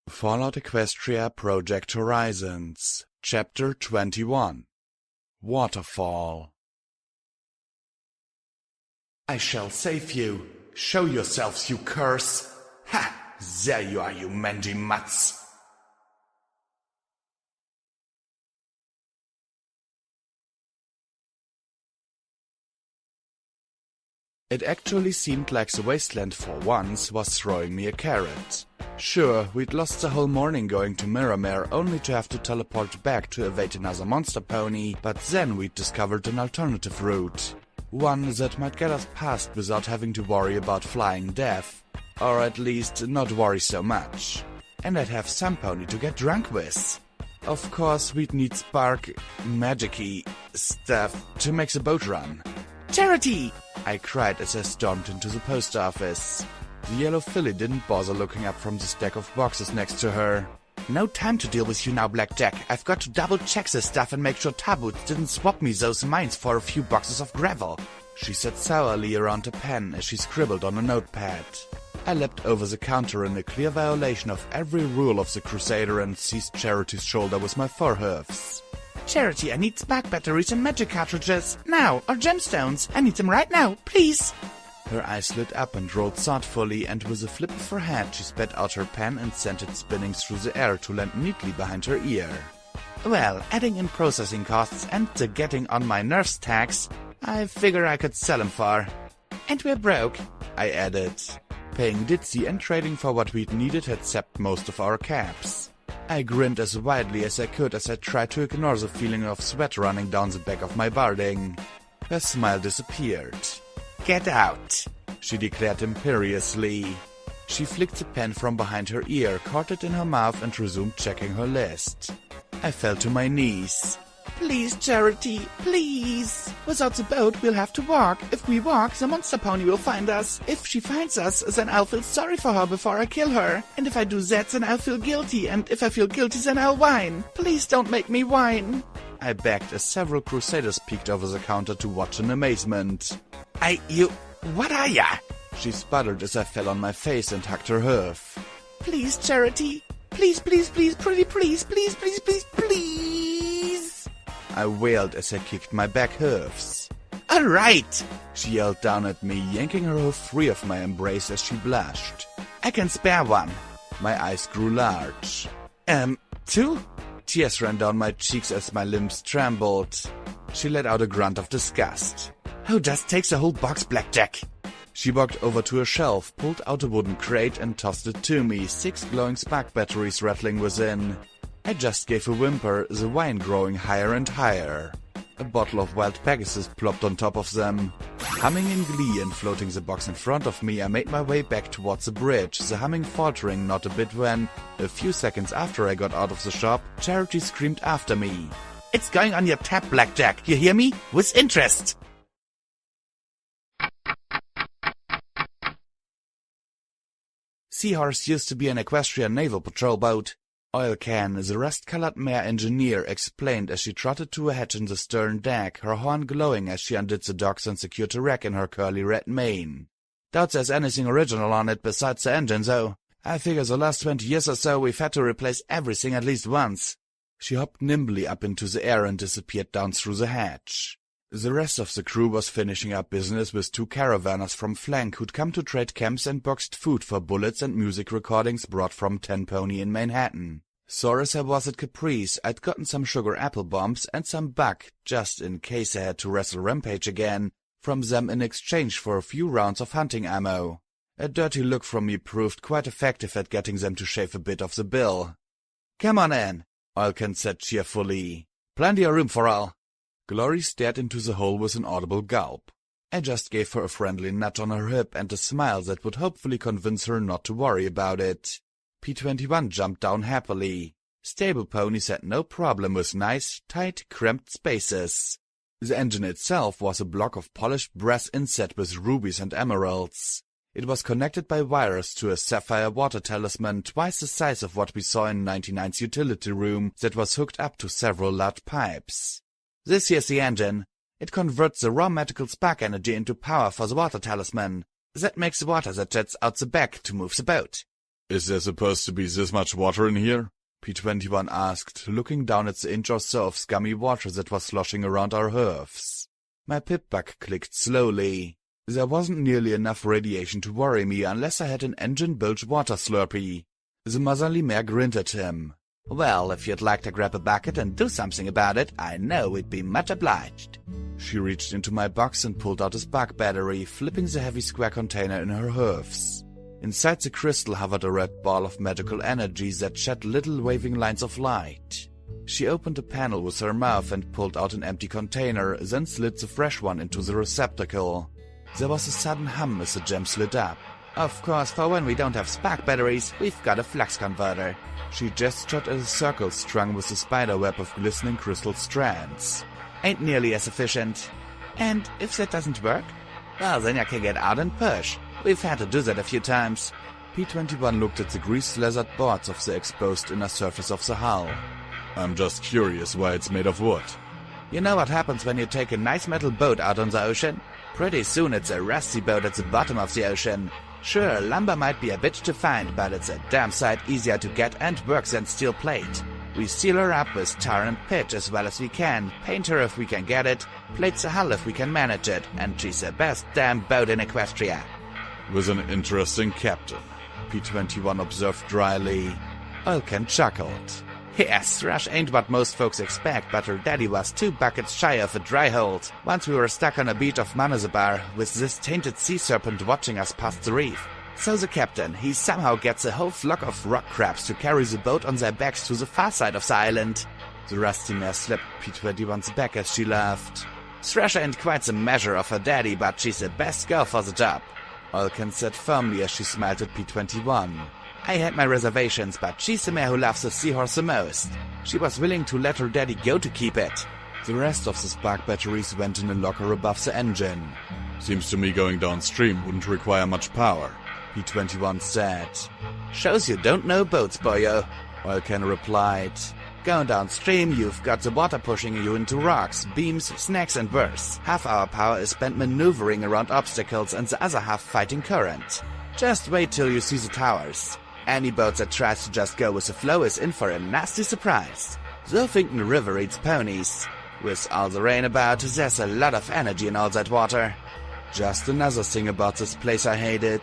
Fallout Equestria Project Horizons Chapter 21 Waterfall. I shall save you. Show yourselves, you curse. Ha! There you are, you mangy mutts. It actually seemed like the wasteland for once was throwing me a carrot. Sure, we'd lost the whole morning going to Miramare only to have to teleport back to evade another monster pony, but then we'd discovered an alternative route. One that might get us past without having to worry about flying death. Or at least not worry so much. And I'd have some pony to get drunk with. Of course, we'd need spark magic-y stuff to make the boat run. Charity! I cried as I stormed into the post office. The yellow filly didn't bother looking up from the stack of boxes next to her. No time to deal with you now, Blackjack. I've got to double-check this stuff and make sure Taboots didn't swap me those mines for a few boxes of gravel, she said sourly around a pen as she scribbled on a notepad. I leapt over the counter in a clear violation of every rule of the Crusader and seized Charity's shoulder with my forehoofs. Charity, I need spark batteries and magic cartridges. Now, or gemstones. I need them right now, please. Her eyes lit up and rolled thoughtfully, and with a flip of her hand she spat out her pen and sent it spinning through the air to land neatly behind her ear. Well, adding in processing costs and the getting on my nerves tax, I figure I could sell 'em for. And we're broke, I added. Paying ditzy and trading for what we'd needed had sapped most of our caps. I grinned as widely as I could as I tried to ignore the feeling of sweat running down the back of my barding. Her smile disappeared. Get out, she declared imperiously. She flicked the pen from behind her ear, caught it in her mouth and resumed checking her list. I fell to my knees. Please, Charity, please. Without the boat, we'll have to walk. If we walk, the monster pony will find us. If she finds us, then I'll feel sorry for her before I kill her. And if I do that, then I'll feel guilty. And if I feel guilty, then I'll whine. Please don't make me whine. I begged as several Crusaders peeked over the counter to watch in amazement. What are ya? She sputtered as I fell on my face and hugged her hoof. Please, Charity. Please, please, please, pretty please, please, please, please, please. I wailed as I kicked my back hoofs. All right, she yelled down at me, yanking her hoof free of my embrace as she blushed. I can spare one. My eyes grew large. Two? Tears ran down my cheeks as my limbs trembled. She let out a grunt of disgust. Who just takes a whole box, Blackjack? She walked over to a shelf, pulled out a wooden crate and tossed it to me, 6 glowing spark batteries rattling within. I just gave a whimper, the wine growing higher and higher. A bottle of wild Pegasus plopped on top of them. Humming in glee and floating the box in front of me, I made my way back towards the bridge, the humming faltering not a bit when, a few seconds after I got out of the shop, Charity screamed after me. It's going on your tab, Blackjack, you hear me? With interest! Seahorse used to be an Equestrian naval patrol boat. Oil Can, the rust-colored mare engineer, explained as she trotted to a hatch in the stern deck, her horn glowing as she undid the docks and secured a rack in her curly red mane. Doubt there's anything original on it besides the engine, though. I figure the last 20 years or so we've had to replace everything at least once. She hopped nimbly up into the air and disappeared down through the hatch. The rest of the crew was finishing up business with 2 caravanners from Flank who'd come to trade camps and boxed food for bullets and music recordings brought from 10 Pony in Manhattan. Sore as I was at Caprice, I'd gotten some sugar apple bombs and some buck, just in case I had to wrestle Rampage again, from them in exchange for a few rounds of hunting ammo. A dirty look from me proved quite effective at getting them to shave a bit of the bill. Come on in, Oilcan said cheerfully. Plenty of room for all. Glory stared into the hole with an audible gulp. I just gave her a friendly nudge on her hip and a smile that would hopefully convince her not to worry about it. P-21 jumped down happily. Stable ponies had no problem with nice, tight, cramped spaces. The engine itself was a block of polished brass inset with rubies and emeralds. It was connected by wires to a sapphire water talisman twice the size of what we saw in 99's utility room that was hooked up to several large pipes. This here's the engine. It converts the raw magical spark energy into power for the water talisman. That makes the water that jets out the back to move the boat. Is there supposed to be this much water in here? P21 asked, looking down at the inch or so of scummy water that was sloshing around our hooves. My pip-buck clicked slowly. There wasn't nearly enough radiation to worry me unless I had an engine-built water slurpee. The motherly mare grinned at him. Well, if you'd like to grab a bucket and do something about it, I know we'd be much obliged. She reached into my box and pulled out a spark battery, flipping the heavy square container in her hooves. Inside the crystal hovered a red ball of magical energy that shed little waving lines of light. She opened a panel with her mouth and pulled out an empty container, then slid the fresh one into the receptacle. There was a sudden hum as the gem slid up. Of course, for when we don't have spark batteries, we've got a flux converter. She gestured at a circle strung with a spider web of glistening crystal strands. Ain't nearly as efficient. And if that doesn't work, well, then I can get out and push. We've had to do that a few times. P21 looked at the grease-lathered boards of the exposed inner surface of the hull. I'm just curious why it's made of wood. You know what happens when you take a nice metal boat out on the ocean? Pretty soon it's a rusty boat at the bottom of the ocean. Sure, lumber might be a bit to find, but it's a damn sight easier to get and work than steel plate. We seal her up with tar and pitch as well as we can, paint her if we can get it, plate the hull if we can manage it, and she's the best damn boat in Equestria. With an interesting captain, P21 observed dryly. Olken chuckled. Yes, Thrush ain't what most folks expect, but her daddy was 2 buckets shy of a dry hold. Once we were stuck on a beach of Manazabar, with this tainted sea serpent watching us past the reef. So the captain, he somehow gets a whole flock of rock crabs to carry the boat on their backs to the far side of the island. The rusty mare slapped P21's back as she laughed. Thrush ain't quite the measure of her daddy, but she's the best girl for the job. Olken said firmly as she smiled at P21. I had my reservations, but she's the mare who loves the seahorse the most. She was willing to let her daddy go to keep it. The rest of the spark batteries went in a locker above the engine. Seems to me going downstream wouldn't require much power, P21 said. Shows you don't know boats, boyo, Olken replied. Going downstream, you've got the water pushing you into rocks, beams, snacks and bursts. Half our power is spent maneuvering around obstacles and the other half fighting current. Just wait till you see the towers. Any boat that tries to just go with the flow is in for a nasty surprise. The Huffington River eats ponies. With all the rain about, there's a lot of energy in all that water. Just another thing about this place I hated.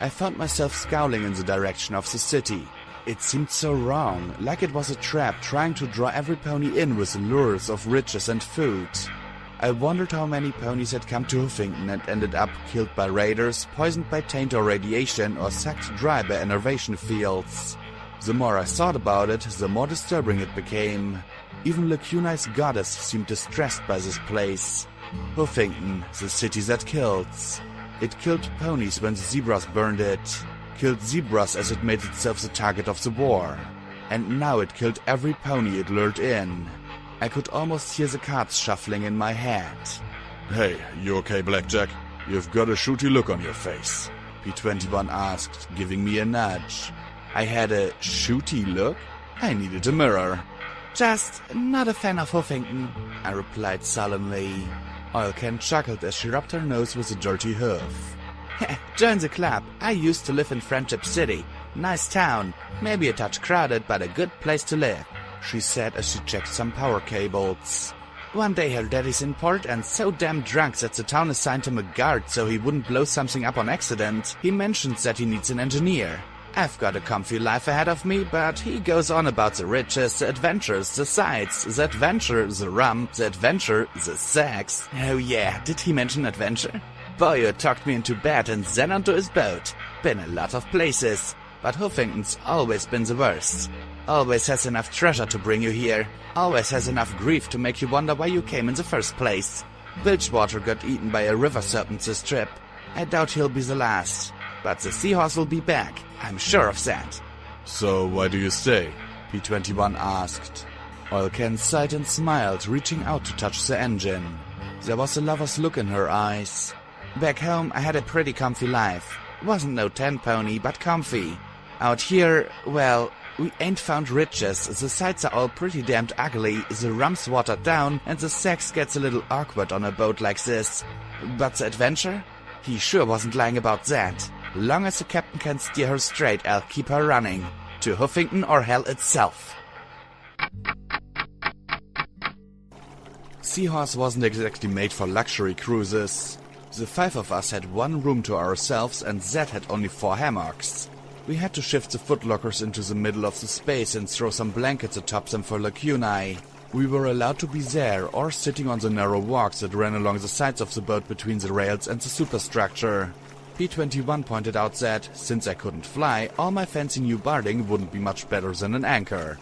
I found myself scowling in the direction of the city. It seemed so wrong, like it was a trap trying to draw every pony in with lures of riches and food. I wondered how many ponies had come to Huffington and ended up killed by raiders, poisoned by taint or radiation, or sucked dry by enervation fields. The more I thought about it, the more disturbing it became. Even Lacuna's goddess seemed distressed by this place. Huffington, the city that kills. It killed ponies when the zebras burned it, killed zebras as it made itself the target of the war. And now it killed every pony it lured in. I could almost hear the cards shuffling in my head. Hey, you okay, Blackjack? You've got a shooty look on your face, P21 asked, giving me a nudge. I had a shooty look? I needed a mirror. Just not a fan of Huffington, I replied sullenly. Olken chuckled as she rubbed her nose with a dirty hoof. Join the club. I used to live in Friendship City. Nice town. Maybe a touch crowded, but a good place to live, she said as she checked some power cables. One day her daddy's in port and so damn drunk that the town assigned him a guard so he wouldn't blow something up on accident. He mentions that he needs an engineer. I've got a comfy life ahead of me, but he goes on about the riches, the adventures, the sights, the adventure, the rum, the adventure, the sex. Oh yeah, did he mention adventure? Boyo talked me into bed and then onto his boat. Been a lot of places, but Huffington's always been the worst. Always has enough treasure to bring you here. Always has enough grief to make you wonder why you came in the first place. Bilgewater got eaten by a river serpent this trip. I doubt he'll be the last. But the seahorse will be back. I'm sure of that. So why do you stay? P21 asked. Olken sighed and smiled, reaching out to touch the engine. There was a lover's look in her eyes. Back home, I had a pretty comfy life. Wasn't no 10 pony, but comfy. Out here, well, we ain't found riches, the sights are all pretty damned ugly, the rum's watered down, and the sex gets a little awkward on a boat like this. But the adventure? He sure wasn't lying about that. Long as the captain can steer her straight, I'll keep her running. To Huffington or hell itself. Seahorse wasn't exactly made for luxury cruises. The 5 of us had 1 room to ourselves and Zed had only 4 hammocks. We had to shift the footlockers into the middle of the space and throw some blankets atop them for lacunae. We were allowed to be there or sitting on the narrow walks that ran along the sides of the boat between the rails and the superstructure. P-21 pointed out that, since I couldn't fly, all my fancy new barding wouldn't be much better than an anchor.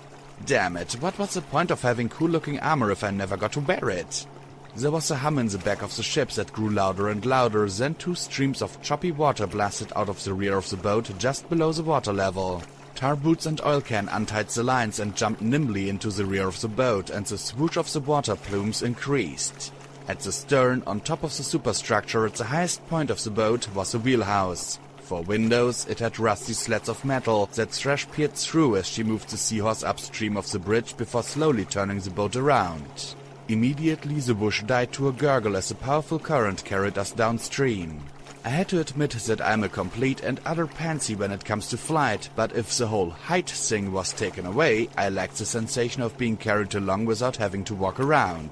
Damn it, what was the point of having cool-looking armor if I never got to wear it? There was a hum in the back of the ship that grew louder and louder, then 2 streams of choppy water blasted out of the rear of the boat just below the water level. Tar boots and oil can untied the lines and jumped nimbly into the rear of the boat, and the swoosh of the water plumes increased. At the stern, on top of the superstructure at the highest point of the boat, was a wheelhouse. For windows, it had rusty slats of metal that Thresh peered through as she moved the Seahorse upstream of the bridge before slowly turning the boat around. Immediately the whoosh died to a gurgle as a powerful current carried us downstream. I had to admit that I'm a complete and utter pansy when it comes to flight, but if the whole height thing was taken away, I lacked the sensation of being carried along without having to walk around.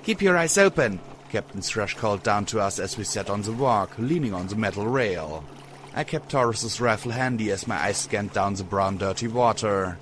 "Keep your eyes open," Captain Thresh called down to us as we sat on the walk, leaning on the metal rail. I kept Taurus's rifle handy as my eyes scanned down the brown dirty water.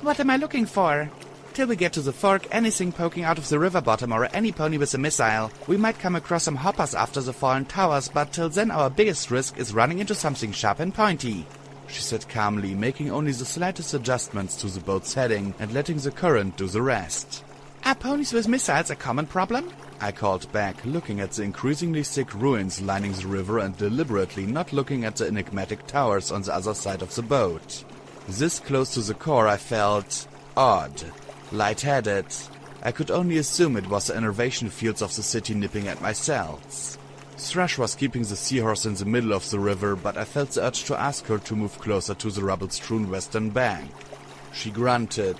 "What am I looking for?" "Till we get to the fork, anything poking out of the river bottom or any pony with a missile. We might come across some hoppers after the fallen towers, but till then our biggest risk is running into something sharp and pointy," she said calmly, making only the slightest adjustments to the boat's heading and letting the current do the rest. "Are ponies with missiles a common problem?" I called back, looking at the increasingly thick ruins lining the river and deliberately not looking at the enigmatic towers on the other side of the boat. This close to the core I felt odd. Light-headed. I could only assume it was the innervation fields of the city nipping at my cells. Thresh was keeping the Seahorse in the middle of the river, but I felt the urge to ask her to move closer to the rubble-strewn western bank. She grunted.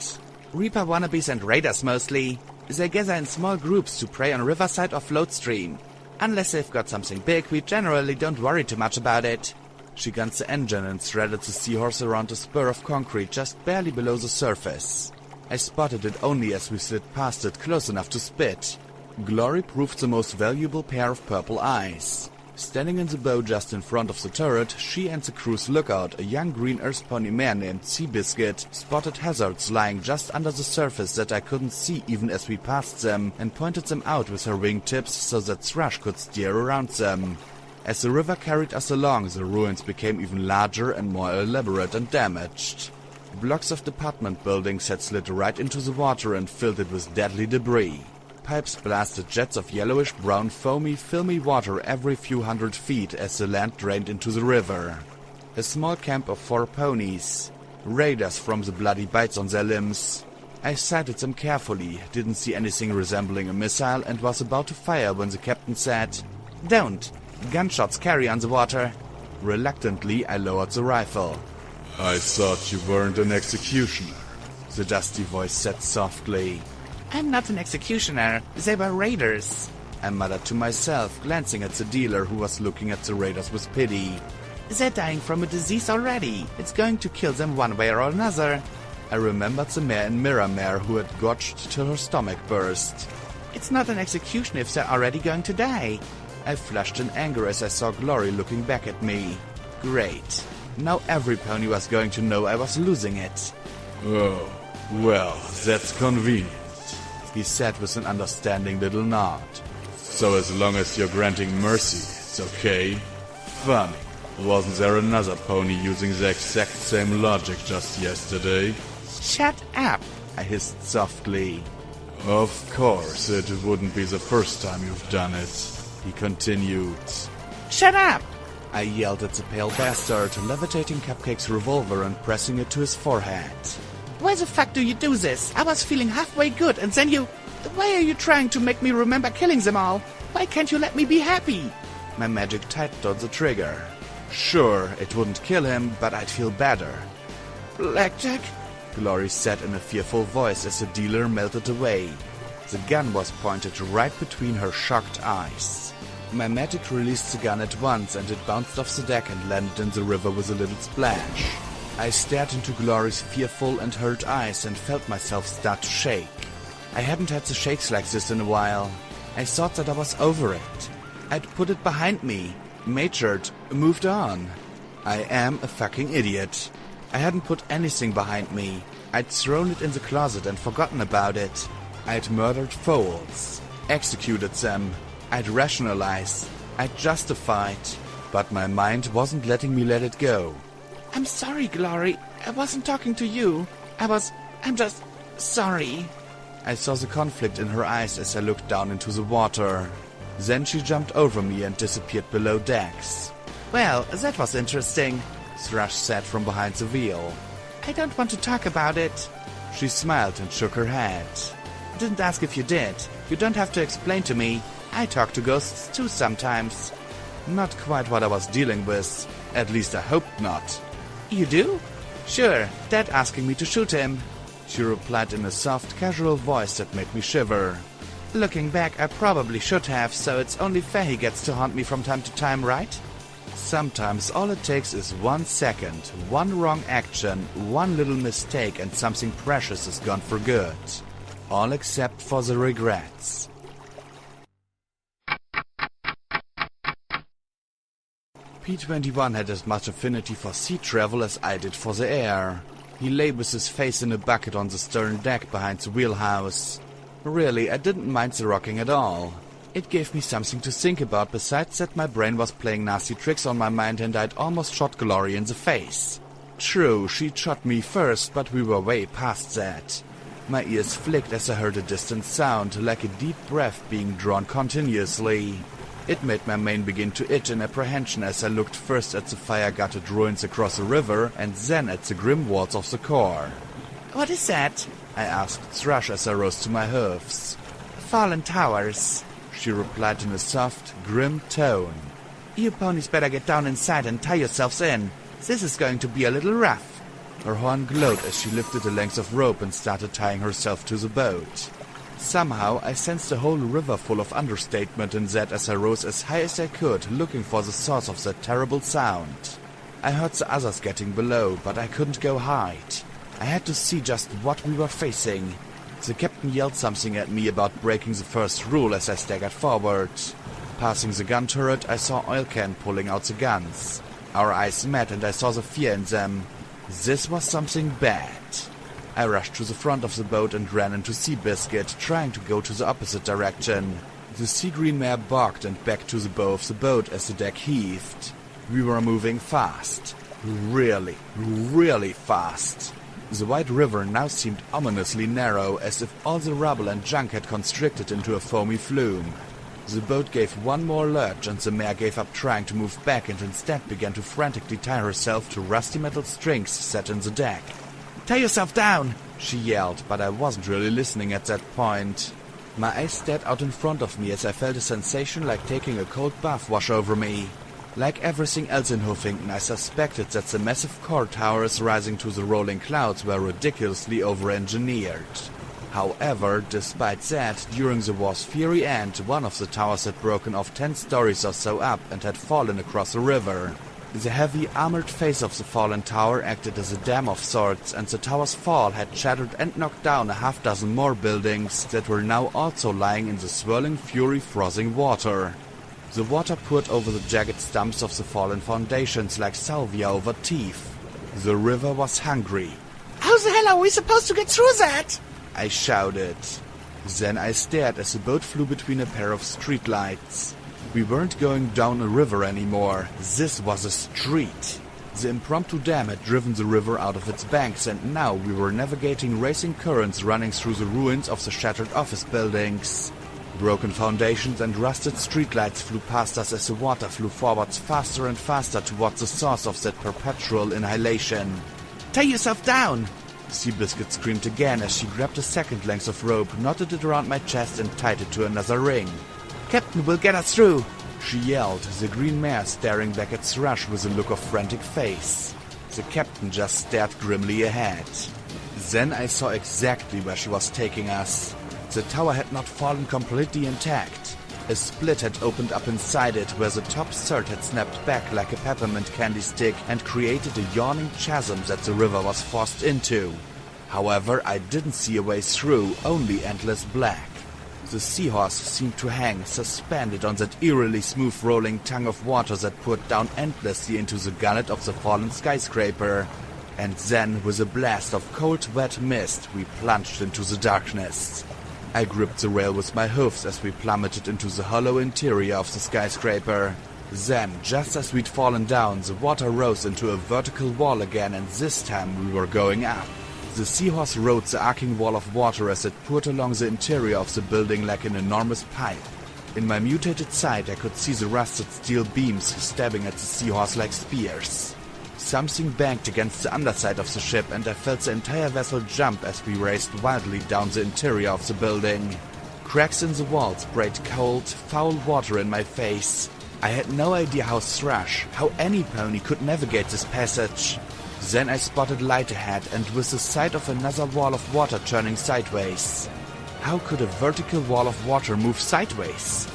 "Reaper wannabes and raiders mostly. They gather in small groups to prey on riverside or float stream. Unless they've got something big, we generally don't worry too much about it." She gunned the engine and threaded the Seahorse around a spur of concrete just barely below the surface. I spotted it only as we slid past it close enough to spit. Glory proved the most valuable pair of purple eyes. Standing in the bow just in front of the turret, she and the crew's lookout, a young green earth pony mare named Seabiscuit, spotted hazards lying just under the surface that I couldn't see even as we passed them, and pointed them out with her wingtips so that Thresh could steer around them. As the river carried us along, the ruins became even larger and more elaborate and damaged. Blocks of apartment buildings had slid right into the water and filled it with deadly debris. Pipes blasted jets of yellowish-brown, foamy, filmy water every few hundred feet as the land drained into the river. A small camp of 4 ponies. Raiders from the bloody bites on their limbs. I sighted them carefully, didn't see anything resembling a missile, and was about to fire when the captain said, "Don't! Gunshots carry on the water." Reluctantly, I lowered the rifle. "I thought you weren't an executioner," the dusty voice said softly. "I'm not an executioner. They were raiders," I muttered to myself, glancing at the dealer who was looking at the raiders with pity. "They're dying from a disease already. It's going to kill them one way or another." I remembered the mare in Miramare who had gorged till her stomach burst. "It's not an execution if they're already going to die." I flushed in anger as I saw Glory looking back at me. Great. Now every pony was going to know I was losing it. "Oh, well, that's convenient," he said with an understanding little nod. "So as long as you're granting mercy, it's okay. Funny, wasn't there another pony using the exact same logic just yesterday?" "Shut up," I hissed softly. "Of course, it wouldn't be the first time you've done it," he continued. "Shut up!" I yelled at the pale bastard, levitating Cupcake's revolver and pressing it to his forehead. "Why the fuck do you do this? I was feeling halfway good and then you... Why are you trying to make me remember killing them all? Why can't you let me be happy?" My magic tightened on the trigger. Sure, it wouldn't kill him, but I'd feel better. "Blackjack?" Glory said in a fearful voice as the dealer melted away. The gun was pointed right between her shocked eyes. My medic released the gun at once and it bounced off the deck and landed in the river with a little splash. I stared into Glory's fearful and hurt eyes and felt myself start to shake. I hadn't had the shakes like this in a while. I thought that I was over it. I'd put it behind me, matured, moved on. I am a fucking idiot. I hadn't put anything behind me. I'd thrown it in the closet and forgotten about it. I'd murdered fools, executed them. I'd rationalized, I'd justified, but my mind wasn't letting me let it go. I'm sorry, Glory. I wasn't talking to you. I'm just sorry. I saw the conflict in her eyes as I looked down into the water. Then she jumped over me and disappeared below decks. Well, that was interesting, Thrush said from behind the wheel. I don't want to talk about it. She smiled and shook her head. Didn't ask if you did. You don't have to explain to me. I talk to ghosts too sometimes. Not quite what I was dealing with. At least I hoped not. You do? Sure, Dad asking me to shoot him. She replied in a soft, casual voice that made me shiver. Looking back, I probably should have, so it's only fair he gets to haunt me from time to time, right? Sometimes all it takes is 1 second, one wrong action, one little mistake, and something precious is gone for good. All except for the regrets. P-21 had as much affinity for sea travel as I did for the air. He lay with his face in a bucket on the stern deck behind the wheelhouse. Really, I didn't mind the rocking at all. It gave me something to think about besides that my brain was playing nasty tricks on my mind and I'd almost shot Glory in the face. True, she'd shot me first, but we were way past that. My ears flicked as I heard a distant sound, like a deep breath being drawn continuously. It made my mane begin to itch in apprehension as I looked first at the fire-gutted ruins across the river and then at the grim walls of the core. What is that? I asked Thrush as I rose to my hoofs. Fallen towers, she replied in a soft, grim tone. You ponies better get down inside and tie yourselves in. This is going to be a little rough. Her horn glowed as she lifted a length of rope and started tying herself to the boat. Somehow, I sensed a whole river full of understatement in that as I rose as high as I could, looking for the source of that terrible sound. I heard the others getting below, but I couldn't go hide. I had to see just what we were facing. The captain yelled something at me about breaking the first rule as I staggered forward. Passing the gun turret, I saw Oilcan pulling out the guns. Our eyes met and I saw the fear in them. This was something bad. I rushed to the front of the boat and ran into Seabiscuit, trying to go to the opposite direction. The sea green mare barked and backed to the bow of the boat as the deck heaved. We were moving fast. Really, really fast. The wide river now seemed ominously narrow, as if all the rubble and junk had constricted into a foamy flume. The boat gave one more lurch and the mare gave up trying to move back and instead began to frantically tie herself to rusty metal strings set in the deck. Tie yourself down, she yelled, but I wasn't really listening at that point. My eyes stared out in front of me as I felt a sensation like taking a cold bath wash over me. Like everything else in Huffington, I suspected that the massive core towers rising to the rolling clouds were ridiculously over-engineered. However, despite that, during the war's fiery end, one of the towers had broken off 10 stories or so up and had fallen across the river. The heavy, armored face of the fallen tower acted as a dam of sorts, and the tower's fall had shattered and knocked down a half-dozen more buildings that were now also lying in the swirling fury frothing water. The water poured over the jagged stumps of the fallen foundations like salvia over teeth. The river was hungry. How the hell are we supposed to get through that? I shouted. Then I stared as the boat flew between a pair of streetlights. We weren't going down a river anymore. This was a street. The impromptu dam had driven the river out of its banks, and now we were navigating racing currents running through the ruins of the shattered office buildings. Broken foundations and rusted streetlights flew past us as the water flew forwards faster and faster towards the source of that perpetual annihilation. Tie yourself down! Seabiscuit screamed again as she grabbed a second length of rope, knotted it around my chest and tied it to another ring. Captain will get us through, she yelled, the green mare staring back at Thrush with a look of frantic face. The captain just stared grimly ahead. Then I saw exactly where she was taking us. The tower had not fallen completely intact. A split had opened up inside it where the top third had snapped back like a peppermint candy stick and created a yawning chasm that the river was forced into. However, I didn't see a way through, only endless black. The seahorse seemed to hang, suspended on that eerily smooth rolling tongue of water that poured down endlessly into the gullet of the fallen skyscraper. And then, with a blast of cold, wet mist, we plunged into the darkness. I gripped the rail with my hoofs as we plummeted into the hollow interior of the skyscraper. Then, just as we'd fallen down, the water rose into a vertical wall again, and this time we were going up. The seahorse rode the arcing wall of water as it poured along the interior of the building like an enormous pipe. In my mutated sight, I could see the rusted steel beams stabbing at the seahorse like spears. Something banged against the underside of the ship, and I felt the entire vessel jump as we raced wildly down the interior of the building. Cracks in the walls sprayed cold, foul water in my face. I had no idea how Thrush, how any pony could navigate this passage. Then I spotted light ahead, and with the sight of another wall of water turning sideways. How could a vertical wall of water move sideways?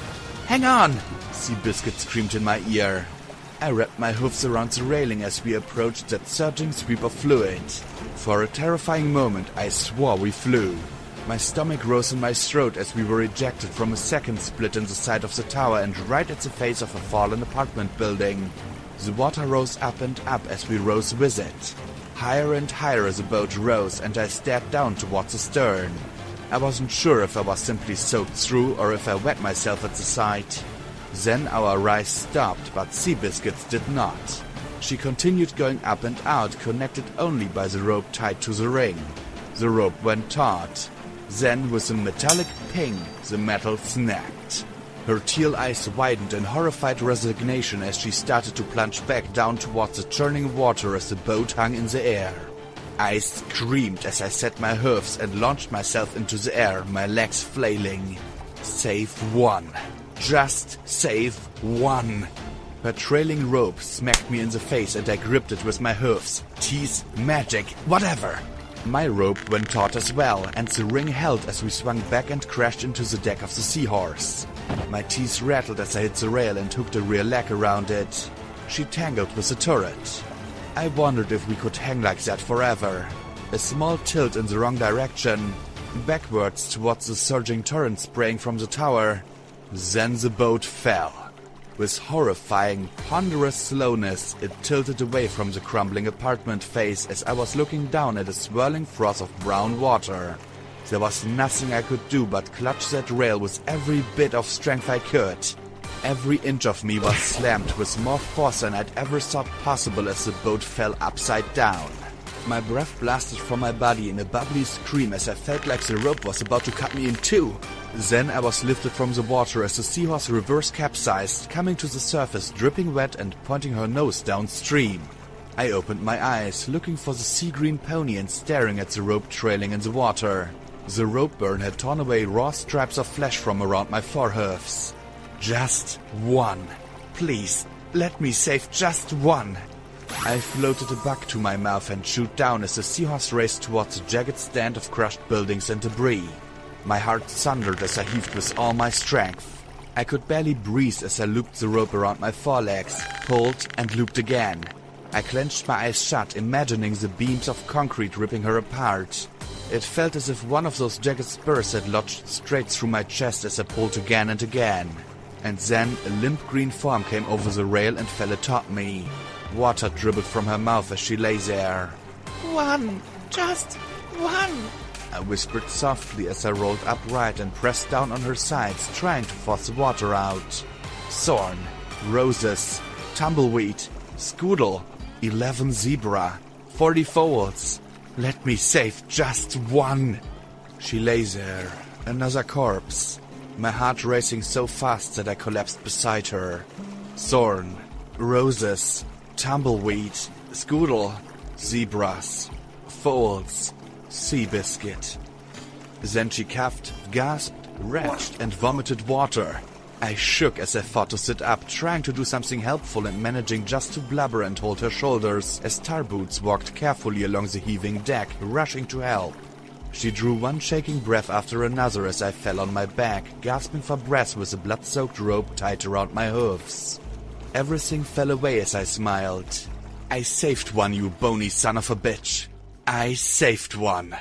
"Hang on!" Seabiscuit screamed in my ear. I wrapped my hoofs around the railing as we approached that surging sweep of fluid. For a terrifying moment, I swore we flew. My stomach rose in my throat as we were ejected from a second split in the side of the tower and right at the face of a fallen apartment building. The water rose up and up as we rose with it. Higher and higher the boat rose, and I stared down towards the stern. I wasn't sure if I was simply soaked through or if I wet myself at the sight. Then our rise stopped, but Seabiscuit's did not. She continued going up and out, connected only by the rope tied to the ring. The rope went taut. Then, with a metallic ping, the metal snapped. Her teal eyes widened in horrified resignation as she started to plunge back down towards the churning water as the boat hung in the air. I screamed as I set my hoofs and launched myself into the air, my legs flailing. Save one. Just save one. Her trailing rope smacked me in the face and I gripped it with my hoofs. Teeth, magic, whatever. My rope went taut as well, and the ring held as we swung back and crashed into the deck of the seahorse. My teeth rattled as I hit the rail and hooked a rear leg around it. She tangled with the turret. I wondered if we could hang like that forever. A small tilt in the wrong direction, backwards towards the surging torrent spraying from the tower. Then the boat fell. With horrifying, ponderous slowness, it tilted away from the crumbling apartment face as I was looking down at a swirling froth of brown water. There was nothing I could do but clutch that rail with every bit of strength I could. Every inch of me was slammed with more force than I'd ever thought possible as the boat fell upside down. My breath blasted from my body in a bubbly scream as I felt like the rope was about to cut me in two. Then I was lifted from the water as the seahorse reverse capsized, coming to the surface dripping wet and pointing her nose downstream. I opened my eyes, looking for the sea-green pony and staring at the rope trailing in the water. The rope burn had torn away raw strips of flesh from around my forehoofs. Just one. Please, let me save just one. I floated a buck to my mouth and chewed down as the seahorse raced towards a jagged stand of crushed buildings and debris. My heart thundered as I heaved with all my strength. I could barely breathe as I looped the rope around my forelegs, pulled and looped again. I clenched my eyes shut, imagining the beams of concrete ripping her apart. It felt as if one of those jagged spurs had lodged straight through my chest as I pulled again and again. And then a limp green form came over the rail and fell atop me. Water dribbled from her mouth as she lay there. "One! Just one!" I whispered softly as I rolled upright and pressed down on her sides, trying to force the water out. Thorn, roses, tumbleweed, scoodle, 11 zebra, 40 foals. Let me save just one. She lay there, another corpse. My heart racing so fast that I collapsed beside her. Thorn, roses, tumbleweed, scoodle, zebras, foals, Seabiscuit. Then she coughed, gasped, retched, and vomited water. I shook as I fought to sit up, trying to do something helpful and managing just to blubber and hold her shoulders as Tarboots walked carefully along the heaving deck, rushing to help. She drew one shaking breath after another as I fell on my back, gasping for breath with a blood-soaked rope tied around my hooves. Everything fell away as I smiled. I saved one, you bony son of a bitch. I saved one.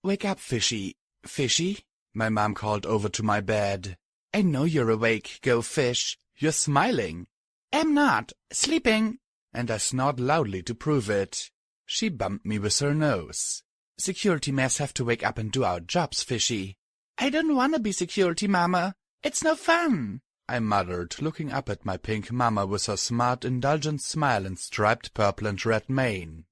Wake up, Fishy. Fishy? My mom called over to my bed. I know you're awake, go fish. You're smiling. I'm not. Sleeping. And I snored loudly to prove it. She bumped me with her nose. Security mares have to wake up and do our jobs, Fishy. I don't want to be security, Mama. It's no fun, I muttered, looking up at my pink mama with her smart, indulgent smile and striped purple and red mane.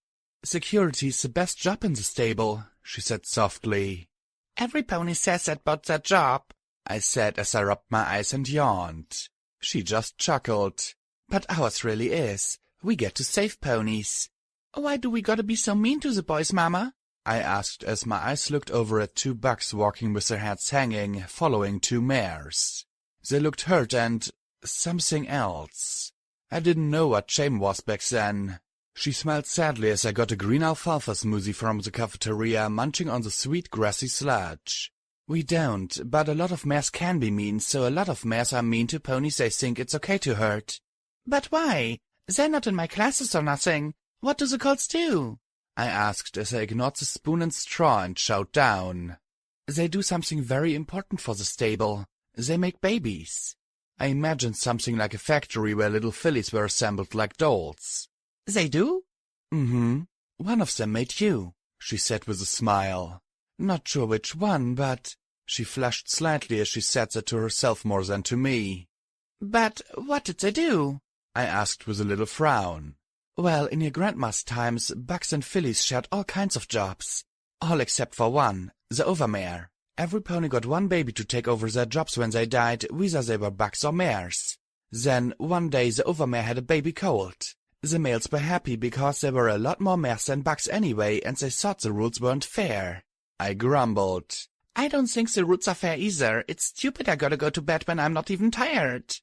Security's the best job in the stable, she said softly. Every pony says that about their job, I said as I rubbed my eyes and yawned. She just chuckled. But ours really is. We get to save ponies. Why do we gotta be so mean to the boys, Mama? I asked as my eyes looked over at two bucks walking with their heads hanging, following two mares. They looked hurt and something else. I didn't know what shame was back then. She smiled sadly as I got a green alfalfa smoothie from the cafeteria, munching on the sweet grassy sludge. We don't, but a lot of mares can be mean, so a lot of mares are mean to ponies they think it's okay to hurt. But why? They're not in my classes or nothing. What do the colts do? I asked as I ignored the spoon and straw and shouted down. They do something very important for the stable. They make babies. I imagined something like a factory where little fillies were assembled like dolls. They do? Mm-hmm. One of them made you, she said with a smile. Not sure which one, but... She flushed slightly as she said that to herself more than to me. But what did they do? I asked with a little frown. Well, in your grandma's times, bucks and fillies shared all kinds of jobs. All except for one, the overmare. Every pony got one baby to take over their jobs when they died, whether they were bucks or mares. Then, one day the overmare had a baby colt. The males were happy because there were a lot more mares than bucks anyway, and they thought the rules weren't fair. I grumbled. I don't think the rules are fair either. It's stupid I gotta go to bed when I'm not even tired.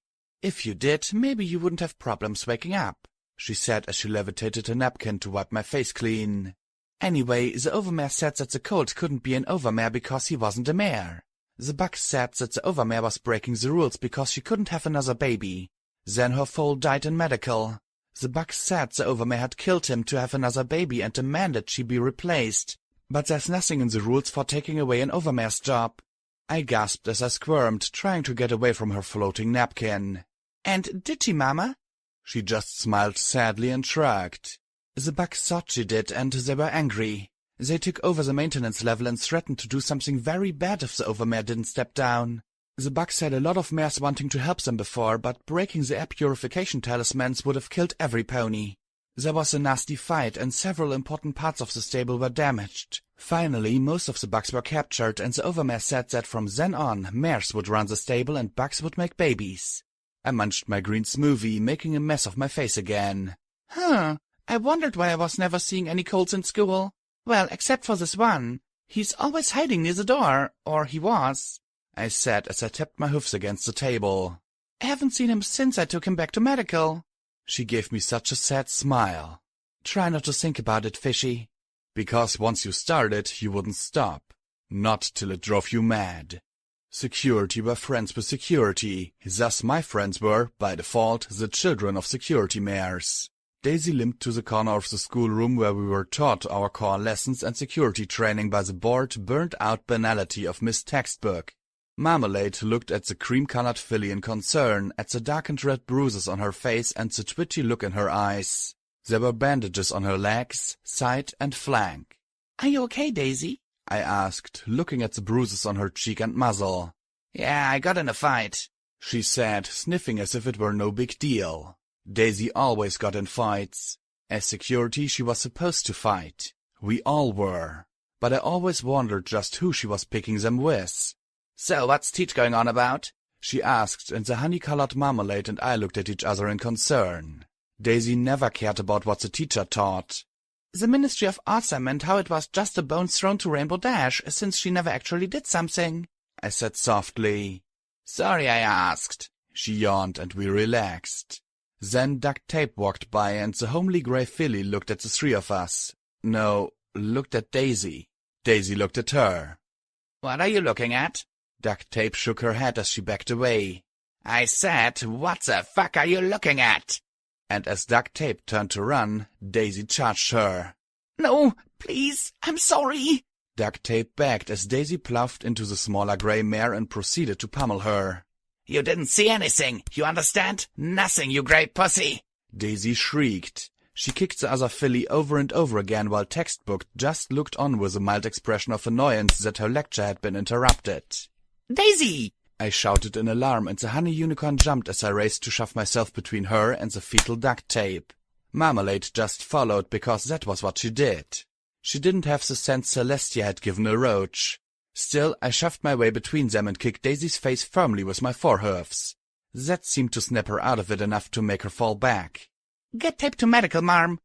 If you did, maybe you wouldn't have problems waking up, she said as she levitated a napkin to wipe my face clean. Anyway, the overmare said that the colt couldn't be an overmare because he wasn't a mare. The buck said that the overmare was breaking the rules because she couldn't have another baby. Then her foal died in medical. The buck said the overmare had killed him to have another baby and demanded she be replaced. But there's nothing in the rules for taking away an overmare's job. I gasped as I squirmed, trying to get away from her floating napkin. And did she, Mama? She just smiled sadly and shrugged. The bucks thought she did, and they were angry. They took over the maintenance level and threatened to do something very bad if the overmare didn't step down. The bucks had a lot of mares wanting to help them before, but breaking the air purification talismans would have killed every pony. There was a nasty fight, and several important parts of the stable were damaged. Finally, most of the bucks were captured, and the overmare said that from then on, mares would run the stable and bucks would make babies. I munched my green smoothie, making a mess of my face again. Huh, I wondered why I was never seeing any colts in school. Well, except for this one. He's always hiding near the door, or he was, I said as I tapped my hoofs against the table. I haven't seen him since I took him back to medical. She gave me such a sad smile. Try not to think about it, Fishy. Because once you started, you wouldn't stop. Not till it drove you mad. Security were friends with security, thus my friends were, by default, the children of security mares. Daisy limped to the corner of the schoolroom where we were taught our core lessons and security training by the bored, burnt-out banality of Miss Textbook. Marmalade looked at the cream-colored filly in concern, at the darkened red bruises on her face and the twitchy look in her eyes. There were bandages on her legs, side and flank. "Are you okay, Daisy?" I asked, looking at the bruises on her cheek and muzzle. "Yeah, I got in a fight," she said, sniffing as if it were no big deal. Daisy always got in fights. As security, she was supposed to fight. We all were. But I always wondered just who she was picking them with. "So what's Teach going on about?" she asked, and the honey-colored Marmalade and I looked at each other in concern. Daisy never cared about what the teacher taught. "The Ministry of Awesome and how it was just a bones thrown to Rainbow Dash, since she never actually did something," I said softly. "Sorry I asked." She yawned and we relaxed. Then Duct Tape walked by and the homely grey filly looked at the three of us. No, looked at Daisy. Daisy looked at her. "What are you looking at?" Duct Tape shook her head as she backed away. "I said, what the fuck are you looking at?" And as Duct Tape turned to run, Daisy charged her. "No, please, I'm sorry." Duct Tape begged as Daisy ploughed into the smaller grey mare and proceeded to pummel her. "You didn't see anything, you understand? Nothing, you grey pussy." Daisy shrieked. She kicked the other filly over and over again while Textbook just looked on with a mild expression of annoyance that her lecture had been interrupted. "Daisy!" I shouted in alarm, and the honey unicorn jumped as I raced to shove myself between her and the fetal Duct Tape. Marmalade just followed because that was what she did. She didn't have the sense Celestia had given a roach. Still, I shoved my way between them and kicked Daisy's face firmly with my forehoofs. That seemed to snap her out of it enough to make her fall back. "Get Tape to medical, marm."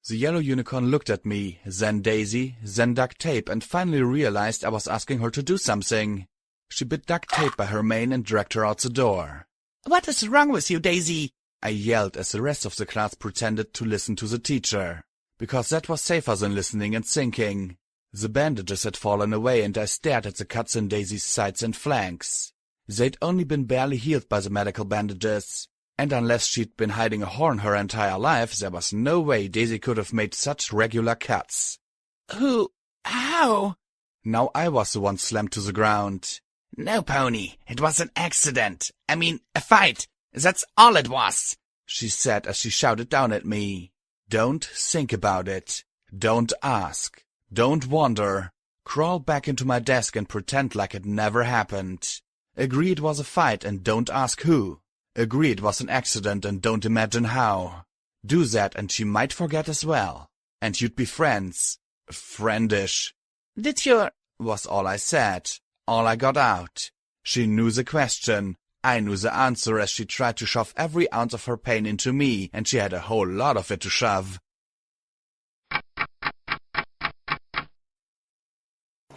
The yellow unicorn looked at me, then Daisy, then Duct Tape, and finally realized I was asking her to do something. She bit Duct Tape by her mane and dragged her out the door. "What is wrong with you, Daisy?" I yelled as the rest of the class pretended to listen to the teacher, because that was safer than listening and thinking. The bandages had fallen away and I stared at the cuts in Daisy's sides and flanks. They'd only been barely healed by the medical bandages, and unless she'd been hiding a horn her entire life, there was no way Daisy could have made such regular cuts. How? Now I was the one slammed to the ground. "No, Pony, it was an accident. I mean, a fight. That's all it was," she said as she shouted down at me. Don't think about it. Don't ask. Don't wonder. Crawl back into my desk and pretend like it never happened. Agree it was a fight and don't ask who. Agree it was an accident and don't imagine how. Do that and she might forget as well. And you'd be friends. Friendish. "Did your—" was all I said. All I got out. She knew the question. I knew the answer as she tried to shove every ounce of her pain into me, and she had a whole lot of it to shove.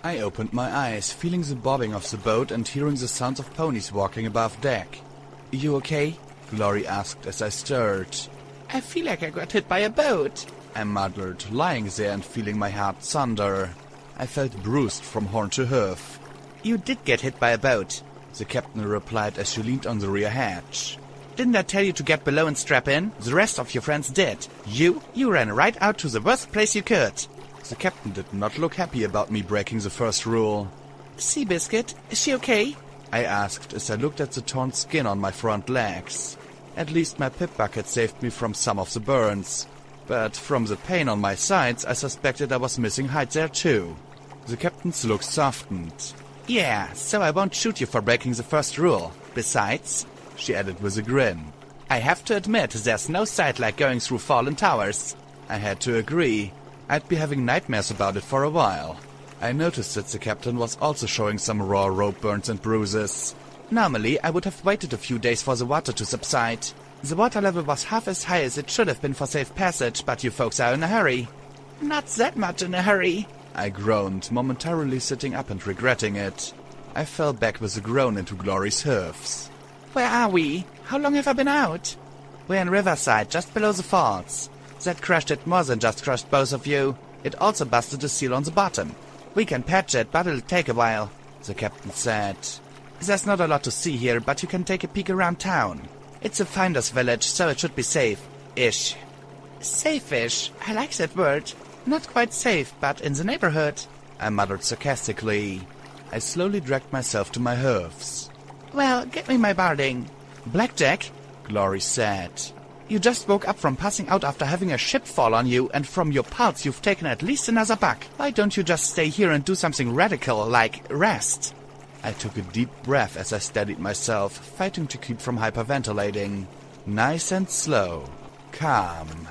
I opened my eyes, feeling the bobbing of the boat and hearing the sounds of ponies walking above deck. "You okay?" Glory asked as I stirred. "I feel like I got hit by a boat," I muttered, lying there and feeling my heart thunder. I felt bruised from horn to hoof. "You did get hit by a boat," the captain replied as she leaned on the rear hatch. "Didn't I tell you to get below and strap in? The rest of your friends did. You ran right out to the worst place you could." The captain did not look happy about me breaking the first rule. "Seabiscuit, is she okay?" I asked as I looked at the torn skin on my front legs. At least my pip bucket saved me from some of the burns. But from the pain on my sides, I suspected I was missing hide there too. The captain's look softened. "Yeah, so I won't shoot you for breaking the first rule. Besides," she added with a grin, "I have to admit there's no sight like going through fallen towers." I had to agree. I'd be having nightmares about it for a while. I noticed that the captain was also showing some raw rope burns and bruises. Normally, I would have waited a few days for the water to subside. The water level was half as high as it should have been for safe passage, but you folks are in a hurry. "Not that much in a hurry," I groaned, momentarily sitting up and regretting it. I fell back with a groan into Glory's hoofs. "Where are we? How long have I been out?" "We're in Riverside, just below the falls. That crash did more than just crushed both of you. It also busted the seal on the bottom. We can patch it, but it'll take a while," the captain said. "There's not a lot to see here, but you can take a peek around town. It's a finder's village, so it should be safe-ish." "Safe-ish? I like that word. Not quite safe, but in the neighborhood," I muttered sarcastically. I slowly dragged myself to my hoofs. "Well, get me my barding." "Blackjack," Glory said. "You just woke up from passing out after having a ship fall on you, and from your pulse you've taken at least another buck. Why don't you just stay here and do something radical, like rest?" I took a deep breath as I steadied myself, fighting to keep from hyperventilating. Nice and slow. Calm.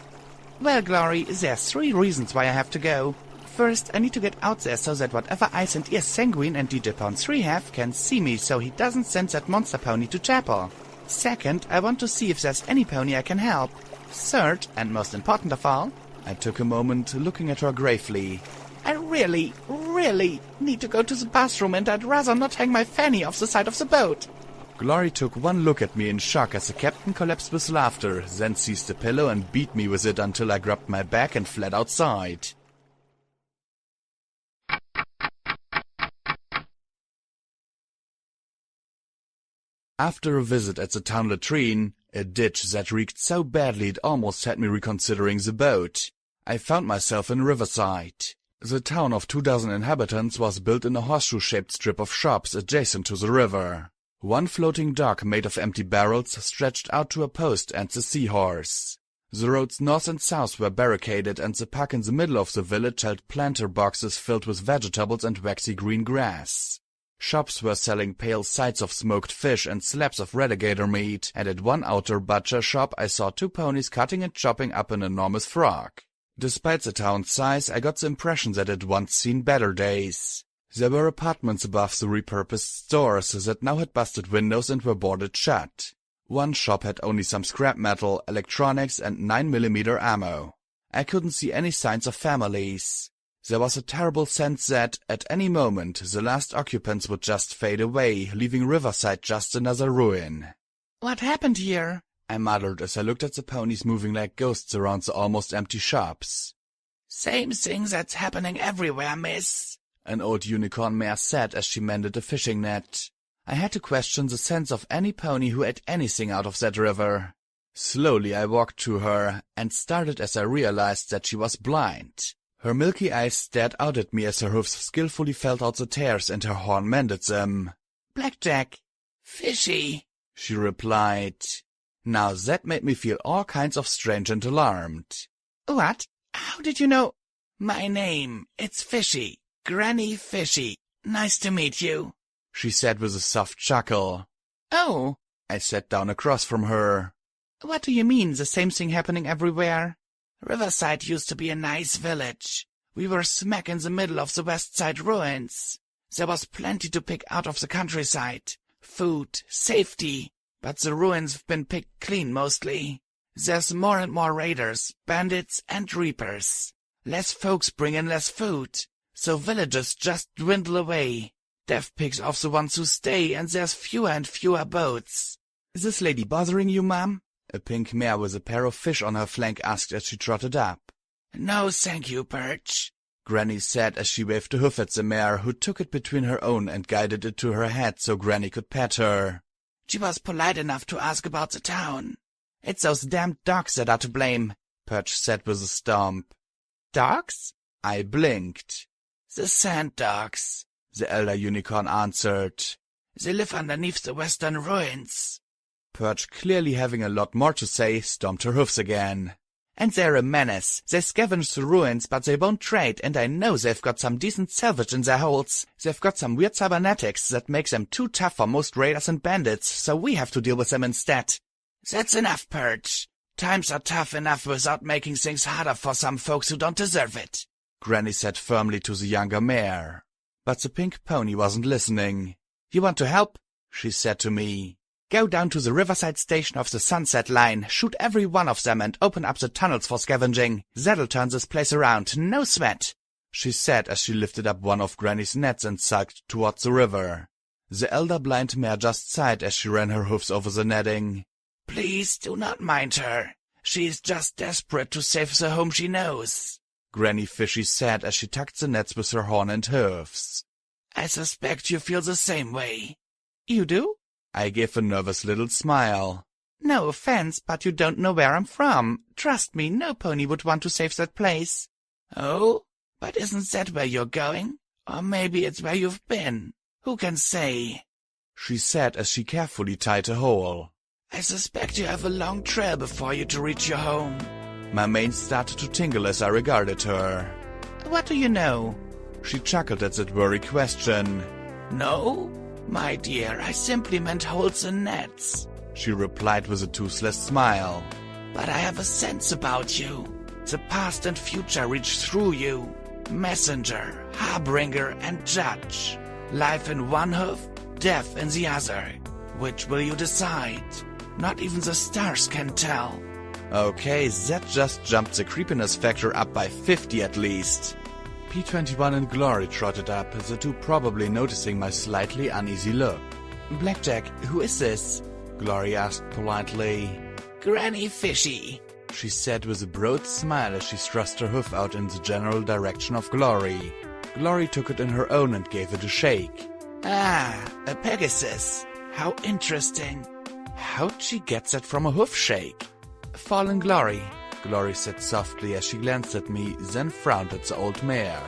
"Well, Glory, there's 3 reasons why I have to go. First, I need to get out there so that whatever eyes and ears Sanguine and DJ Pound 3 have can see me so he doesn't send that monster pony to chapel. Second, I want to see if there's any pony I can help. Third, and most important of all," I took a moment looking at her gravely, "I really need to go to the bathroom and I'd rather not hang my fanny off the side of the boat." Glory took one look at me in shock as the captain collapsed with laughter, then seized a pillow and beat me with it until I grabbed my bag and fled outside. After a visit at the town latrine, a ditch that reeked so badly it almost had me reconsidering the boat, I found myself in Riverside. The town of 2,000 inhabitants was built in a horseshoe-shaped strip of shops adjacent to the river. One floating dock made of empty barrels stretched out to a post and the seahorse. The roads north and south were barricaded, and the park in the middle of the village held planter boxes filled with vegetables and waxy green grass. Shops were selling pale sides of smoked fish and slabs of alligator meat, and at one outdoor butcher shop I saw two ponies cutting and chopping up an enormous frog. Despite the town's size, I got the impression that it once seen better days. There were apartments above the repurposed stores that now had busted windows and were boarded shut. One shop had only some scrap metal, electronics, and 9mm ammo. I couldn't see any signs of families. There was a terrible sense that, at any moment, the last occupants would just fade away, leaving Riverside just another ruin. What happened here? I muttered as I looked at the ponies moving like ghosts around the almost empty shops. Same thing that's happening everywhere, miss, an old unicorn mare said as she mended a fishing net. I had to question the sense of any pony who ate anything out of that river. Slowly I walked to her, and started as I realized that she was blind. Her milky eyes stared out at me as her hoofs skillfully felt out the tears and her horn mended them. Blackjack. Fishy, she replied. Now that made me feel all kinds of strange and alarmed. What? How did you know? My name, it's Fishy. Granny Fishy. Nice to meet you, she said with a soft chuckle. Oh, I sat down across from her. What do you mean, the same thing happening everywhere? Riverside used to be a nice village. We were smack in the middle of the West Side ruins. There was plenty to pick out of the countryside. Food, safety, but the ruins have been picked clean mostly. There's more and more raiders, bandits, and reapers. Less folks bring in less food, so villages just dwindle away. Death picks off the ones who stay, and there's fewer and fewer boats. Is this lady bothering you, ma'am? A pink mare with a pair of fish on her flank asked as she trotted up. No, thank you, Perch, Granny said as she waved a hoof at the mare, who took it between her own and guided it to her head so Granny could pet her. She was polite enough to ask about the town. It's those damned dogs that are to blame, Perch said with a stomp. Dogs? I blinked. The sand dogs, the elder unicorn answered. They live underneath the western ruins. Perch, clearly having a lot more to say, stomped her hoofs again. And they're a menace. They scavenge the ruins, but they won't trade, and I know they've got some decent salvage in their holds. They've got some weird cybernetics that makes them too tough for most raiders and bandits, so we have to deal with them instead. That's enough, Perch. Times are tough enough without making things harder for some folks who don't deserve it, Granny said firmly to the younger mare. But the pink pony wasn't listening. You want to help? She said to me. Go down to the Riverside station of the Sunset Line, shoot every one of them and open up the tunnels for scavenging. That'll turn this place around, no sweat, she said as she lifted up one of Granny's nets and sulked towards the river. The elder blind mare just sighed as she ran her hoofs over the netting. Please do not mind her. She's just desperate to save the home she knows, Granny Fishy said as she tucked the nets with her horn and hoofs. I suspect you feel the same way. You do? I gave a nervous little smile. No offense, but you don't know where I'm from. Trust me, no pony would want to save that place. Oh? But isn't that where you're going? Or maybe it's where you've been. Who can say? She said as she carefully tied a hole. I suspect you have a long trail before you to reach your home. My mane started to tingle as I regarded her. What do you know? She chuckled at that very question. No? My dear, I simply meant holes in nets, she replied with a toothless smile. But I have a sense about you. The past and future reach through you. Messenger, harbinger, and judge. Life in one hoof, death in the other. Which will you decide? Not even the stars can tell. Okay, that just jumped the creepiness factor up by 50 at least. P21 and Glory trotted up, the two probably noticing my slightly uneasy look. Blackjack, who is this? Glory asked politely. Granny Fishy. She said with a broad smile as she thrust her hoof out in the general direction of Glory. Glory took it in her own and gave it a shake. Ah, a Pegasus. How interesting. How'd she get that from a hoof shake? Fallen Glory, Glory said softly as she glanced at me, then frowned at the old mare.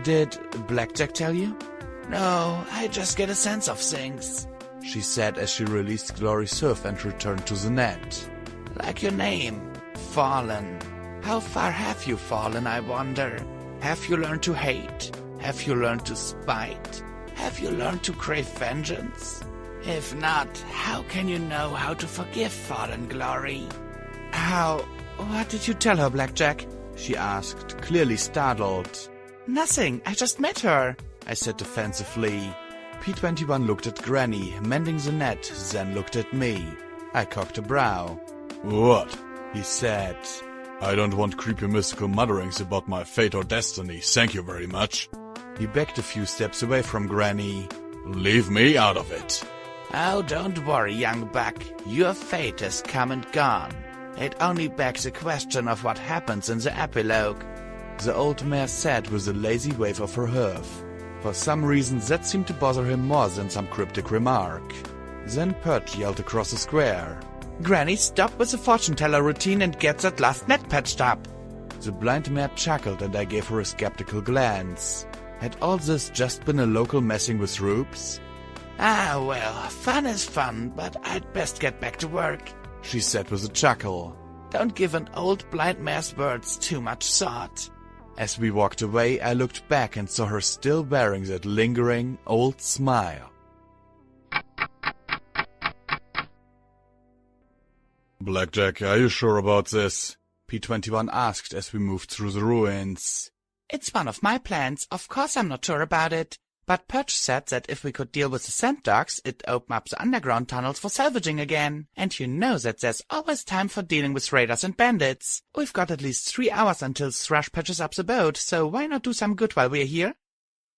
Did Blackjack tell you? No, I just get a sense of things. She said as she released Glory's hoof and returned to the net. Like your name, Fallen. How far have you fallen, I wonder? Have you learned to hate? Have you learned to spite? Have you learned to crave vengeance? If not, how can you know how to forgive Fallen Glory? What did you tell her, Blackjack? She asked, clearly startled. Nothing, I just met her, I said defensively. P21 looked at Granny, mending the net, then looked at me. I cocked a brow. What? He said. I don't want creepy mystical mutterings about my fate or destiny, thank you very much. He backed a few steps away from Granny. Leave me out of it. Oh, don't worry, young buck. Your fate has come and gone. It only begs a question of what happens in the epilogue. The old mare said with a lazy wave of her hoof. For some reason that seemed to bother him more than some cryptic remark. Then Perch yelled across the square. Granny, stop with the fortune-teller routine and get that last net patched up. The blind mare chuckled and I gave her a skeptical glance. Had all this just been a local messing with Rubes? Ah, well, fun is fun, but I'd best get back to work, she said with a chuckle. Don't give an old blind mare's words too much thought. As we walked away, I looked back and saw her still wearing that lingering, old smile. Blackjack, are you sure about this? P21 asked as we moved through the ruins. It's one of my plans. Of course I'm not sure about it. But Perch said that if we could deal with the sand dogs, it'd open up the underground tunnels for salvaging again. And you know that there's always time for dealing with raiders and bandits. We've got at least 3 hours until Thrush patches up the boat, so why not do some good while we're here?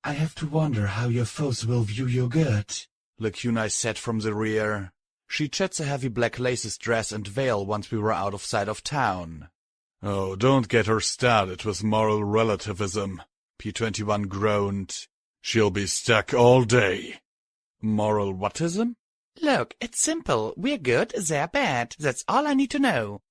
I have to wonder how your foes will view your good, Lacuna said from the rear. She checked the heavy black laces dress and veil once we were out of sight of town. Oh, don't get her started with moral relativism, P21 groaned. She'll be stuck all day. Moral whatism? Look, it's simple. We're good, they're bad. That's all I need to know.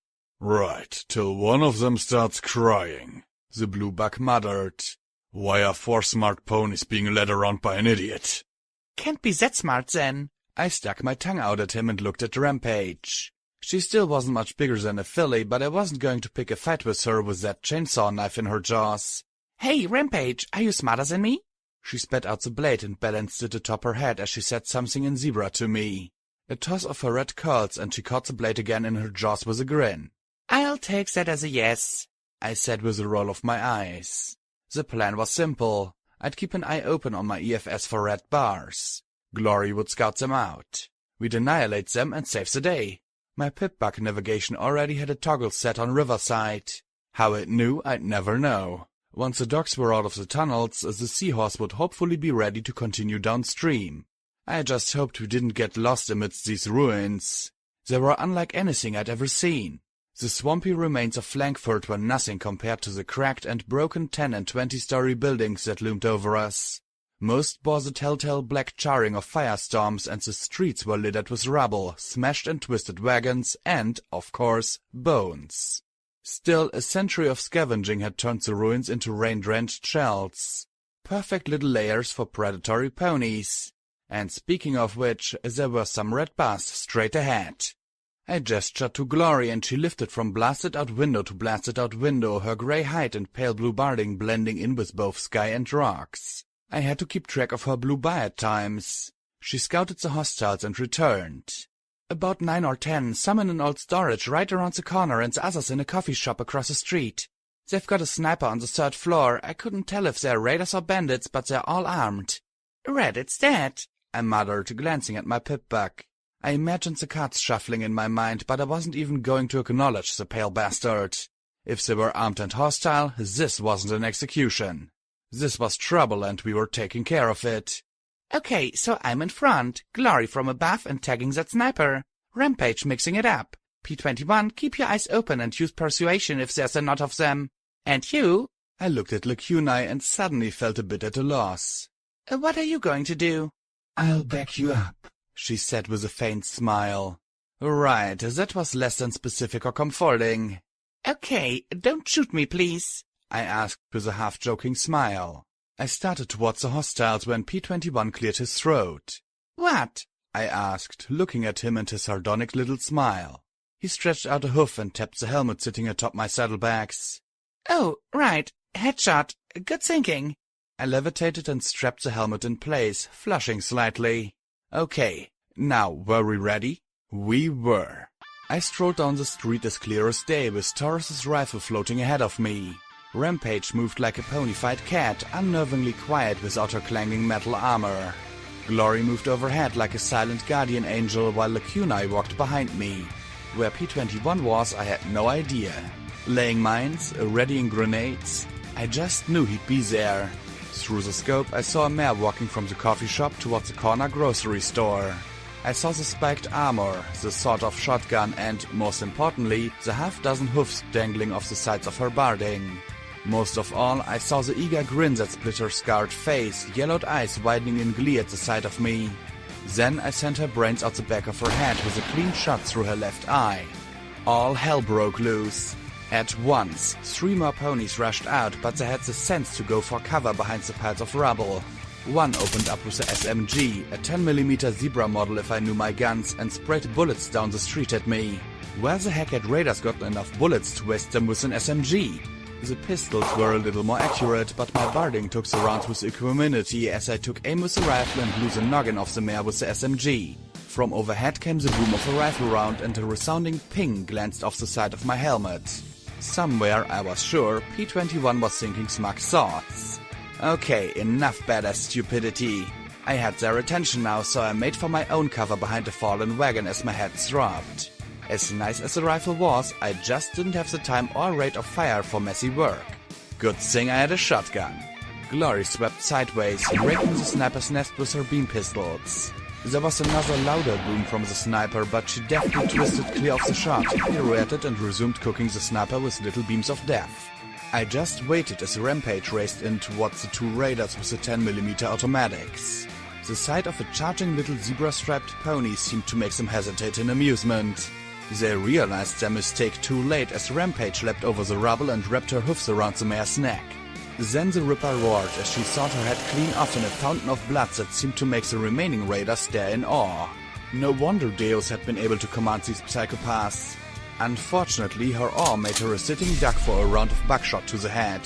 Right, till one of them starts crying, the blue buck muttered. Why are 4 smart ponies being led around by an idiot? Can't be that smart then. I stuck my tongue out at him and looked at Rampage. She still wasn't much bigger than a filly, but I wasn't going to pick a fight with her with that chainsaw knife in her jaws. Hey, Rampage, are you smarter than me? She spat out the blade and balanced it atop her head as she said something in zebra to me. A toss of her red curls and she caught the blade again in her jaws with a grin. I'll take that as a yes, I said with a roll of my eyes. The plan was simple. I'd keep an eye open on my EFS for red bars. Glory would scout them out. We'd annihilate them and save the day. My pip-buck navigation already had a toggle set on Riverside. How it knew, I'd never know. Once the dogs were out of the tunnels, the seahorse would hopefully be ready to continue downstream. I just hoped we didn't get lost amidst these ruins. They were unlike anything I'd ever seen. The swampy remains of Frankfurt were nothing compared to the cracked and broken 10- and 20-story buildings that loomed over us. Most bore the telltale black charring of firestorms, and the streets were littered with rubble, smashed and twisted wagons, and, of course, bones. Still, a century of scavenging had turned the ruins into rain-drenched shells. Perfect little layers for predatory ponies. And speaking of which, there were some red bars straight ahead. I gestured to Glory and she lifted from blasted-out window to blasted-out window, her grey hide and pale blue barding blending in with both sky and rocks. I had to keep track of her blue bar at times. She scouted the hostiles and returned. About 9 or 10, some in an old storage right around the corner and the others in a coffee shop across the street. They've got a sniper on the 3rd floor. I couldn't tell if they're raiders or bandits, but they're all armed. Red, it's dead, I muttered, glancing at my pip-buck. I imagined the cards shuffling in my mind, but I wasn't even going to acknowledge the pale bastard. If they were armed and hostile, this wasn't an execution. This was trouble and we were taking care of it. Okay, so I'm in front, Glory from above and tagging that sniper. Rampage mixing it up. P21, keep your eyes open and use persuasion if there's a knot of them. And you? I looked at Lacunai and suddenly felt a bit at a loss. What are you going to do? I'll back you up, she said with a faint smile. Right, that was less than specific or comforting. Okay, don't shoot me, please, I asked with a half-joking smile. I started towards the hostiles when P21 cleared his throat. What? I asked, looking at him and his sardonic little smile. He stretched out a hoof and tapped the helmet sitting atop my saddlebags. Oh, right. Headshot. Good thinking. I levitated and strapped the helmet in place, flushing slightly. Okay, now, were we ready? We were. I strolled down the street as clear as day with Taurus's rifle floating ahead of me. Rampage moved like a pony-fied cat, unnervingly quiet without her clanging metal armor. Glory moved overhead like a silent guardian angel while Lacunai walked behind me. Where P21 was, I had no idea. Laying mines, readying grenades, I just knew he'd be there. Through the scope, I saw a mare walking from the coffee shop towards the corner grocery store. I saw the spiked armor, the sawed-off shotgun and, most importantly, the half-dozen hoofs dangling off the sides of her barding. Most of all, I saw the eager grin that split her scarred face, yellowed eyes widening in glee at the sight of me. Then I sent her brains out the back of her head with a clean shot through her left eye. All hell broke loose. At once, 3 more ponies rushed out, but they had the sense to go for cover behind the piles of rubble. One opened up with a SMG, a 10mm Zebra model if I knew my guns, and sprayed bullets down the street at me. Where the heck had raiders gotten enough bullets to waste them with an SMG? The pistols were a little more accurate, but my barding took the rounds with equanimity as I took aim with the rifle and blew the noggin off the mare with the SMG. From overhead came the boom of a rifle round and a resounding ping glanced off the side of my helmet. Somewhere, I was sure, P21 was thinking smug thoughts. Okay, enough badass stupidity. I had their attention now, so I made for my own cover behind a fallen wagon as my head throbbed. As nice as the rifle was, I just didn't have the time or rate of fire for messy work. Good thing I had a shotgun. Glory swept sideways, raking the sniper's nest with her beam pistols. There was another louder boom from the sniper, but she deftly twisted clear of the shot, pirouetted and resumed cooking the sniper with little beams of death. I just waited as Rampage raced in towards the 2 raiders with the 10mm automatics. The sight of a charging little zebra-striped pony seemed to make them hesitate in amusement. They realized their mistake too late as Rampage leapt over the rubble and wrapped her hoofs around the mare's neck. Then the Ripper roared as she sawed her head clean off in a fountain of blood that seemed to make the remaining raiders stare in awe. No wonder Deus had been able to command these psychopaths. Unfortunately, her awe made her a sitting duck for a round of buckshot to the head.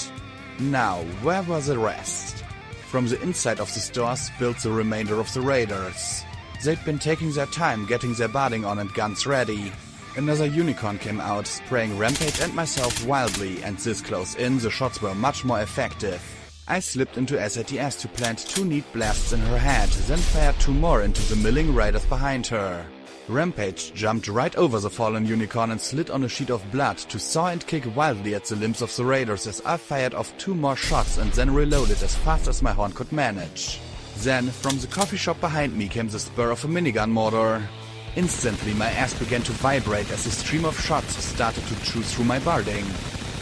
Now, where were the rest? From the inside of the store spilled the remainder of the raiders. They'd been taking their time getting their barding on and guns ready. Another unicorn came out, spraying Rampage and myself wildly, and this close in, the shots were much more effective. I slipped into SATS to plant 2 neat blasts in her head, then fired 2 more into the milling raiders behind her. Rampage jumped right over the fallen unicorn and slid on a sheet of blood to saw and kick wildly at the limbs of the raiders as I fired off 2 more shots and then reloaded as fast as my horn could manage. Then, from the coffee shop behind me came the spur of a minigun mortar. Instantly, my ass began to vibrate as a stream of shots started to chew through my barding.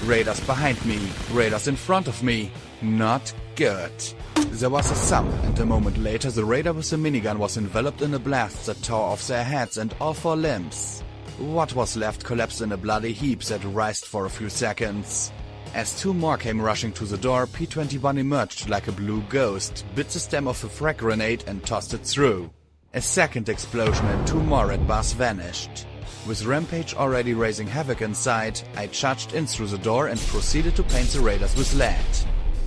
Raiders behind me, raiders in front of me. Not good. There was a thump, and a moment later the raider with the minigun was enveloped in a blast that tore off their heads and all 4 limbs. What was left collapsed in a bloody heap that writhed for a few seconds. As 2 more came rushing to the door, P21 emerged like a blue ghost, bit the stem of a frag grenade and tossed it through. A second explosion and 2 more red bars vanished. With Rampage already raising havoc inside, I charged in through the door and proceeded to paint the raiders with lead.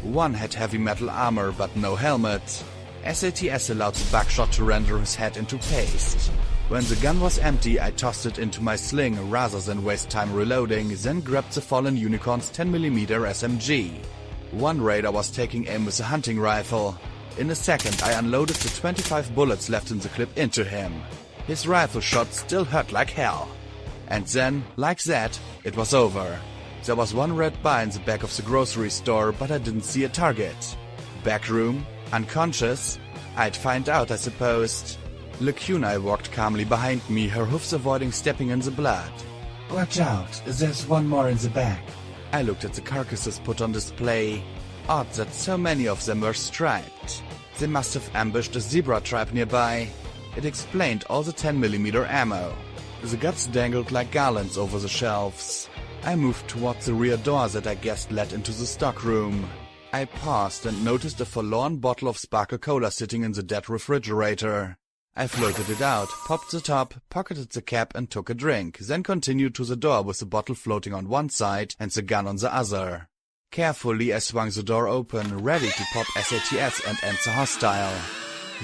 One had heavy metal armor but no helmet. SATS allowed the buckshot to render his head into paste. When the gun was empty, I tossed it into my sling rather than waste time reloading, then grabbed the fallen unicorn's 10mm SMG. One raider was taking aim with a hunting rifle. In a second, I unloaded the 25 bullets left in the clip into him. His rifle shot still hurt like hell. And then, like that, it was over. There was 1 red bar in the back of the grocery store, but I didn't see a target. Back room, unconscious, I'd find out, I supposed. Lacuna walked calmly behind me, her hoofs avoiding stepping in the blood. Watch out, there's one more in the back. I looked at the carcasses put on display. Odd that so many of them were striped. They must have ambushed a zebra tribe nearby. It explained all the 10mm ammo. The guts dangled like garlands over the shelves. I moved towards the rear door that I guessed led into the stockroom. I paused and noticed a forlorn bottle of Sparkle Cola sitting in the dead refrigerator. I floated it out, popped the top, pocketed the cap and took a drink, then continued to the door with the bottle floating on one side and the gun on the other. Carefully I swung the door open, ready to pop SATS and end the hostile.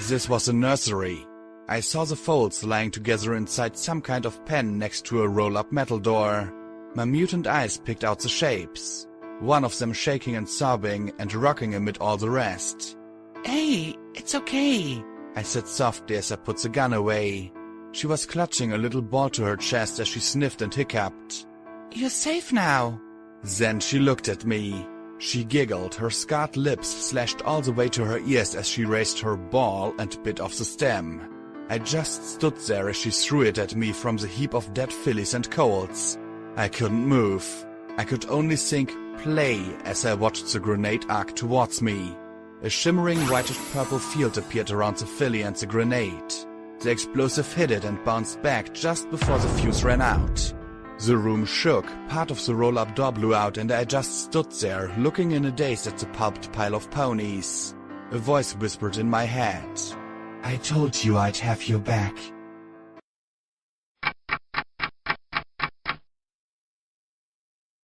This was a nursery. I saw the folds lying together inside some kind of pen next to a roll-up metal door. My mutant eyes picked out the shapes, one of them shaking and sobbing and rocking amid all the rest. Hey, it's okay, I said softly as I put the gun away. She was clutching a little ball to her chest as she sniffed and hiccuped. You're safe now. Then she looked at me. She giggled, her scarred lips slashed all the way to her ears as she raised her ball and bit off the stem. I just stood there as she threw it at me from the heap of dead fillies and colts. I couldn't move. I could only think play as I watched the grenade arc towards me. A shimmering whitish-purple field appeared around the filly and the grenade. The explosive hit it and bounced back just before the fuse ran out. The room shook, part of the roll-up door blew out, and I just stood there, looking in a daze at the pulped pile of ponies. A voice whispered in my head. I told you I'd have your back.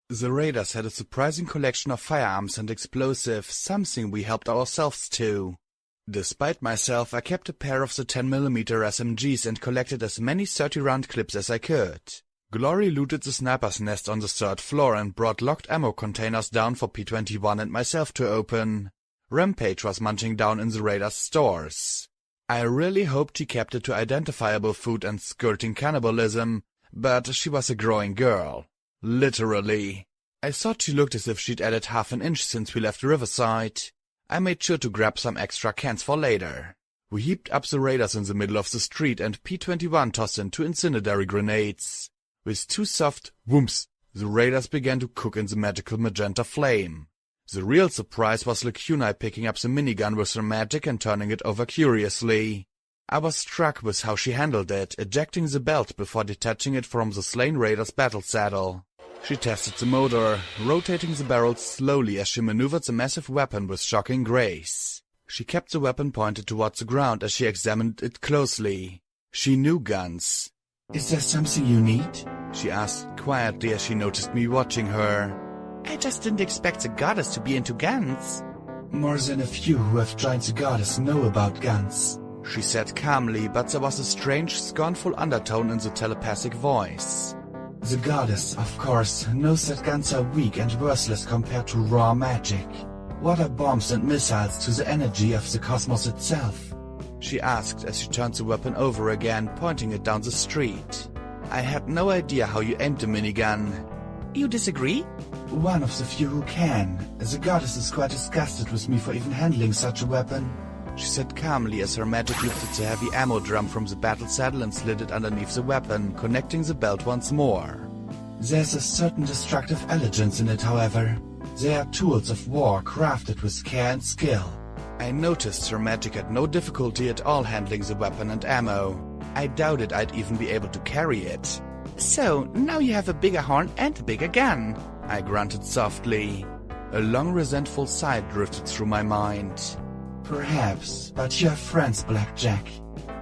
The raiders had a surprising collection of firearms and explosives, something we helped ourselves to. Despite myself, I kept a pair of the 10mm SMGs and collected as many 30-round clips as I could. Glory looted the sniper's nest on the 3rd floor and brought locked ammo containers down for P-21 and myself to open. Rampage was munching down in the raiders' stores. I really hoped she kept it to identifiable food and skirting cannibalism, but she was a growing girl. Literally. I thought she looked as if she'd added half an inch since we left Riverside. I made sure to grab some extra cans for later. We heaped up the raiders in the middle of the street and P-21 tossed in 2 incendiary grenades. With 2 soft whoops, the raiders began to cook in the magical magenta flame. The real surprise was Lacuna picking up the minigun with her magic and turning it over curiously. I was struck with how she handled it, ejecting the belt before detaching it from the slain raider's battle saddle. She tested the motor, rotating the barrels slowly as she maneuvered the massive weapon with shocking grace. She kept the weapon pointed towards the ground as she examined it closely. She knew guns. Is there something you need? She asked quietly as she noticed me watching her. I just didn't expect the goddess to be into guns. More than a few who have joined the goddess know about guns, she said calmly, but there was a strange, scornful undertone in the telepathic voice. The goddess, of course, knows that guns are weak and worthless compared to raw magic. What are bombs and missiles to the energy of the cosmos itself? She asked as she turned the weapon over again, pointing it down the street. I had no idea how you aimed a minigun. You disagree? One of the few who can. The goddess is quite disgusted with me for even handling such a weapon, she said calmly as her magic lifted the heavy ammo drum from the battle saddle and slid it underneath the weapon, connecting the belt once more. There's a certain destructive elegance in it, however. They are tools of war crafted with care and skill. I noticed her magic had no difficulty at all handling the weapon and ammo. I doubted I'd even be able to carry it. So, now you have a bigger horn and a bigger gun, I grunted softly. A long resentful sigh drifted through my mind. Perhaps, but you have friends, Blackjack.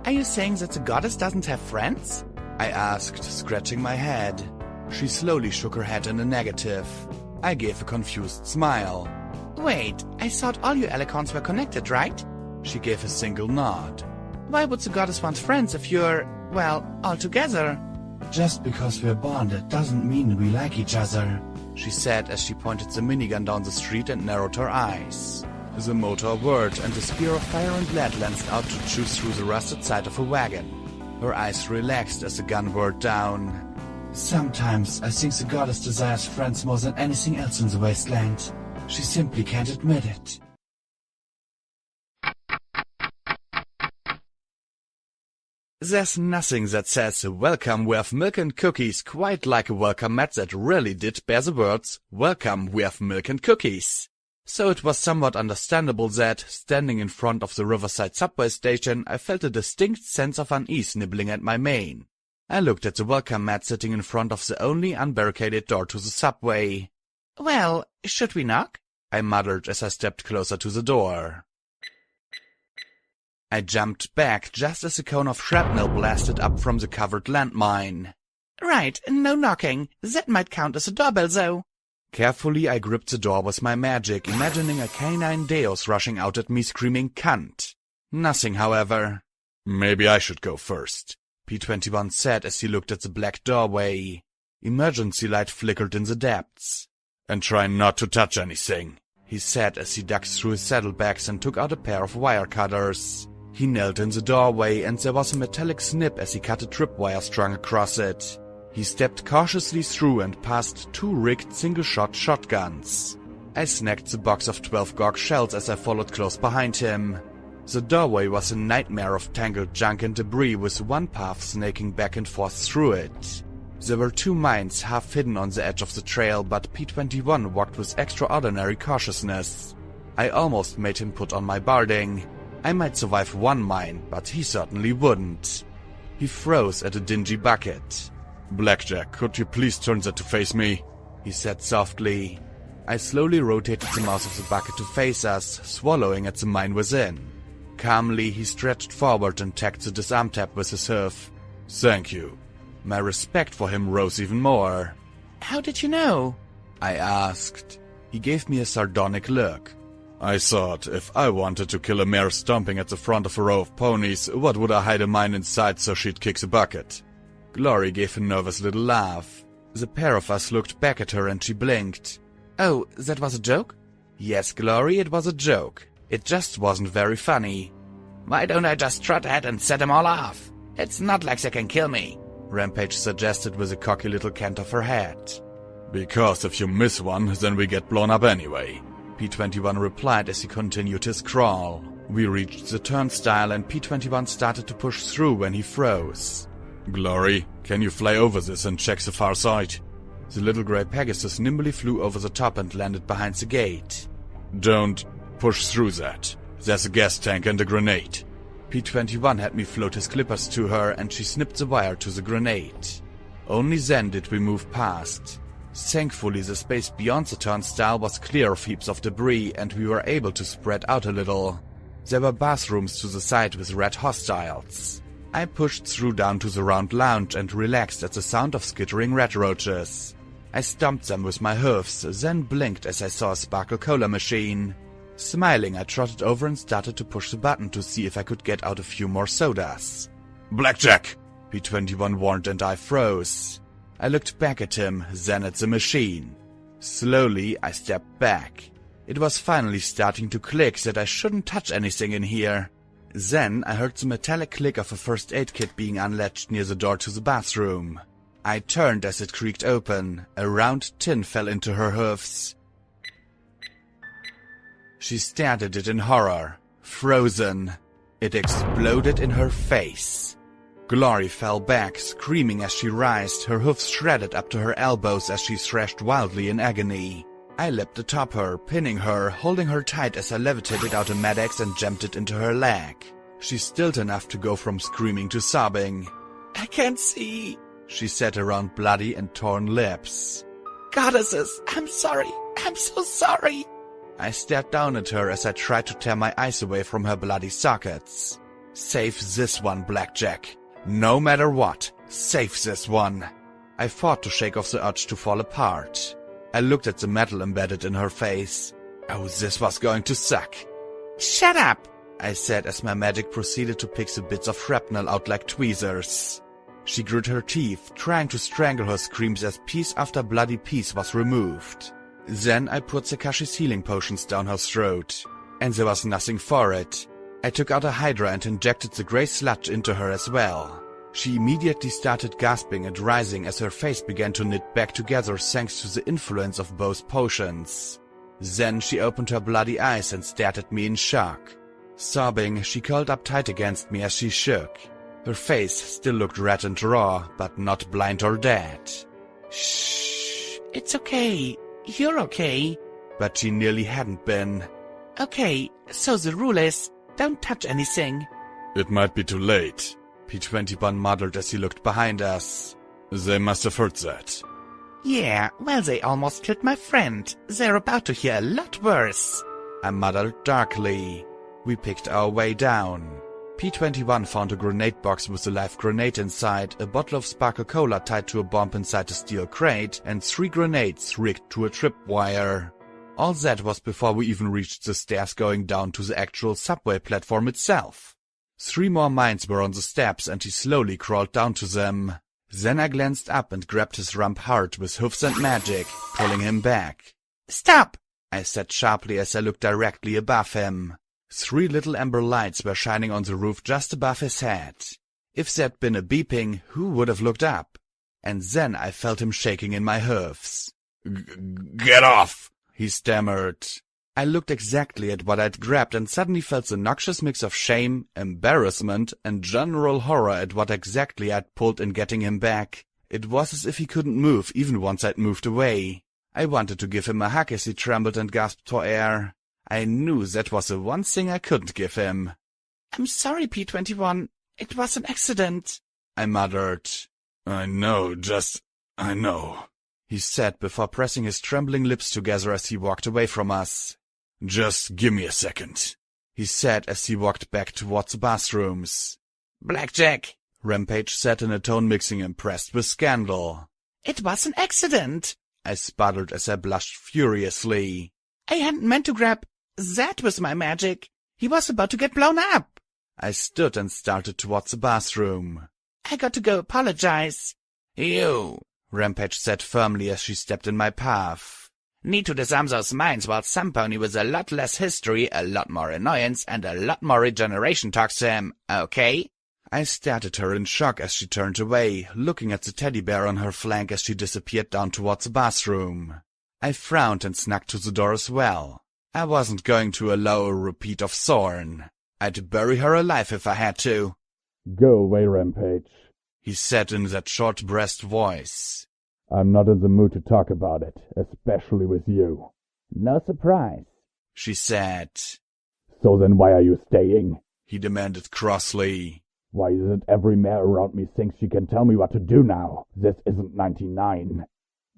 Are you saying that the goddess doesn't have friends? I asked, scratching my head. She slowly shook her head in the negative. I gave a confused smile. Wait, I thought all your Alicons were connected, right? She gave a single nod. Why would the goddess want friends if you're, well, all together? Just because we're bonded doesn't mean we like each other, she said as she pointed the minigun down the street and narrowed her eyes. The motor whirred and a spear of fire and lead lanced out to chew through the rusted side of a wagon. Her eyes relaxed as the gun whirred down. Sometimes I think the goddess desires friends more than anything else in the wasteland. She simply can't admit it. There's nothing that says welcome we have milk and cookies quite like a welcome mat that really did bear the words welcome we have milk and cookies. So it was somewhat understandable that, standing in front of the Riverside subway station, I felt a distinct sense of unease nibbling at my mane. I looked at the welcome mat sitting in front of the only unbarricaded door to the subway. Well, should we knock? I muttered as I stepped closer to the door. I jumped back just as a cone of shrapnel blasted up from the covered landmine. Right, no knocking. That might count as a doorbell, though. Carefully I gripped the door with my magic, imagining a canine Deus rushing out at me screaming cunt. Nothing, however. Maybe I should go first, P21 said as he looked at the black doorway. Emergency light flickered in the depths. And try not to touch anything, he said as he dug through his saddlebags and took out a pair of wire cutters. He knelt in the doorway and there was a metallic snip as he cut a tripwire strung across it. He stepped cautiously through and past 2 rigged single-shot shotguns. I snagged the box of 12 Gorg shells as I followed close behind him. The doorway was a nightmare of tangled junk and debris with one path snaking back and forth through it. There were 2 mines half hidden on the edge of the trail, but P21 walked with extraordinary cautiousness. I almost made him put on my barding. I might survive 1 mine, but he certainly wouldn't. He froze at a dingy bucket. Blackjack, could you please turn that to face me? He said softly. I slowly rotated the mouth of the bucket to face us, swallowing at the mine within. Calmly, he stretched forward and tagged the disarm tab with his hoof. Thank you. My respect for him rose even more. How did you know? I asked. He gave me a sardonic look. I thought, if I wanted to kill a mare stomping at the front of a row of ponies, what would I hide a mine inside so she'd kick the bucket? Glory gave a nervous little laugh. The pair of us looked back at her and she blinked. Oh, that was a joke? Yes, Glory, it was a joke. It just wasn't very funny. Why don't I just trot ahead and set them all off? It's not like they can kill me, Rampage suggested with a cocky little cant of her head. Because if you miss one, then we get blown up anyway, P21 replied as he continued his crawl. We reached the turnstile and P21 started to push through when he froze. Glory, can you fly over this and check the far side? The little grey Pegasus nimbly flew over the top and landed behind the gate. Don't push through that. There's a gas tank and a grenade. P21 had me float his clippers to her and she snipped the wire to the grenade. Only then did we move past. Thankfully, the space beyond the turnstile was clear of heaps of debris and we were able to spread out a little. There were bathrooms to the side with red hostiles. I pushed through down to the round lounge and relaxed at the sound of skittering rat roaches. I stomped them with my hoofs, then blinked as I saw a sparkle cola machine. Smiling, I trotted over and started to push the button to see if I could get out a few more sodas. Blackjack! P21 warned and I froze. I looked back at him, then at the machine. Slowly, I stepped back. It was finally starting to click that I shouldn't touch anything in here. Then I heard the metallic click of a first aid kit being unlatched near the door to the bathroom. I turned as it creaked open. A round tin fell into her hoofs. She stared at it in horror, frozen. It exploded in her face. Glory fell back, screaming as she writhed, her hoofs shredded up to her elbows as she thrashed wildly in agony. I leapt atop her, pinning her, holding her tight as I levitated out a med-axe and jammed it into her leg. She stilled enough to go from screaming to sobbing. I can't see, she said around bloody and torn lips. Goddesses, I'm sorry. I'm so sorry. I stared down at her as I tried to tear my eyes away from her bloody sockets. Save this one, Blackjack. No matter what, save this one. I fought to shake off the urge to fall apart. I looked at the metal embedded in her face. Oh, this was going to suck. Shut up, I said as my magic proceeded to pick the bits of shrapnel out like tweezers. She grit her teeth, trying to strangle her screams as piece after bloody piece was removed. Then I put Sakashi's healing potions down her throat. And there was nothing for it. I took out a hydra and injected the grey sludge into her as well. She immediately started gasping and rising as her face began to knit back together thanks to the influence of both potions. Then she opened her bloody eyes and stared at me in shock. Sobbing, she curled up tight against me as she shook. Her face still looked red and raw, but not blind or dead. Shh, it's okay. You're okay. But she nearly hadn't been. Okay, so the rule is, don't touch anything. It might be too late. P21 muttered as he looked behind us. They must have heard that. Yeah, well, they almost killed my friend. They're about to hear a lot worse. I muttered darkly. We picked our way down. P21 found a grenade box with a live grenade inside, a bottle of sparkle cola tied to a bomb inside a steel crate, and 3 grenades rigged to a tripwire. All that was before we even reached the stairs going down to the actual subway platform itself. 3 more mines were on the steps and he slowly crawled down to them. Then I glanced up and grabbed his rump hard with hoofs and magic, pulling him back. Stop! I said sharply as I looked directly above him. 3 little amber lights were shining on the roof just above his head. If there'd been a beeping, who would have looked up? And then I felt him shaking in my hoofs. Get off! He stammered. I looked exactly at what I'd grabbed and suddenly felt the noxious mix of shame, embarrassment, and general horror at what exactly I'd pulled in getting him back. It was as if he couldn't move even once I'd moved away. I wanted to give him a hug as he trembled and gasped for air. I knew that was the one thing I couldn't give him. I'm sorry, P21. It was an accident, I muttered. I know, I know, he said before pressing his trembling lips together as he walked away from us. Just give me a second, he said as he walked back towards the bathrooms. Blackjack, Rampage said in a tone mixing impressed with scandal. It was an accident, I sputtered as I blushed furiously. I hadn't meant to grab that with my magic. He was about to get blown up. I stood and started towards the bathroom. I got to go apologize. You, Rampage said firmly as she stepped in my path. Need to disarm those mines while some pony with a lot less history, a lot more annoyance, and a lot more regeneration talks to him, okay? I stared at her in shock as she turned away, looking at the teddy bear on her flank as she disappeared down towards the bathroom. I frowned and snuck to the door as well. I wasn't going to allow a repeat of Thorn. I'd bury her alive if I had to. Go away, Rampage, he said in that short-breathed voice. I'm not in the mood to talk about it, especially with you. No surprise, she said. So then why are you staying? He demanded crossly. Why is it every mare around me thinks she can tell me what to do now? This isn't 99.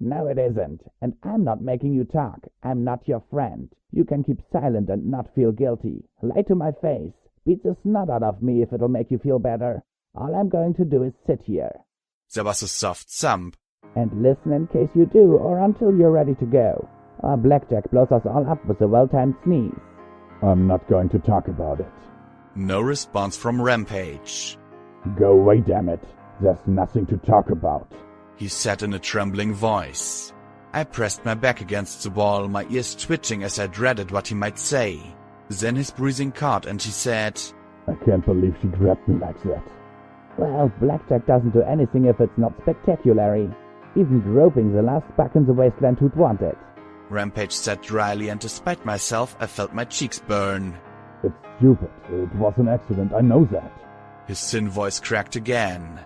No, it isn't. And I'm not making you talk. I'm not your friend. You can keep silent and not feel guilty. Lie to my face. Beat the snot out of me if it'll make you feel better. All I'm going to do is sit here. There was a soft thump. And listen in case you do, or until you're ready to go. Or Blackjack blows us all up with a well-timed sneeze. I'm not going to talk about it. No response from Rampage. Go away, damn it. There's nothing to talk about, he said in a trembling voice. I pressed my back against the wall, my ears twitching as I dreaded what he might say. Then his breathing caught and he said, I can't believe she grabbed me like that. Well, Blackjack doesn't do anything if it's not spectacular. Even groping the last buck in the wasteland who'd want it. Rampage said dryly, and despite myself, I felt my cheeks burn. It's stupid. It was an accident, I know that. His thin voice cracked again.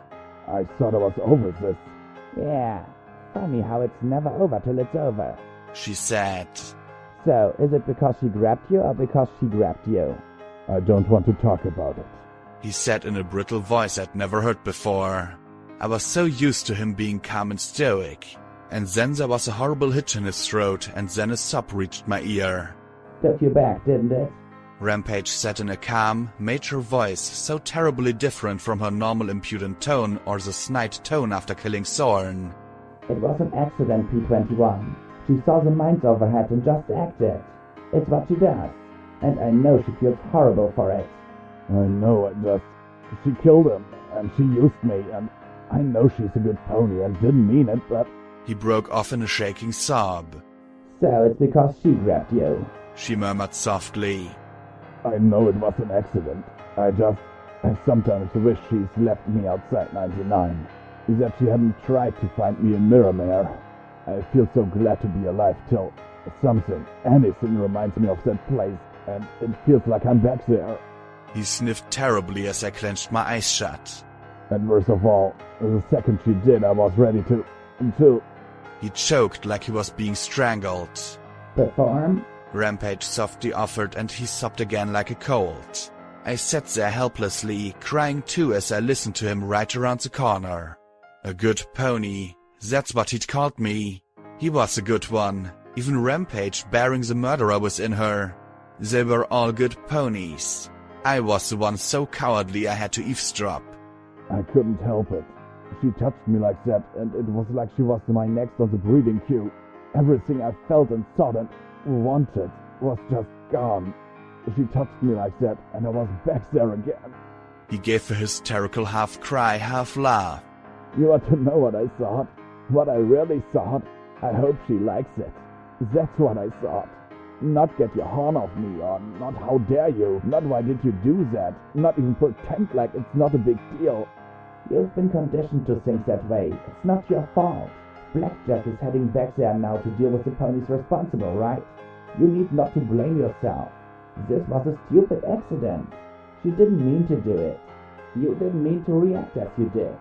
I thought I was over this. Yeah, funny how it's never over till it's over, she said. So, is it because she grabbed you or because she grabbed you? I don't want to talk about it, he said in a brittle voice I'd never heard before. I was so used to him being calm and stoic. And then there was a horrible hitch in his throat, and then a sob reached my ear. Took you back, didn't it? Rampage said in a calm, mature voice so terribly different from her normal impudent tone or the snide tone after killing Thorn. It was an accident, P21. She saw the mines overhead and just acted. It's what she does. And I know she feels horrible for it. I know, she killed him, and she used me, and I know she's a good pony and didn't mean it, but... He broke off in a shaking sob. So it's because she grabbed you, she murmured softly. I know it was an accident. I sometimes wish she's left me outside 99. That she hadn't tried to find me in Mirrormere. I feel so glad to be alive till anything reminds me of that place, and it feels like I'm back there. He sniffed terribly as I clenched my eyes shut. And worst of all, the second she did, I was ready to... He choked like he was being strangled. Perform? Rampage softly offered, and he sobbed again like a colt. I sat there helplessly, crying too as I listened to him right around the corner. A good pony, that's what he'd called me. He was a good one, even Rampage bearing the murderer was in her. They were all good ponies. I was the one so cowardly I had to eavesdrop. I couldn't help it. She touched me like that, and it was like she was my next on the breeding queue. Everything I felt and thought and wanted was just gone. She touched me like that, and I was back there again. He gave a hysterical half-cry, half-laugh. You want to know what I thought? What I really thought? I hope she likes it. That's what I thought. Not get your horn off me, or not how dare you, not why did you do that, not even pretend like it's not a big deal. You've been conditioned to think that way. It's not your fault. Blackjack is heading back there now to deal with the ponies responsible, right? You need not to blame yourself. This was a stupid accident. She didn't mean to do it. You didn't mean to react as you did.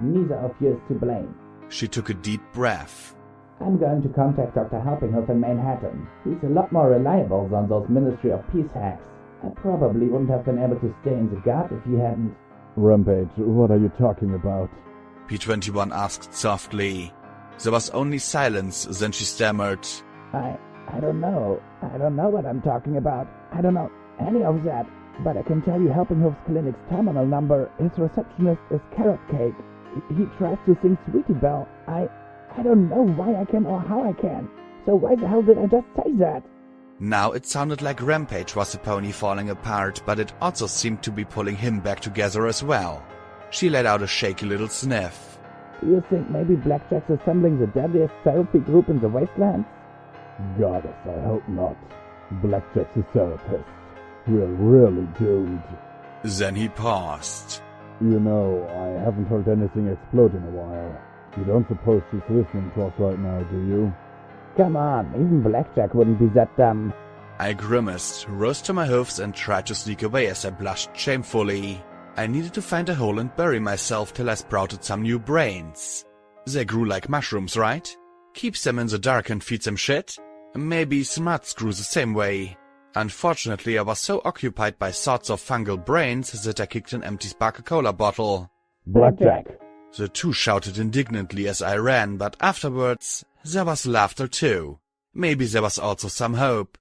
Neither of you is to blame. She took a deep breath. I'm going to contact Dr. Helpinghoff in Manhattan. He's a lot more reliable than those Ministry of Peace hacks. I probably wouldn't have been able to stay in the guard if he hadn't. Rampage, what are you talking about? P-21 asked softly. There was only silence, then she stammered. I don't know. I don't know what I'm talking about. I don't know any of that. But I can tell you Helpinghoff's clinic's terminal number. His receptionist is Carrot Cake. He tries to sing Sweetie Belle. I don't know why I can or how I can. So why the hell did I just say that? Now it sounded like Rampage was a pony falling apart, but it also seemed to be pulling him back together as well. She let out a shaky little sniff. Do you think maybe Blackjack's assembling the deadliest therapy group in the wastelands? Goddess, I hope not. Blackjack's a therapist. We're really doomed. Then he paused. You know, I haven't heard anything explode in a while. You don't suppose she's listening to us right now, do you? Come on, even Blackjack wouldn't be that dumb. I grimaced, rose to my hoofs, and tried to sneak away as I blushed shamefully. I needed to find a hole and bury myself till I sprouted some new brains. They grew like mushrooms, right? Keeps them in the dark and feeds them shit? Maybe smuts grew the same way. Unfortunately, I was so occupied by thoughts of fungal brains that I kicked an empty Sparkle Cola bottle. Blackjack! The two shouted indignantly as I ran, but afterwards, there was laughter too. Maybe there was also some hope.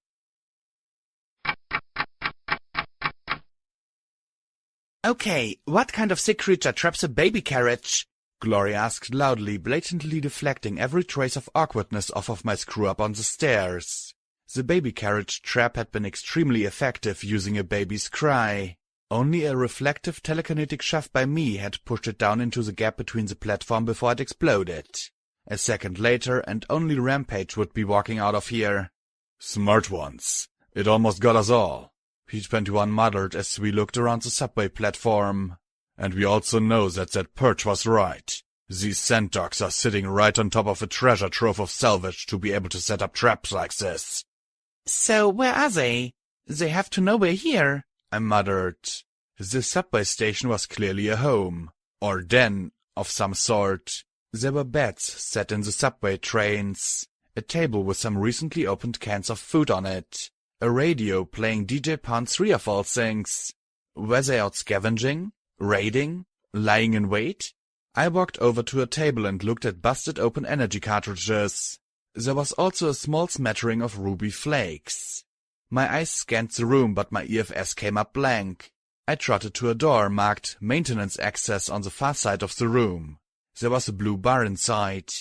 Okay, what kind of sick creature traps a baby carriage? Gloria asked loudly, blatantly deflecting every trace of awkwardness off of my screw-up on the stairs. The baby carriage trap had been extremely effective using a baby's cry. Only a reflective telekinetic shove by me had pushed it down into the gap between the platform before it exploded. A second later, and only Rampage would be walking out of here. Smart ones. It almost got us all. P-21 muttered as we looked around the subway platform. And we also know that perch was right. These scent dogs are sitting right on top of a treasure trove of salvage to be able to set up traps like this. So where are they? They have to know we're here, I muttered. The subway station was clearly a home, or den, of some sort. There were beds set in the subway trains, a table with some recently opened cans of food on it, a radio playing DJ Pound 3 of all things. Were they out scavenging? Raiding? Lying in wait? I walked over to a table and looked at busted open energy cartridges. There was also a small smattering of ruby flakes. My eyes scanned the room, but my EFS came up blank. I trotted to a door marked Maintenance Access on the far side of the room. There was a blue bar inside.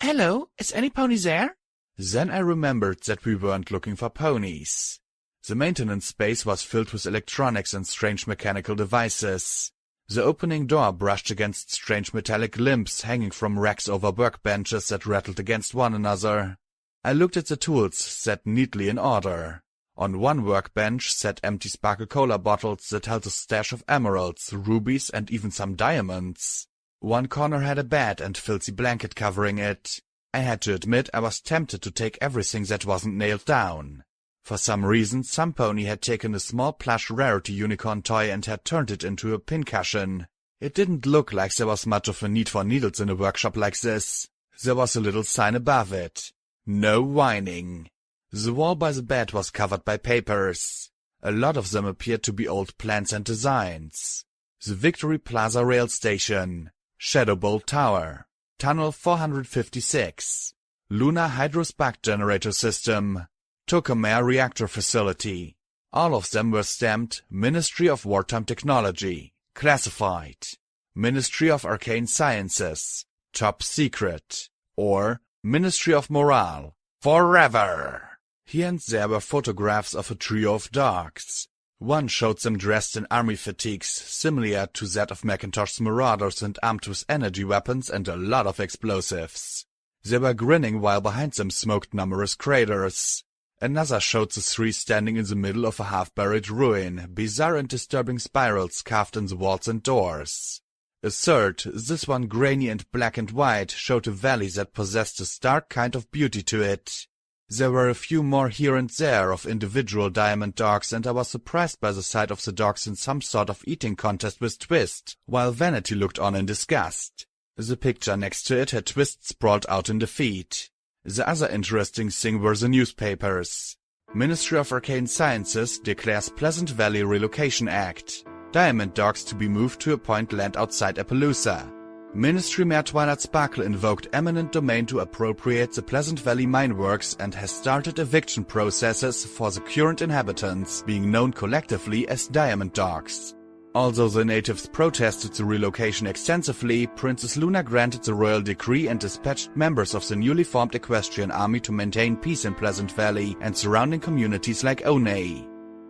Hello, is any pony there? Then I remembered that we weren't looking for ponies. The maintenance space was filled with electronics and strange mechanical devices. The opening door brushed against strange metallic limbs hanging from racks over workbenches that rattled against one another. I looked at the tools set neatly in order. On one workbench sat empty Sparkle Cola bottles that held a stash of emeralds, rubies, and even some diamonds. One corner had a bed and filthy blanket covering it. I had to admit I was tempted to take everything that wasn't nailed down. For some reason, some pony had taken a small plush rarity unicorn toy and had turned it into a pincushion. It didn't look like there was much of a need for needles in a workshop like this. There was a little sign above it. No whining. The wall by the bed was covered by papers. A lot of them appeared to be old plans and designs. The Victory Plaza Rail Station, Shadowbolt Tower, Tunnel 456, Lunar Hydrospark Generator System, Tokamer Reactor Facility. All of them were stamped Ministry of Wartime Technology, Classified, Ministry of Arcane Sciences, Top Secret, or Ministry of Morale, Forever. Here and there were photographs of a trio of dogs. One showed them dressed in army fatigues, similar to that of Macintosh's Marauders and armed with energy weapons and a lot of explosives. They were grinning while behind them smoked numerous craters. Another showed the three standing in the middle of a half-buried ruin, bizarre and disturbing spirals carved in the walls and doors. A third, this one grainy and black and white, showed a valley that possessed a stark kind of beauty to it. There were a few more here and there of individual diamond dogs, and I was surprised by the sight of the dogs in some sort of eating contest with Twist, while Vanity looked on in disgust. The picture next to it had Twist sprawled out in defeat. The other interesting thing were the newspapers. Ministry of Arcane Sciences declares Pleasant Valley Relocation Act. Diamond dogs to be moved to a point land outside Appaloosa. Ministry Mayor Twilight Sparkle invoked eminent domain to appropriate the Pleasant Valley Mineworks and has started eviction processes for the current inhabitants, being known collectively as Diamond Dogs. Although the natives protested the relocation extensively, Princess Luna granted the royal decree and dispatched members of the newly formed Equestrian army to maintain peace in Pleasant Valley and surrounding communities like Onei.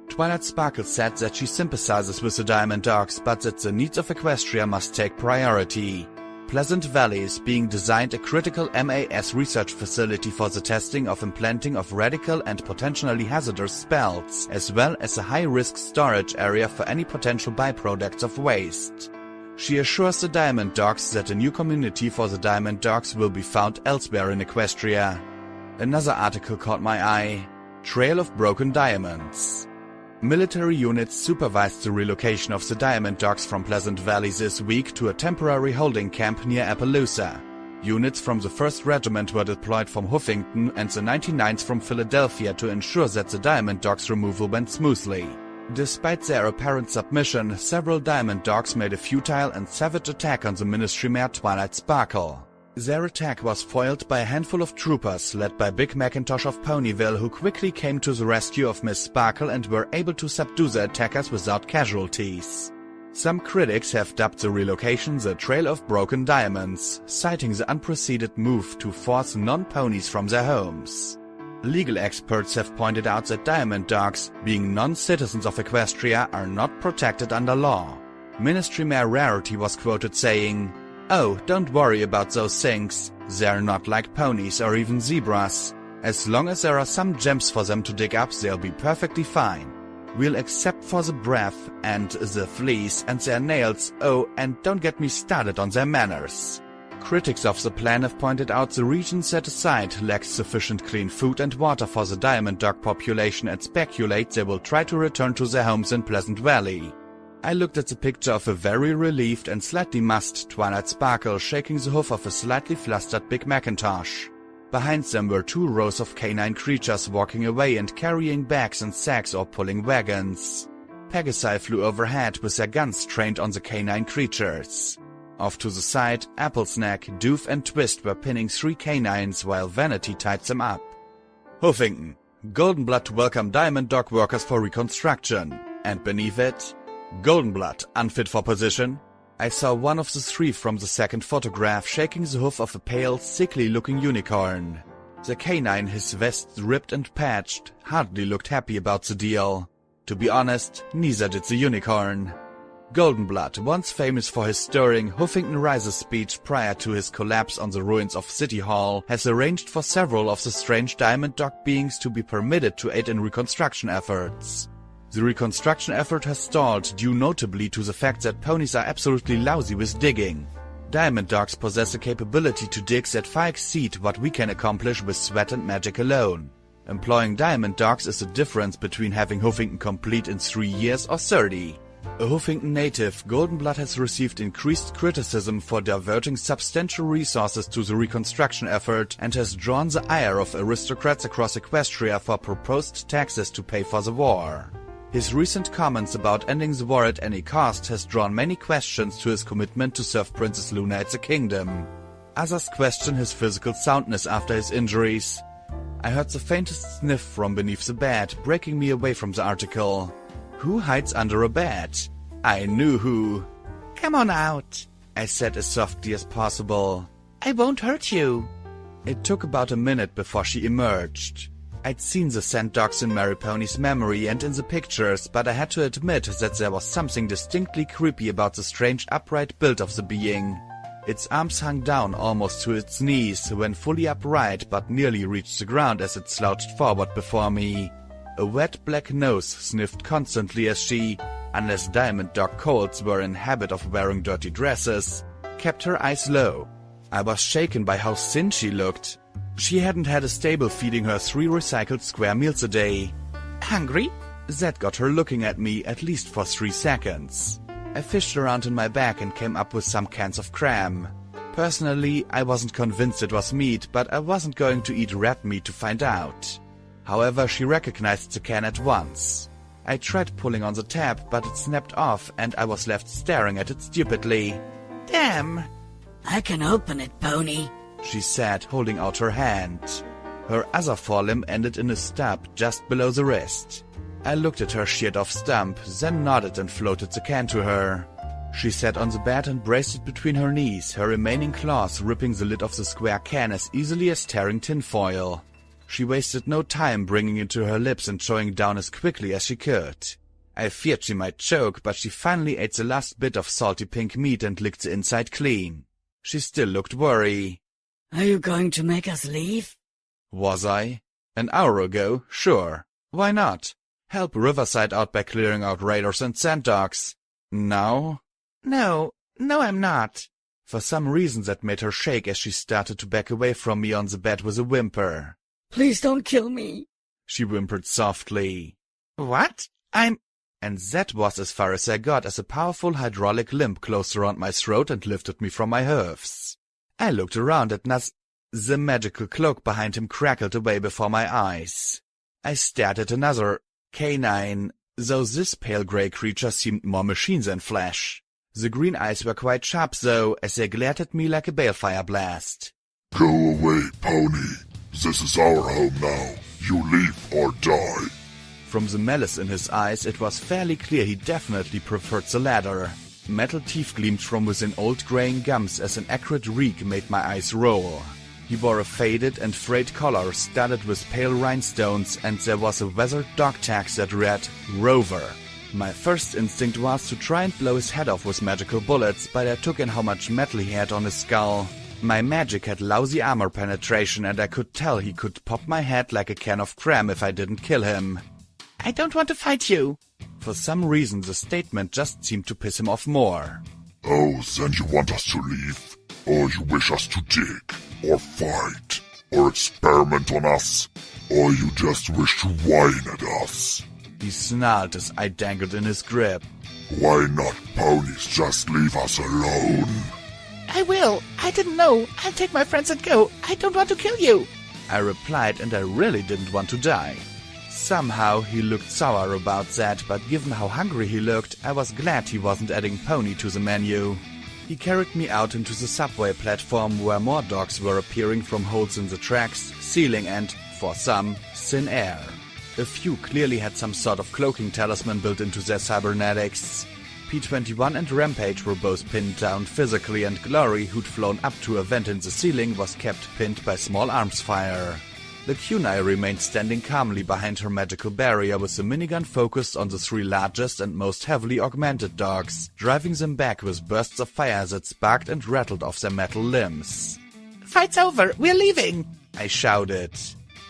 Twilight Sparkle said that she sympathizes with the Diamond Dogs, but that the needs of Equestria must take priority. Pleasant Valley is being designed a critical MAS research facility for the testing of implanting of radical and potentially hazardous spells, as well as a high-risk storage area for any potential byproducts of waste. She assures the Diamond Dogs that a new community for the Diamond Dogs will be found elsewhere in Equestria. Another article caught my eye. Trail of Broken Diamonds. Military units supervised the relocation of the Diamond Dogs from Pleasant Valley this week to a temporary holding camp near Appaloosa. Units from the 1st Regiment were deployed from Huffington and the 99th from Philadelphia to ensure that the Diamond Dogs removal went smoothly. Despite their apparent submission, several Diamond Dogs made a futile and savage attack on the Ministry Mayor Twilight Sparkle. Their attack was foiled by a handful of troopers led by Big Macintosh of Ponyville, who quickly came to the rescue of Miss Sparkle and were able to subdue the attackers without casualties. Some critics have dubbed the relocation the Trail of Broken Diamonds, citing the unprecedented move to force non-ponies from their homes. Legal experts have pointed out that Diamond Dogs, being non-citizens of Equestria, are not protected under law. Ministry Mayor Rarity was quoted saying, "Oh, don't worry about those things. They're not like ponies or even zebras. As long as there are some gems for them to dig up, they'll be perfectly fine. We'll except for the breath and the fleas and their nails. Oh, and don't get me started on their manners." Critics of the plan have pointed out the region set aside lacks sufficient clean food and water for the Diamond Dog population and speculate they will try to return to their homes in Pleasant Valley. I looked at the picture of a very relieved and slightly mussed Twilight Sparkle shaking the hoof of a slightly flustered Big Macintosh. Behind them were 2 rows of canine creatures walking away and carrying bags and sacks or pulling wagons. Pegasi flew overhead with their guns trained on the canine creatures. Off to the side, Applesnack, Doof and Twist were pinning 3 canines while Vanity tied them up. Huffington. Goldenblood to welcome Diamond Dog workers for reconstruction. And beneath it, Goldenblood, unfit for position. I saw one of the 3 from the second photograph shaking the hoof of a pale, sickly-looking unicorn. The canine, his vest ripped and patched, hardly looked happy about the deal. To be honest, neither did the unicorn. Goldenblood, once famous for his stirring Huffington Rises speech prior to his collapse on the ruins of City Hall, has arranged for several of the strange Diamond Dog beings to be permitted to aid in reconstruction efforts. The reconstruction effort has stalled due notably to the fact that ponies are absolutely lousy with digging. Diamond Dogs possess a capability to dig that far exceed what we can accomplish with sweat and magic alone. Employing Diamond Dogs is the difference between having Huffington complete in 3 years or 30. A Huffington native, Goldenblood has received increased criticism for diverting substantial resources to the reconstruction effort and has drawn the ire of aristocrats across Equestria for proposed taxes to pay for the war. His recent comments about ending the war at any cost has drawn many questions to his commitment to serve Princess Luna at the kingdom. Others question his physical soundness after his injuries. I heard the faintest sniff from beneath the bed, breaking me away from the article. Who hides under a bed? I knew who. Come on out, I said as softly as possible. I won't hurt you. It took about a minute before she emerged. I'd seen the sand dogs in Mary Pony's memory and in the pictures, but I had to admit that there was something distinctly creepy about the strange upright build of the being. Its arms hung down almost to its knees when fully upright, but nearly reached the ground as it slouched forward before me. A wet black nose sniffed constantly as she, unless Diamond Dog colts were in habit of wearing dirty dresses, kept her eyes low. I was shaken by how thin she looked. She hadn't had a stable feeding her 3 recycled square meals a day. Hungry? That got her looking at me at least for 3 seconds. I fished around in my bag and came up with some cans of cram. Personally, I wasn't convinced it was meat, but I wasn't going to eat rat meat to find out. However, she recognized the can at once. I tried pulling on the tab, but it snapped off and I was left staring at it stupidly. Damn. I can open it, Pony, she said, holding out her hand. Her other forelimb ended in a stub just below the wrist. I looked at her sheared-off stump, then nodded and floated the can to her. She sat on the bed and braced it between her knees, her remaining claws ripping the lid of the square can as easily as tearing tinfoil. She wasted no time bringing it to her lips and chowing down as quickly as she could. I feared she might choke, but she finally ate the last bit of salty pink meat and licked the inside clean. She still looked worried. Are you going to make us leave? Was I? An hour ago, sure. Why not? Help Riverside out by clearing out raiders and sand dogs. Now? No, I'm not. For some reason that made her shake as she started to back away from me on the bed with a whimper. Please don't kill me, she whimpered softly. What? And that was as far as I got as a powerful hydraulic limb closed around my throat and lifted me from my hooves. I looked around at The magical cloak behind him crackled away before my eyes. I stared at another canine, though this pale grey creature seemed more machine than flesh. The green eyes were quite sharp, though, as they glared at me like a balefire blast. Go away, Pony. This is our home now. You leave or die. From the malice in his eyes, it was fairly clear he definitely preferred the latter. Metal teeth gleamed from within old graying gums as an acrid reek made my eyes roll. He wore a faded and frayed collar studded with pale rhinestones, and there was a weathered dog tag that read, Rover. My first instinct was to try and blow his head off with magical bullets, but I took in how much metal he had on his skull. My magic had lousy armor penetration, and I could tell he could pop my head like a can of cram if I didn't kill him. I don't want to fight you. For some reason, the statement just seemed to piss him off more. Oh, then you want us to leave? Or you wish us to dig? Or fight? Or experiment on us? Or you just wish to whine at us? He snarled as I dangled in his grip. Why not, ponies? Just leave us alone. I will. I didn't know. I'll take my friends and go. I don't want to kill you. I replied, and I really didn't want to die. Somehow he looked sour about that, but given how hungry he looked, I was glad he wasn't adding Pony to the menu. He carried me out into the subway platform where more dogs were appearing from holes in the tracks, ceiling and, for some, thin air. A few clearly had some sort of cloaking talisman built into their cybernetics. P21 and Rampage were both pinned down physically, and Glory, who'd flown up to a vent in the ceiling, was kept pinned by small arms fire. The kunai remained standing calmly behind her magical barrier with the minigun focused on the 3 largest and most heavily augmented dogs, driving them back with bursts of fire that sparked and rattled off their metal limbs. Fight's over, we're leaving, I shouted.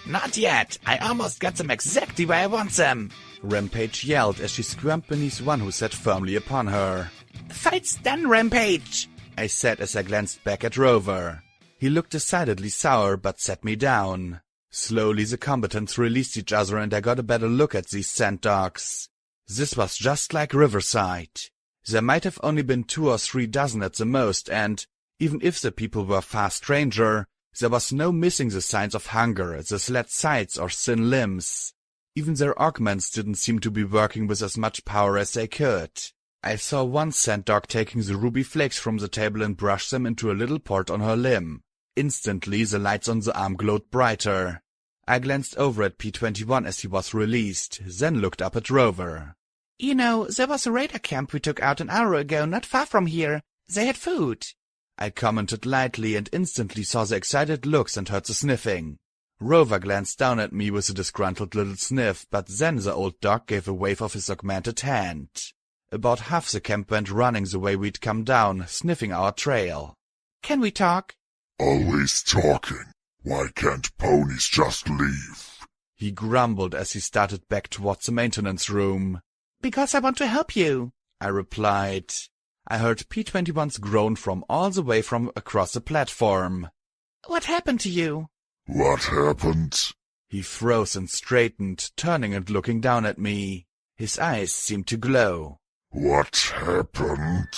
Not yet, I almost got them exactly where I want them, Rampage yelled as she squirmed beneath one who sat firmly upon her. Fight's done, Rampage, I said as I glanced back at Rover. He looked decidedly sour but set me down. Slowly the combatants released each other and I got a better look at these sand dogs. This was just like Riverside. There might have only been 2 or 3 dozen at the most, and even if the people were far stranger, there was no missing the signs of hunger, the slat sides or thin limbs. Even their augments didn't seem to be working with as much power as they could. I saw one sand dog taking the ruby flakes from the table and brush them into a little port on her limb. Instantly, the lights on the arm glowed brighter. I glanced over at P-21 as he was released, then looked up at Rover. You know, there was a raider camp we took out an hour ago not far from here. They had food. I commented lightly and instantly saw the excited looks and heard the sniffing. Rover glanced down at me with a disgruntled little sniff, but then the old dog gave a wave of his augmented hand. About half the camp went running the way we'd come down, sniffing our trail. Can we talk? Always talking. Why can't ponies just leave? He grumbled as he started back towards the maintenance room. Because I want to help you, I replied. I heard P-21's groan from all the way from across the platform. What happened to you? What happened? He froze and straightened, turning and looking down at me. His eyes seemed to glow. What happened?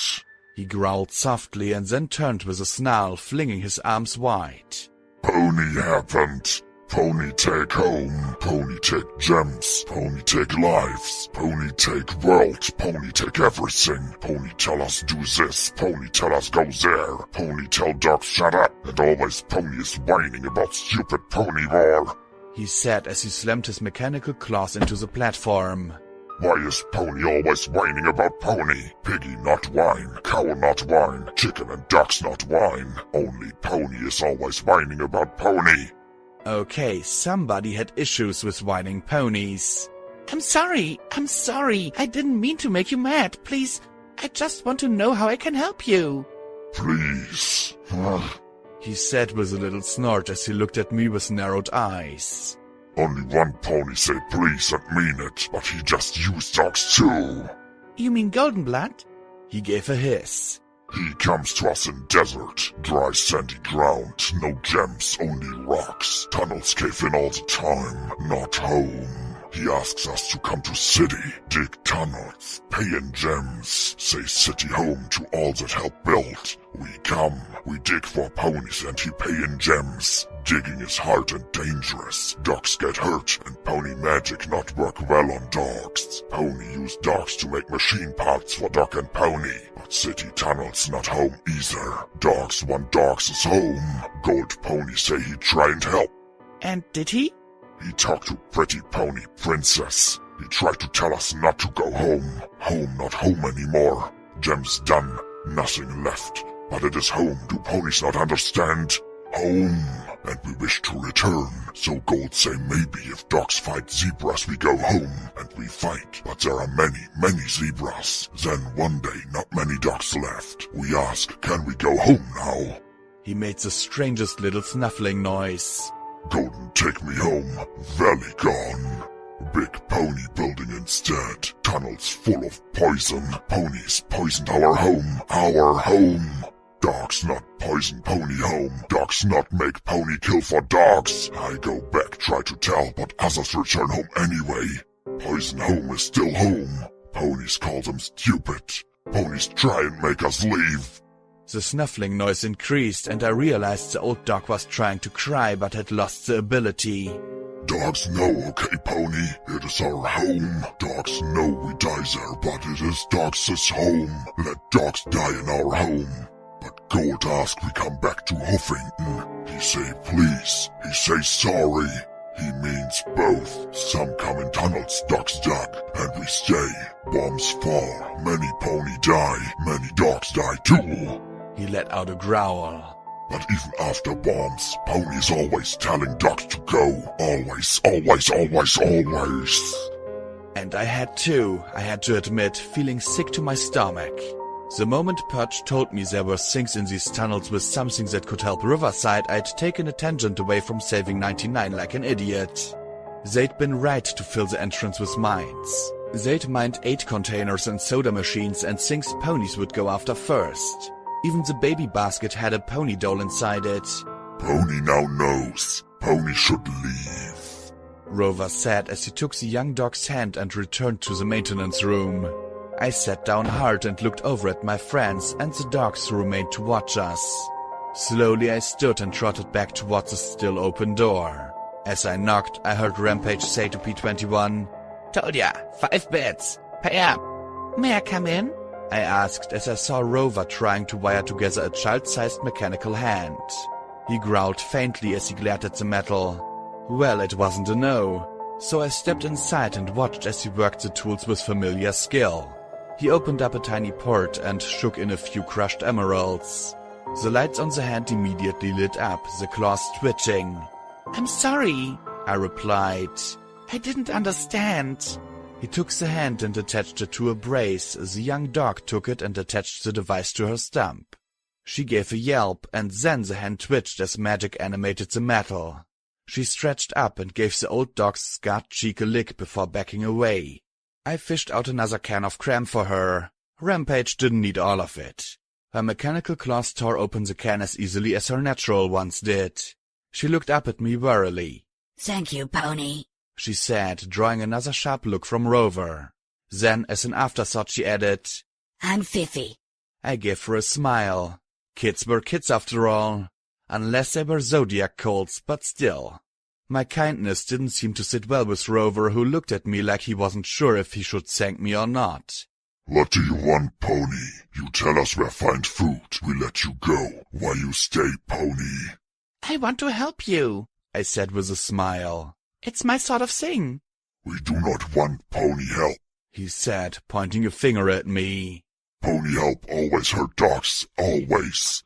He growled softly and then turned with a snarl, flinging his arms wide. Pony happened. Pony take home. Pony take gems. Pony take lives. Pony take world. Pony take everything. Pony tell us do this. Pony tell us go there. Pony tell dogs shut up. And always Pony is whining about stupid pony war. He said as he slammed his mechanical claws into the platform. Why is Pony always whining about Pony? Piggy not whine, cow not whine, chicken and ducks not whine. Only Pony is always whining about Pony. Okay, somebody had issues with whining ponies. I'm sorry. I didn't mean to make you mad. Please, I just want to know how I can help you. Please. He said with a little snort as he looked at me with narrowed eyes. Only one pony said please and mean it, but he just used dogs too. You mean Goldenblood? He gave a hiss. He comes to us in desert, dry sandy ground, no gems, only rocks. Tunnels cave in all the time, not home. He asks us to come to city, dig tunnels, pay in gems, say city home to all that help build. We come, we dig for ponies and he pay in gems. Digging is hard and dangerous. Dogs get hurt and pony magic not work well on dogs. Pony use dogs to make machine parts for dog and pony. But city tunnels not home either. Dogs want dogs as home. Gold pony say he try and help. And did he? He talked to pretty pony princess. He tried to tell us not to go home. Home not home anymore. Gems done, nothing left. But it is home, do ponies not understand? Home, and we wish to return. So gold say maybe if dogs fight zebras we go home, and we fight. But there are many, many zebras. Then one day not many dogs left. We ask, can we go home now? He made the strangest little snuffling noise. Golden take me home, valley gone. Big pony building instead. Tunnels full of poison. Ponies poisoned our home, our home. Dogs not poison pony home. Dogs not make pony kill for dogs. I go back, try to tell, but others return home anyway. Poison home is still home. Ponies call them stupid. Ponies try and make us leave. The snuffling noise increased and I realized the old dog was trying to cry but had lost the ability. Dogs know, okay, pony? It is our home. Dogs know we die there, but it is dogs' home. Let dogs die in our home. But Gold ask we come back to Huffington. He say please. He say sorry. He means both. Some come in tunnels dogs dug, and we stay. Bombs fall. Many pony die. Many dogs die too. He let out a growl. But even after bombs, ponies always telling dogs to go. Always, always, always, always. And I had to admit, feeling sick to my stomach. The moment Perch told me there were things in these tunnels with something that could help Riverside, I'd taken a tangent away from saving 99 like an idiot. They'd been right to fill the entrance with mines. They'd mined 8 containers and soda machines and things ponies would go after first. Even the baby basket had a pony doll inside it. Pony now knows. Pony should leave. Rover said as he took the young dog's hand and returned to the maintenance room. I sat down hard and looked over at my friends and the dogs who remained to watch us. Slowly I stood and trotted back towards the still open door. As I knocked, I heard Rampage say to P21, Told ya, 5 bits. Pay up. May I come in? I asked as I saw Rover trying to wire together a child-sized mechanical hand. He growled faintly as he glared at the metal. Well, it wasn't a no, so I stepped inside and watched as he worked the tools with familiar skill. He opened up a tiny port and shook in a few crushed emeralds. The lights on the hand immediately lit up, the claws twitching. I'm sorry, I replied. I didn't understand. He took the hand and attached it to a brace. The young dog took it and attached the device to her stump. She gave a yelp, and then the hand twitched as magic animated the metal. She stretched up and gave the old dog's scarred cheek a lick before backing away. I fished out another can of cram for her. Rampage didn't need all of it. Her mechanical claws tore open the can as easily as her natural ones did. She looked up at me warily. Thank you, Pony, she said, drawing another sharp look from Rover. Then, as an afterthought, she added, I'm Fifi. I gave her a smile. Kids were kids after all. Unless they were zodiac colts, but still. My kindness didn't seem to sit well with Rover, who looked at me like he wasn't sure if he should thank me or not. What do you want, Pony? You tell us where find food. We let you go. Why you stay, Pony? I want to help you, I said with a smile. It's my sort of thing. We do not want Pony help, he said, pointing a finger at me. Pony help always hurt dogs, always.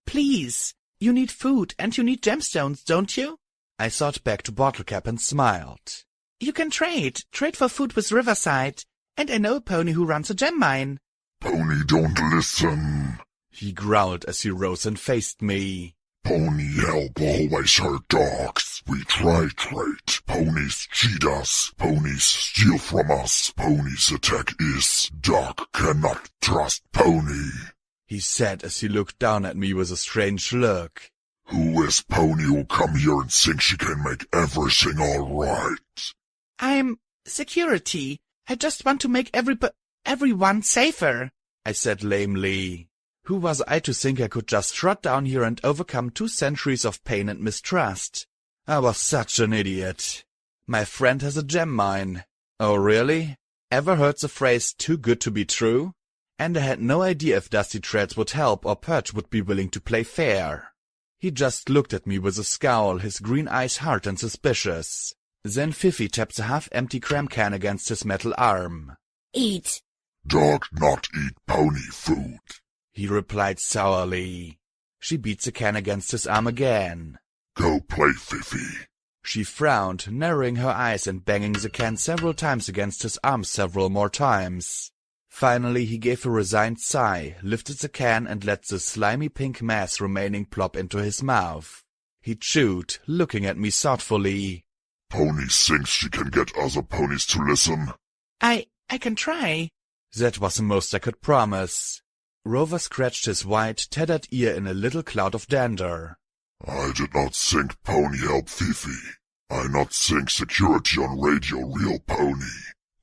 Please, you need food and you need gemstones, don't you? I thought back to Bottlecap and smiled. You can trade for food with Riverside, and I know a pony who runs a gem mine. Pony don't listen, he growled as he rose and faced me. Pony help always hurt dogs. We try trade. Ponies cheat us. Ponies steal from us. Ponies attack is. Dog cannot trust Pony, he said as he looked down at me with a strange look. Who is Pony who come here and thinks she can make everything all right? I'm security. I just want to make everyone safer, I said lamely. Who was I to think I could just trot down here and overcome 2 centuries of pain and mistrust? I was such an idiot. My friend has a gem mine. Oh, really? Ever heard the phrase too good to be true? And I had no idea if Dusty Treads would help or Perch would be willing to play fair. He just looked at me with a scowl, his green eyes hard and suspicious. Then Fifi tapped the half-empty cram can against his metal arm. Eat. Dog not eat Pony food, he replied sourly. She beat the can against his arm again. Go play, Fifi. She frowned, narrowing her eyes and banging the can several times against his arm several more times. Finally he gave a resigned sigh, lifted the can and let the slimy pink mass remaining plop into his mouth. He chewed, looking at me thoughtfully. Pony thinks she can get other ponies to listen. I can try. That was the most I could promise. Rover scratched his white, tethered ear in a little cloud of dander. I did not think Pony help Fifi. I not think security on radio real Pony.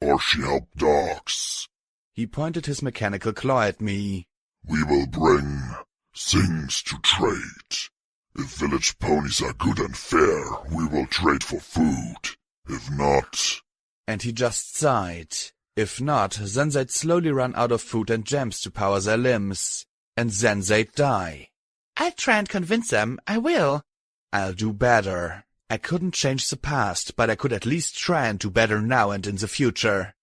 Or she help dogs. He pointed his mechanical claw at me. We will bring things to trade. If village ponies are good and fair, we will trade for food. If not... And he just sighed. If not, then they'd slowly run out of food and gems to power their limbs. And then they'd die. I'll try and convince them, I will. I'll do better. I couldn't change the past, but I could at least try and do better now and in the future.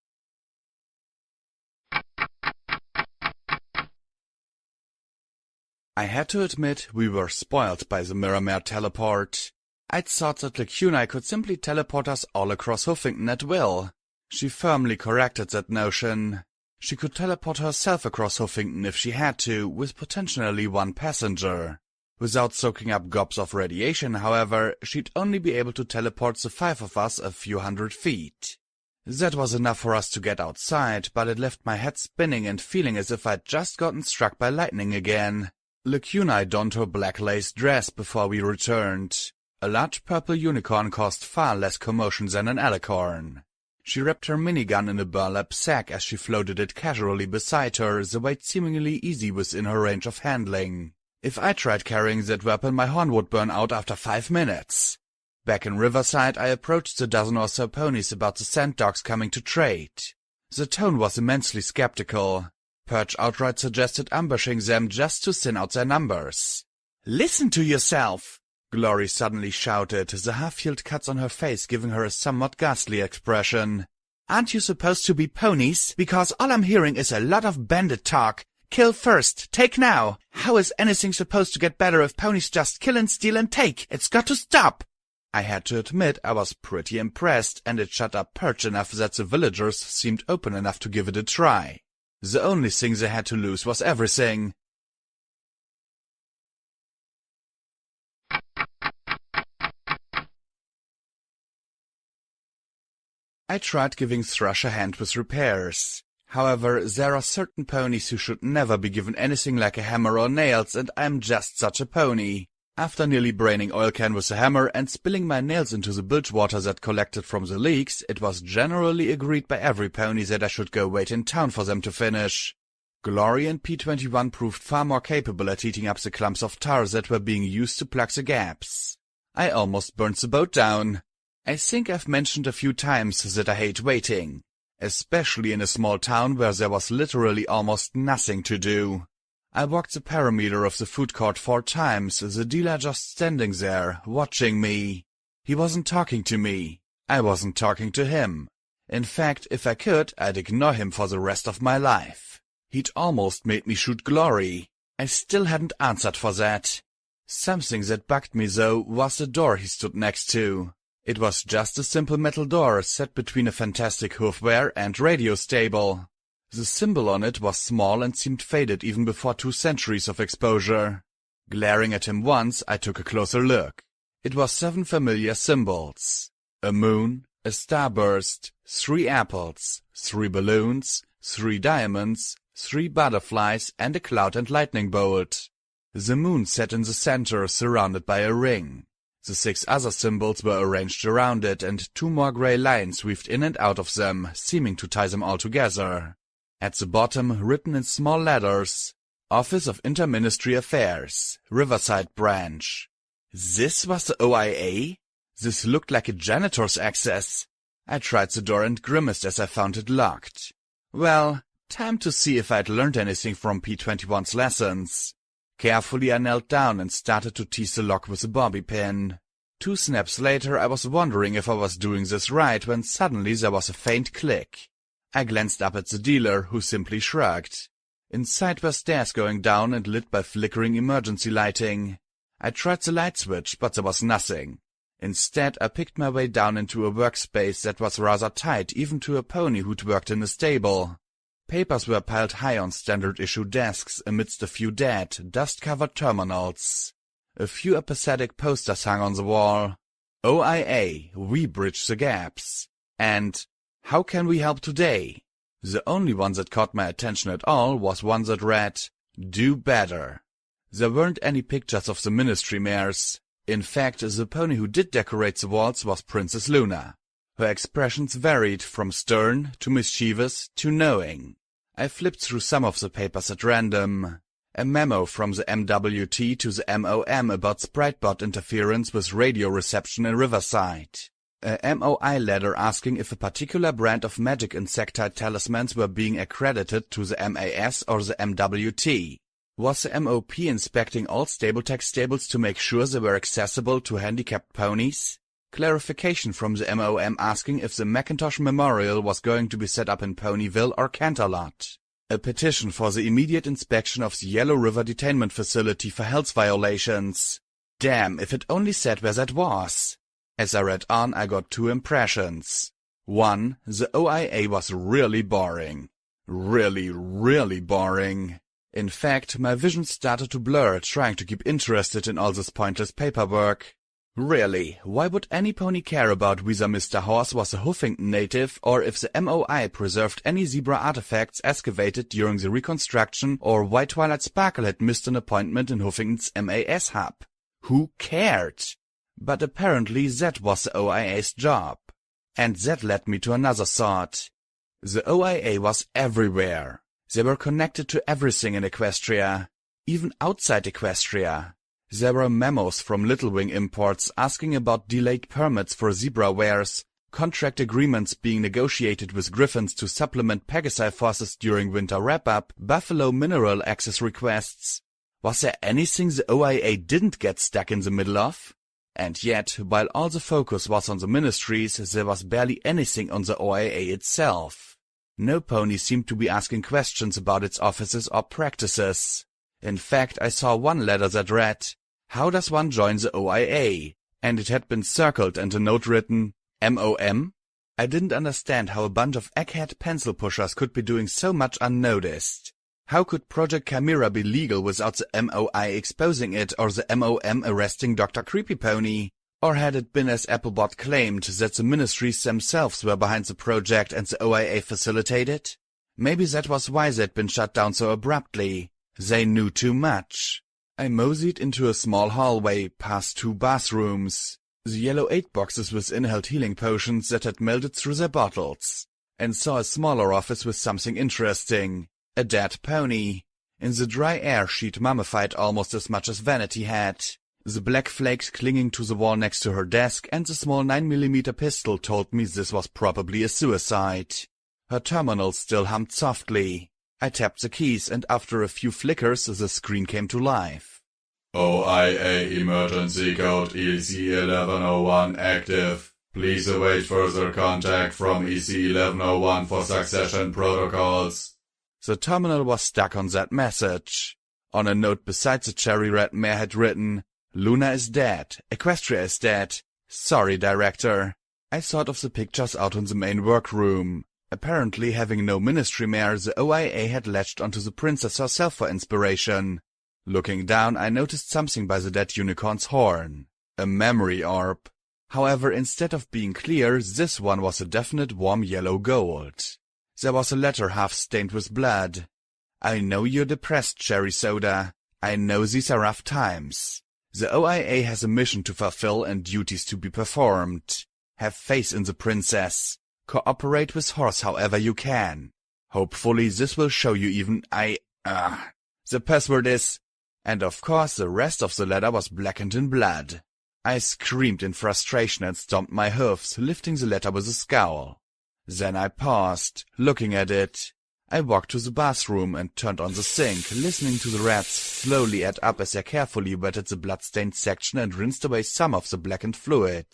I had to admit we were spoiled by the Mirrormere teleport. I'd thought that Lacuna could simply teleport us all across Huffington at will. She firmly corrected that notion. She could teleport herself across Huffington if she had to, with potentially 1 passenger. Without soaking up gobs of radiation, however, she'd only be able to teleport the 5 of us a few hundred feet. That was enough for us to get outside, but it left my head spinning and feeling as if I'd just gotten struck by lightning again. Lacuna donned her black lace dress before we returned. A large purple unicorn caused far less commotion than an alicorn. She wrapped her minigun in a burlap sack as she floated it casually beside her, the weight seemingly easy within her range of handling. If I tried carrying that weapon, my horn would burn out after 5 minutes. Back in Riverside, I approached the dozen or so ponies about the sand dogs coming to trade. The tone was immensely skeptical. Perch outright suggested ambushing them just to thin out their numbers. "Listen to yourself!" Glory suddenly shouted, the half-healed cuts on her face giving her a somewhat ghastly expression. "Aren't you supposed to be ponies? Because all I'm hearing is a lot of bandit talk. Kill first, take now. How is anything supposed to get better if ponies just kill and steal and take? It's got to stop!" I had to admit I was pretty impressed, and it shut up Perch enough that the villagers seemed open enough to give it a try. The only thing they had to lose was everything. I tried giving Thrush a hand with repairs. However, there are certain ponies who should never be given anything like a hammer or nails, and I'm just such a pony. After nearly braining oil can with a hammer and spilling my nails into the bilge water that collected from the leaks, it was generally agreed by every pony that I should go wait in town for them to finish. Glory and P-21 proved far more capable at heating up the clumps of tar that were being used to plug the gaps. I almost burned the boat down. I think I've mentioned a few times that I hate waiting, especially in a small town where there was literally almost nothing to do. I walked the perimeter of the food court 4 times, the dealer just standing there, watching me. He wasn't talking to me. I wasn't talking to him. In fact, if I could, I'd ignore him for the rest of my life. He'd almost made me shoot Glory. I still hadn't answered for that. Something that bugged me, though, was the door he stood next to. It was just a simple metal door set between a fantastic hoofwear and radio stable. The symbol on it was small and seemed faded even before 2 centuries of exposure. Glaring at him once, I took a closer look. It was 7 familiar symbols. A moon, a starburst, 3 apples, 3 balloons, 3 diamonds, 3 butterflies, and a cloud and lightning bolt. The moon sat in the center, surrounded by a ring. The 6 other symbols were arranged around it, and 2 more grey lines weaved in and out of them, seeming to tie them all together. At the bottom, written in small letters, Office of Interministry Affairs, Riverside Branch. This was the OIA? This looked like a janitor's access. I tried the door and grimaced as I found it locked. Well, time to see if I'd learned anything from P-21's lessons. Carefully I knelt down and started to tease the lock with a bobby pin. 2 snaps later I was wondering if I was doing this right when suddenly there was a faint click. I glanced up at the dealer, who simply shrugged. Inside were stairs going down and lit by flickering emergency lighting. I tried the light switch, but there was nothing. Instead I picked my way down into a workspace that was rather tight even to a pony who'd worked in a stable. Papers were piled high on standard-issue desks amidst a few dead, dust-covered terminals. A few apathetic posters hung on the wall. OIA, we bridge the gaps. And, how can we help today? The only one that caught my attention at all was one that read, Do better. There weren't any pictures of the ministry mares. In fact, the pony who did decorate the walls was Princess Luna. Her expressions varied from stern to mischievous to knowing. I flipped through some of the papers at random. A memo from the MWT to the MOM about Spritebot interference with radio reception in Riverside. A MOI letter asking if a particular brand of magic insectile talismans were being accredited to the MAS or the MWT. Was the MOP inspecting all Stabletech stables to make sure they were accessible to handicapped ponies? Clarification from the MOM asking if the Macintosh Memorial was going to be set up in Ponyville or Canterlot. A petition for the immediate inspection of the Yellow River Detainment Facility for health violations. Damn, if it only said where that was. As I read on, I got 2 impressions. 1. The OIA was really boring. Really boring. In fact, my vision started to blur trying to keep interested in all this pointless paperwork. Really, why would any pony care about whether Mr. Horse was a Huffington native or if the MOI preserved any zebra artifacts excavated during the reconstruction or why Twilight Sparkle had missed an appointment in Huffington's MAS hub? Who cared? But apparently that was the OIA's job. And that led me to another thought. The OIA was everywhere. They were connected to everything in Equestria, even outside Equestria. There were memos from Little Wing Imports asking about delayed permits for zebra wares, contract agreements being negotiated with Griffins to supplement Pegasi forces during winter wrap-up, Buffalo mineral access requests. Was there anything the OIA didn't get stuck in the middle of? And yet, while all the focus was on the ministries, there was barely anything on the OIA itself. No pony seemed to be asking questions about its offices or practices. In fact, I saw one letter that read, "How does one join the OIA?" And it had been circled and a note written, MOM? I didn't understand how a bunch of egghead pencil pushers could be doing so much unnoticed. How could Project Chimera be legal without the MOI exposing it or the MOM arresting Dr. Creepy Pony? Or had it been as Applebot claimed that the ministries themselves were behind the project and the OIA facilitated? Maybe that was why they'd been shut down so abruptly. They knew too much. I moseyed into a small hallway, past 2 bathrooms. The yellow 8 boxes with inhaled healing potions that had melted through their bottles, and saw a smaller office with something interesting. A dead pony. In the dry air she'd mummified almost as much as Vanity had. The black flakes clinging to the wall next to her desk and the small 9mm pistol told me this was probably a suicide. Her terminal still hummed softly. I tapped the keys and after a few flickers the screen came to life. OIA emergency code EC1101 active. Please await further contact from EC1101 for succession protocols. The terminal was stuck on that message. On a note beside the cherry red mare had written, "Luna is dead. Equestria is dead. Sorry, Director." I thought of the pictures out in the main workroom. Apparently, having no ministry mare, the OIA had latched onto the princess herself for inspiration. Looking down, I noticed something by the dead unicorn's horn. A memory orb. However, instead of being clear, this one was a definite warm yellow gold. There was a letter half stained with blood. "I know you're depressed, Cherry Soda. I know these are rough times. The OIA has a mission to fulfill and duties to be performed. Have faith in the princess. Cooperate with Horse however you can. Hopefully this will show you even The password is..." And of course the rest of the letter was blackened in blood. I screamed in frustration and stomped my hoofs, lifting the letter with a scowl. Then I paused, looking at it. I walked to the bathroom and turned on the sink, listening to the rats slowly add up as I carefully wetted the blood-stained section and rinsed away some of the blackened fluid.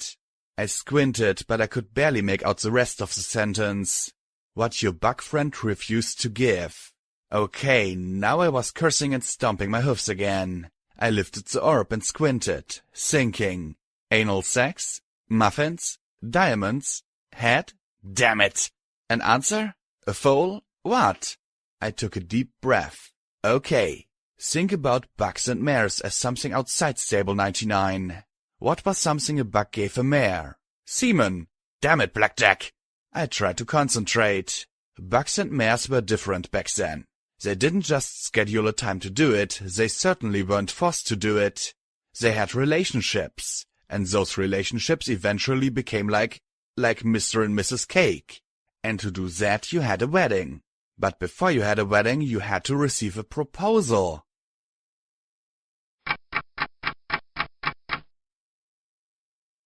I squinted, but I could barely make out the rest of the sentence. "What your bug friend refused to give." Okay, now I was cursing and stomping my hoofs again. I lifted the orb and squinted, thinking. Anal sex? Muffins? Diamonds? Head? Damn it! An answer? A foal? What? I took a deep breath. Okay, think about bugs and mares as something outside Stable 99. What was something a bug gave a mare? Semen! Damn it, Blackjack! I tried to concentrate. Bugs and mares were different back then. They didn't just schedule a time to do it, they certainly weren't forced to do it. They had relationships, and those relationships eventually became like Mr. and Mrs. Cake. And to do that you had a wedding. But before you had a wedding, you had to receive a proposal.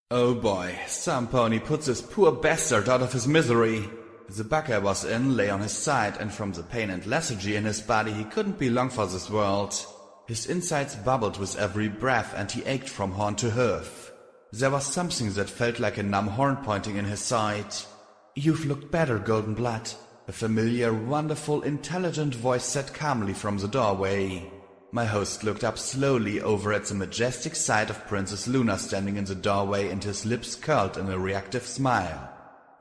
Oh boy, some pony put this poor bastard out of his misery. The bug I was in lay on his side, and from the pain and lethargy in his body he couldn't be long for this world. His insides bubbled with every breath and he ached from horn to hoof. There was something that felt like a numb horn pointing in his side. "You've looked better, Golden Blood," a familiar, wonderful, intelligent voice said calmly from the doorway. My host looked up slowly over at the majestic sight of Princess Luna standing in the doorway, and his lips curled in a reactive smile.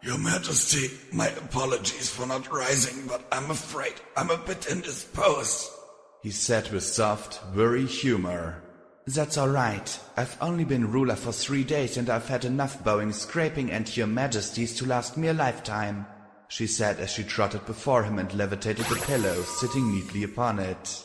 "Your Majesty, my apologies for not rising, but I'm afraid I'm a bit indisposed," he said with soft, weary humor. "That's all right. I've only been ruler for 3 days and I've had enough bowing, scraping and your majesties to last me a lifetime," she said as she trotted before him and levitated the pillow, sitting neatly upon it.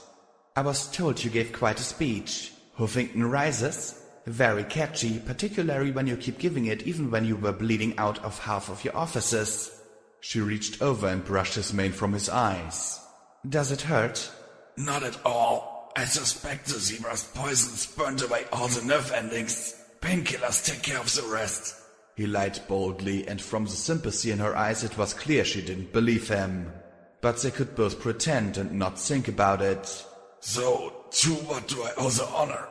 "I was told you gave quite a speech. Huffington rises? Very catchy, particularly when you keep giving it even when you were bleeding out of half of your orifices. She reached over and brushed his mane from his eyes. Does it hurt? Not at all. I suspect the zebra's poisons burned away all the nerve endings. Painkillers take care of the rest. He lied boldly, and from the sympathy in her eyes it was clear she didn't believe him. But they could both pretend and not think about it. So, to what do I owe the honor?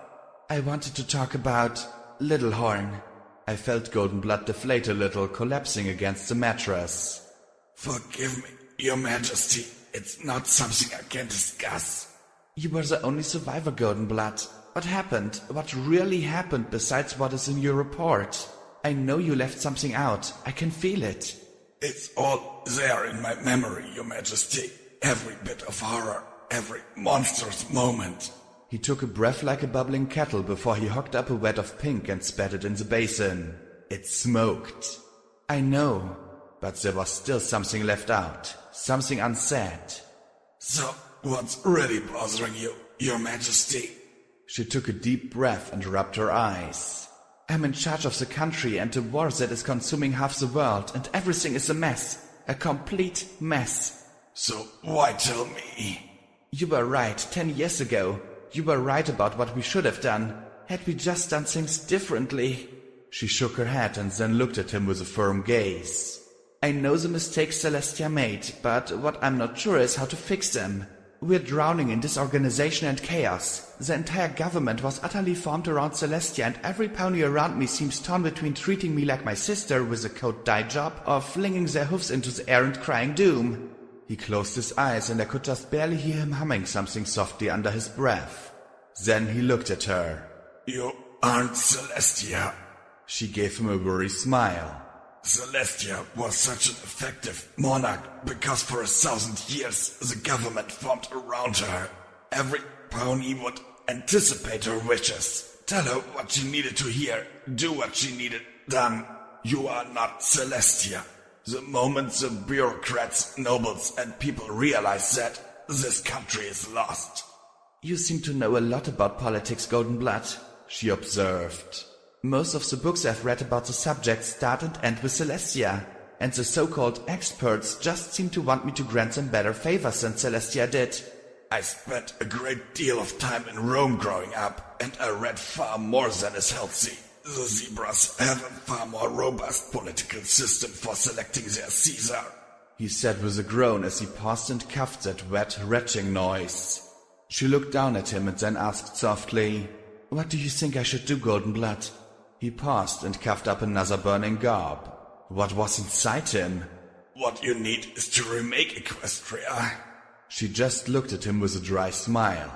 I wanted to talk about Little Horn. I felt Golden Blood deflate a little, collapsing against the mattress. Forgive me, Your Majesty. It's not something I can discuss. You were the only survivor, Golden Blood. What happened? What really happened besides what is in your report? I know you left something out. I can feel it. It's all there in my memory, Your Majesty. Every bit of horror, every monstrous moment. He took a breath like a bubbling kettle before he hocked up a wad of pink and spat it in the basin. It smoked. I know. But there was still something left out. Something unsaid. So, what's really bothering you, Your Majesty? She took a deep breath and rubbed her eyes. I'm in charge of the country and a war that is consuming half the world, and everything is a mess. A complete mess. So why tell me? You were right 10 years ago. You were right about what we should have done. Had we just done things differently. She shook her head and then looked at him with a firm gaze. I know the mistakes Celestia made, but what I'm not sure is how to fix them. We're drowning in disorganization and chaos. The entire government was utterly formed around Celestia, and every pony around me seems torn between treating me like my sister with a coat dye job or flinging their hoofs into the air and crying doom. He closed his eyes and I could just barely hear him humming something softly under his breath. Then he looked at her. You aren't Celestia. She gave him a worried smile. Celestia was such an effective monarch because for 1,000 years the government formed around her. Every pony would anticipate her wishes, tell her what she needed to hear, do what she needed done. You are not Celestia. The moment the bureaucrats, nobles and people realize that, this country is lost. You seem to know a lot about politics, Golden Blood, she observed. Most of the books I've read about the subject start and end with Celestia, and the so-called experts just seem to want me to grant them better favors than Celestia did. I spent a great deal of time in Rome growing up, and I read far more than is healthy. The zebras have a far more robust political system for selecting their Caesar, he said with a groan as he paused and coughed that wet, retching noise. She looked down at him and then asked softly, What do you think I should do, Golden Blood? He paused and coughed up another burning gob. What was inside him? What you need is to remake Equestria. She just looked at him with a dry smile.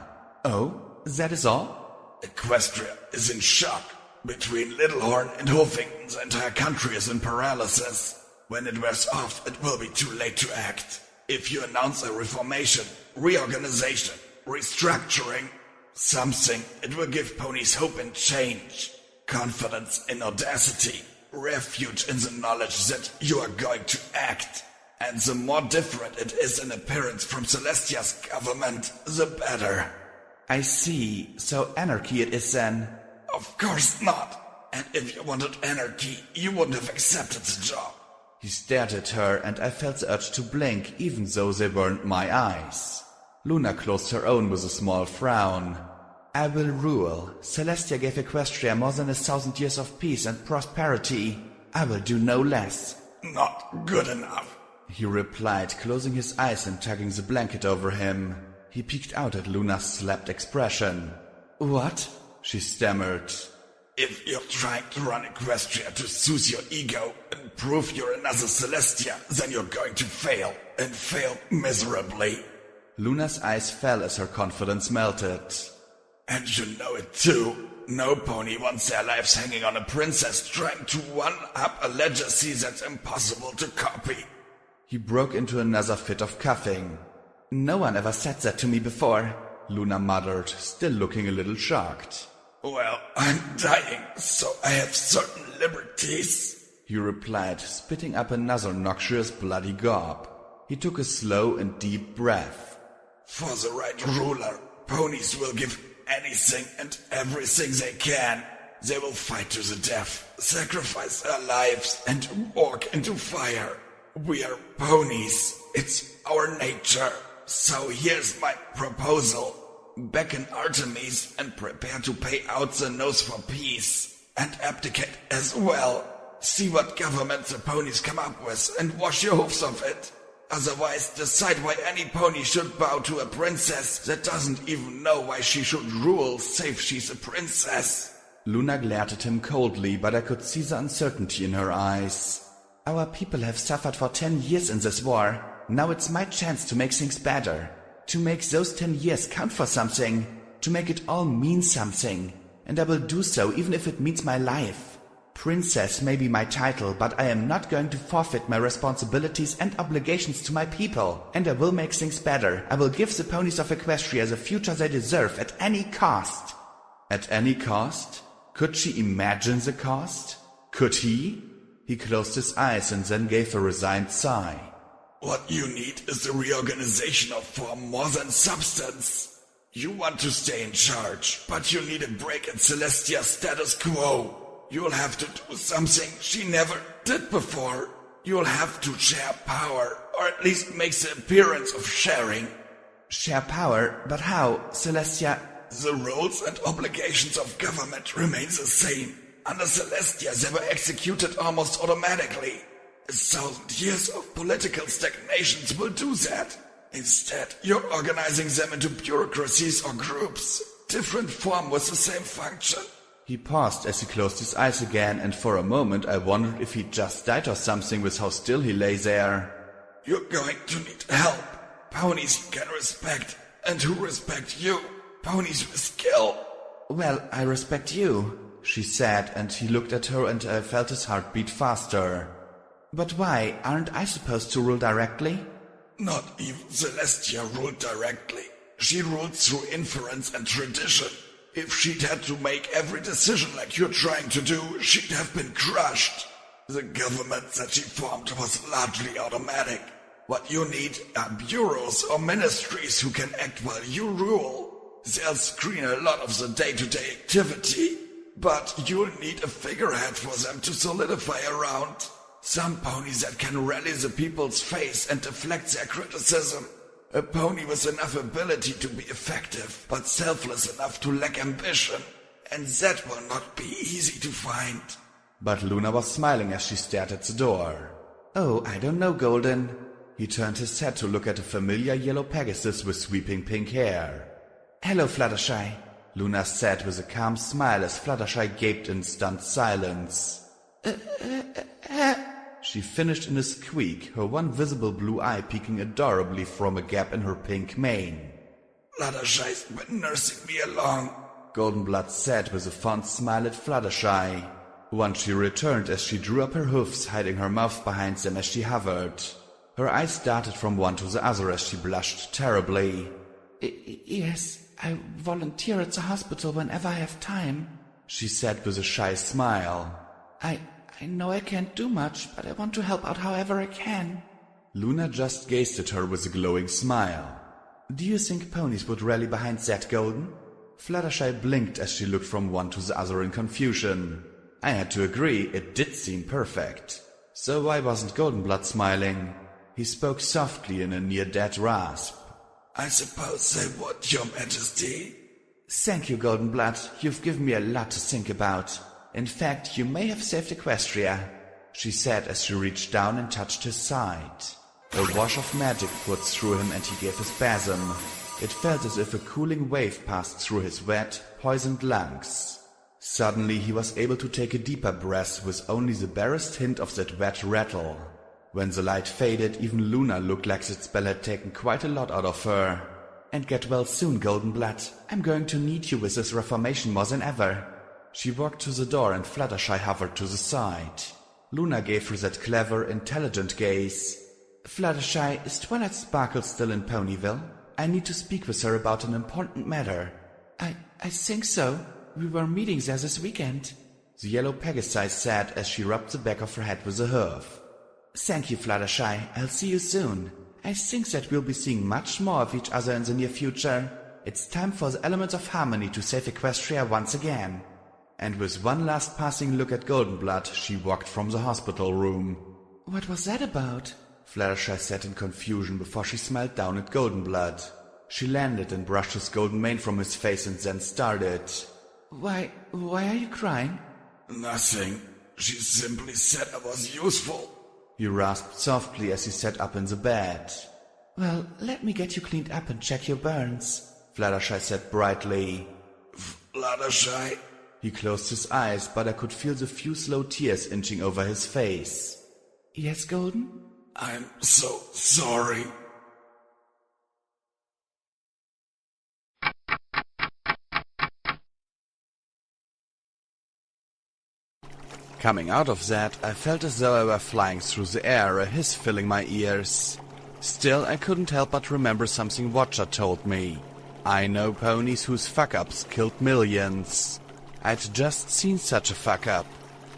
Oh, that is all? Equestria is in shock. Between Littlehorn and Hoofing, the entire country is in paralysis. When it wears off, it will be too late to act. If you announce a reformation, reorganization, restructuring, something, it will give ponies hope and change. Confidence in audacity, refuge in the knowledge that you are going to act. And the more different it is in appearance from Celestia's government, the better. I see. So anarchy it is then. Of course not. And if you wanted anarchy, you wouldn't have accepted the job. He stared at her and I felt the urge to blink even though they weren't my eyes. Luna closed her own with a small frown. I will rule. Celestia gave Equestria more than 1,000 years of peace and prosperity. I will do no less. Not good enough, he replied, closing his eyes and tugging the blanket over him. He peeked out at Luna's slapped expression. What? She stammered. If you're trying to run Equestria to soothe your ego and prove you're another Celestia, then you're going to fail, and fail miserably. Luna's eyes fell as her confidence melted. And you know it too. No pony wants their lives hanging on a princess trying to one-up a legacy that's impossible to copy. He broke into another fit of coughing. No one ever said that to me before, Luna muttered, still looking a little shocked. Well, I'm dying, so I have certain liberties, he replied, spitting up another noxious bloody gob. He took a slow and deep breath. For the right ruler, ponies will give anything and everything they can. They will fight to the death, sacrifice their lives, and walk into fire. We are ponies. It's our nature. So here's my proposal. Beckon Artemis and prepare to pay out the nose for peace. And abdicate as well. See what government the ponies come up with and wash your hoofs of it. Otherwise, decide why any pony should bow to a princess that doesn't even know why she should rule, save she's a princess. Luna glared at him coldly, but I could see the uncertainty in her eyes. Our people have suffered for 10 years in this war. Now it's my chance to make things better. To make those 10 years count for something. To make it all mean something. And I will do so even if it means my life. Princess may be my title, but I am not going to forfeit my responsibilities and obligations to my people. And I will make things better. I will give the ponies of Equestria the future they deserve at any cost. At any cost? Could she imagine the cost? Could he? He closed his eyes and then gave a resigned sigh. What you need is the reorganization of form more than substance. You want to stay in charge, but you need a break in Celestia's status quo. You'll have to do something she never did before. You'll have to share power, or at least make the appearance of sharing. Share power? But how? Celestia... The roles and obligations of government remain the same. Under Celestia, they were executed almost automatically. 1,000 years of political stagnations will do that. Instead, you're organizing them into bureaucracies or groups, different form with the same function. He paused as he closed his eyes again, and for a moment I wondered if he'd just died or something with how still he lay there. You're going to need help. Ponies you can respect, and who respect you. Ponies with skill. Well, I respect you, she said, and he looked at her and I felt his heart beat faster. But why? Aren't I supposed to rule directly? Not even Celestia ruled directly. She ruled through inference and tradition. If she'd had to make every decision like you're trying to do, she'd have been crushed. The government that she formed was largely automatic. What you need are bureaus or ministries who can act while you rule. They'll screen a lot of the day-to-day activity, but you'll need a figurehead for them to solidify around. Some ponies that can rally the people's face and deflect their criticism. A pony with enough ability to be effective, but selfless enough to lack ambition. And that will not be easy to find. But Luna was smiling as she stared at the door. Oh, I don't know, Golden. He turned his head to look at a familiar yellow Pegasus with sweeping pink hair. Hello, Fluttershy, Luna said with a calm smile as Fluttershy gaped in stunned silence. She finished in a squeak, her one visible blue eye peeking adorably from a gap in her pink mane. Fluttershy's been nursing me along, Goldenblood said with a fond smile at Fluttershy. Once she returned as she drew up her hoofs, hiding her mouth behind them as she hovered. Her eyes darted from one to the other as she blushed terribly. Yes, I volunteer at the hospital whenever I have time, she said with a shy smile. I know I can't do much, but I want to help out however I can. Luna just gazed at her with a glowing smile. Do you think ponies would rally behind that, Golden? Fluttershy blinked as she looked from one to the other in confusion. I had to agree, it did seem perfect. So why wasn't Goldenblood smiling? He spoke softly in a near-dead rasp. I suppose they would, Your Majesty. Thank you, Goldenblood. You've given me a lot to think about. In fact, you may have saved Equestria, she said as she reached down and touched his side. A wash of magic poured through him and he gave a spasm. It felt as if a cooling wave passed through his wet, poisoned lungs. Suddenly he was able to take a deeper breath with only the barest hint of that wet rattle. When the light faded, even Luna looked like that spell had taken quite a lot out of her. And get well soon, Goldenblood. I'm going to need you with this reformation more than ever. She walked to the door and Fluttershy hovered to the side. Luna gave her that clever, intelligent gaze. Fluttershy, is Twilight Sparkle still in Ponyville? I need to speak with her about an important matter. I think so. We were meeting there this weekend, the yellow Pegasi said as she rubbed the back of her head with a hoof. Thank you, Fluttershy. I'll see you soon. I think that we'll be seeing much more of each other in the near future. It's time for the elements of harmony to save Equestria once again. and with one last passing look at Goldenblood, she walked from the hospital room. What was that about? Fluttershy said in confusion before she smiled down at Goldenblood. She landed and brushed his golden mane from his face and then started. Why are you crying? Nothing. She simply said I was useful. He rasped softly as he sat up in the bed. Well, let me get you cleaned up and check your burns, Fluttershy said brightly. Fluttershy? He closed his eyes, but I could feel the few slow tears inching over his face. Yes, Golden? I'm so sorry. Coming out of that, I felt as though I were flying through the air, a hiss filling my ears. Still, I couldn't help but remember something Watcher told me. I know ponies whose fuck-ups killed millions. I'd just seen such a fuck-up.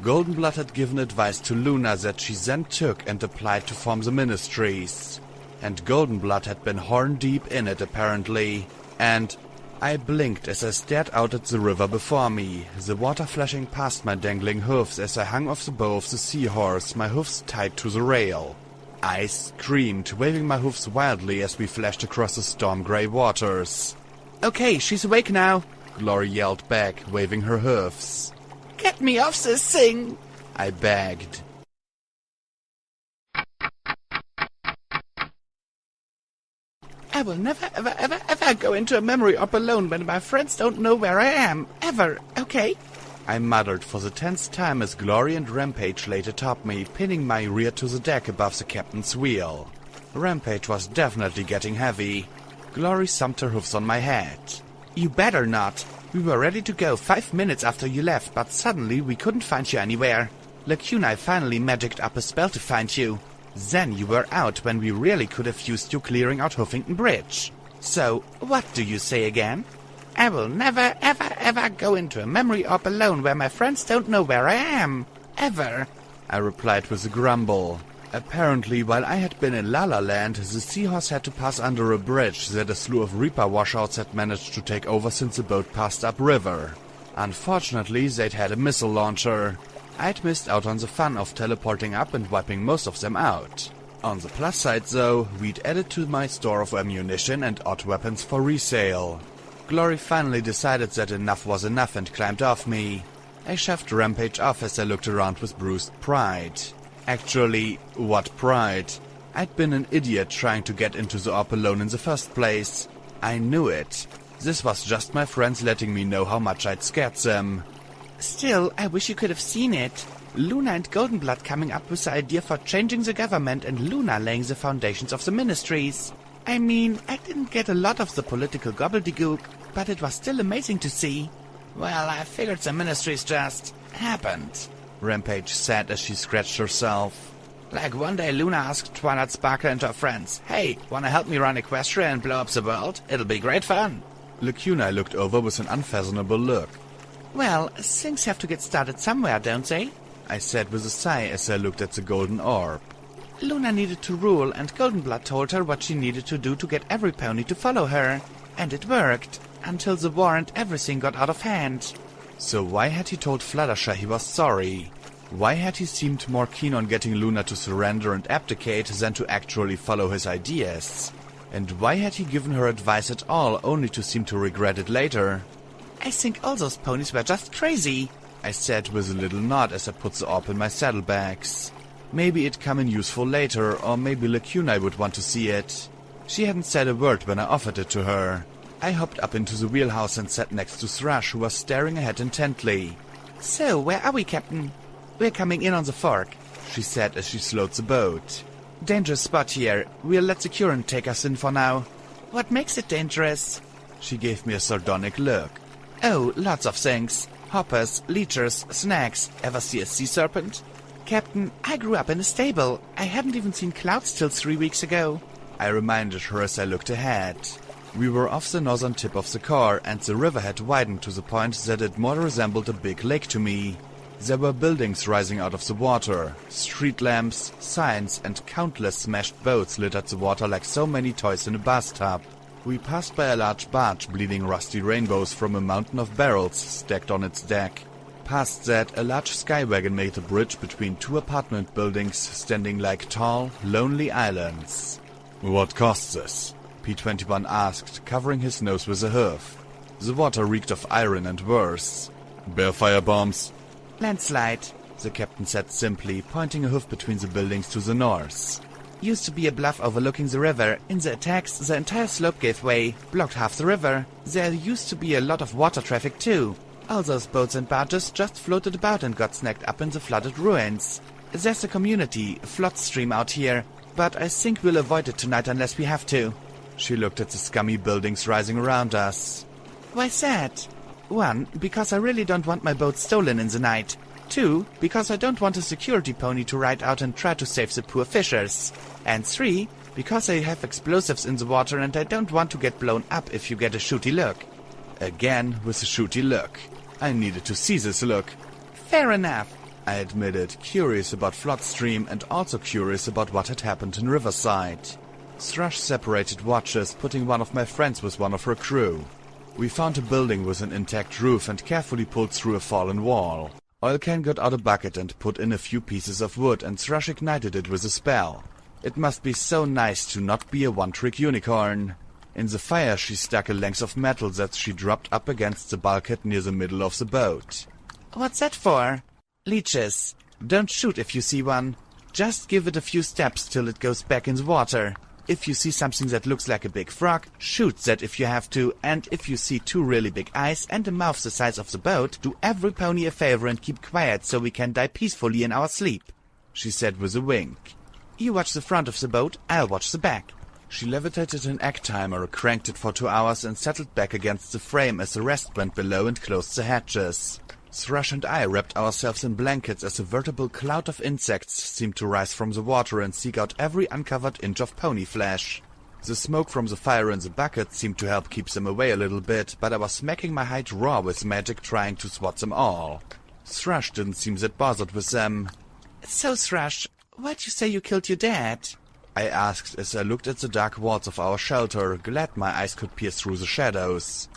Goldenblood had given advice to Luna that she then took and applied to form the Ministries. And Goldenblood had been horn-deep in it, apparently. And I blinked as I stared out at the river before me, the water flashing past my dangling hoofs as I hung off the bow of the seahorse, my hoofs tied to the rail. I screamed, waving my hoofs wildly as we flashed across the storm-grey waters. Okay, she's awake now, Glory yelled back, waving her hoofs. Get me off this thing, I begged. I will never, ever go into a memory orb alone when my friends don't know where I am. Ever, okay? I muttered for the 10th time as Glory and Rampage laid atop me, pinning my rear to the deck above the captain's wheel. Rampage was definitely getting heavy. Glory thumped her hoofs on my head. You better not. We were ready to go 5 minutes after you left, but suddenly we couldn't find you anywhere. Lacuna finally magicked up a spell to find you. Then you were out when we really could have used you clearing out Huffington Bridge. So, what do you say again? I will never, ever go into a memory orb alone where my friends don't know where I am. Ever. I replied with a grumble. Apparently, while I had been in La La Land, the seahorse had to pass under a bridge that a slew of Reaper washouts had managed to take over since the boat passed upriver. Unfortunately, they'd had a missile launcher. I'd missed out on the fun of teleporting up and wiping most of them out. On the plus side, though, we'd added to my store of ammunition and odd weapons for resale. Glory finally decided that enough was enough and climbed off me. I shoved Rampage off as I looked around with bruised pride. Actually, what pride? I'd been an idiot trying to get into the orb alone in the first place. I knew it. This was just my friends letting me know how much I'd scared them. Still, I wish you could have seen it. Luna and Goldenblood coming up with the idea for changing the government and Luna laying the foundations of the ministries. I mean, I didn't get a lot of the political gobbledygook, but it was still amazing to see. Well, I figured the ministries just happened, Rampage said as she scratched herself. Like one day Luna asked Twilight Sparkle and her friends, "Hey, wanna help me run Equestria and blow up the world? It'll be great fun." Lacuna looked over with an unfathomable look. Well, things have to get started somewhere, don't they? I said with a sigh as I looked at the golden orb. Luna needed to rule, and Goldenblood told her what she needed to do to get every pony to follow her. And it worked, until the war and everything got out of hand. So why had he told Fluttershy he was sorry? Why had he seemed more keen on getting Luna to surrender and abdicate than to actually follow his ideas? And why had he given her advice at all, only to seem to regret it later? I think all those ponies were just crazy, I said with a little nod as I put the orb in my saddlebags. Maybe it'd come in useful later, or maybe Lacuna would want to see it. She hadn't said a word when I offered it to her. I hopped up into the wheelhouse and sat next to Thrush, who was staring ahead intently. "So, where are we, Captain?" "We're coming in on the fork," she said as she slowed the boat. "Dangerous spot here. We'll let the current take us in for now." "What makes it dangerous?" She gave me a sardonic look. "Oh, lots of things. Hoppers, leechers, snacks. Ever see a sea serpent?" "Captain, I grew up in a stable. I hadn't even seen clouds till 3 weeks ago," I reminded her as I looked ahead. We were off the northern tip of the car, and the river had widened to the point that it more resembled a big lake to me. There were buildings rising out of the water, street lamps, signs, and countless smashed boats littered the water like so many toys in a bathtub. We passed by a large barge bleeding rusty rainbows from a mountain of barrels stacked on its deck. Past that, a large skywagon made a bridge between two apartment buildings standing like tall, lonely islands. What caused this? P-21 asked, covering his nose with a hoof. The water reeked of iron and worse. Bear fire bombs? Landslide, the captain said simply, pointing a hoof between the buildings to the north. Used to be a bluff overlooking the river. In the attacks, the entire slope gave way, blocked half the river. There used to be a lot of water traffic too. All those boats and barges just floated about and got snagged up in the flooded ruins. There's a community, a flood stream out here, but I think we'll avoid it tonight unless we have to. She looked at the scummy buildings rising around us. Why's that? 1, because I really don't want my boat stolen in the night. 2, because I don't want a security pony to ride out and try to save the poor fishers. And 3, because I have explosives in the water and I don't want to get blown up if you get a shooty look. Again with a shooty look. I needed to see this look. Fair enough, I admitted, curious about Floodstream and also curious about what had happened in Riverside. Thrush separated watches, putting one of my friends with one of her crew. We found a building with an intact roof and carefully pulled through a fallen wall. Oilcan got out a bucket and put in a few pieces of wood, and Thrush ignited it with a spell. It must be so nice to not be a one-trick unicorn. In the fire she stuck a length of metal that she dropped up against the bulkhead near the middle of the boat. What's that for? Leeches. Don't shoot if you see one. Just give it a few steps till it goes back in the water. If you see something that looks like a big frog, shoot that if you have to, and if you see 2 really big eyes and a mouth the size of the boat, do every pony a favor and keep quiet so we can die peacefully in our sleep, she said with a wink. You watch the front of the boat, I'll watch the back. She levitated an egg timer, cranked it for 2 hours and settled back against the frame as the rest went below and closed the hatches. Thrush and I wrapped ourselves in blankets as a veritable cloud of insects seemed to rise from the water and seek out every uncovered inch of pony flesh. The smoke from the fire in the bucket seemed to help keep them away a little bit, but I was smacking my hide raw with magic trying to swat them all. Thrush didn't seem that bothered with them. So Thrush, why'd you say you killed your dad? I asked as I looked at the dark walls of our shelter, glad my eyes could pierce through the shadows.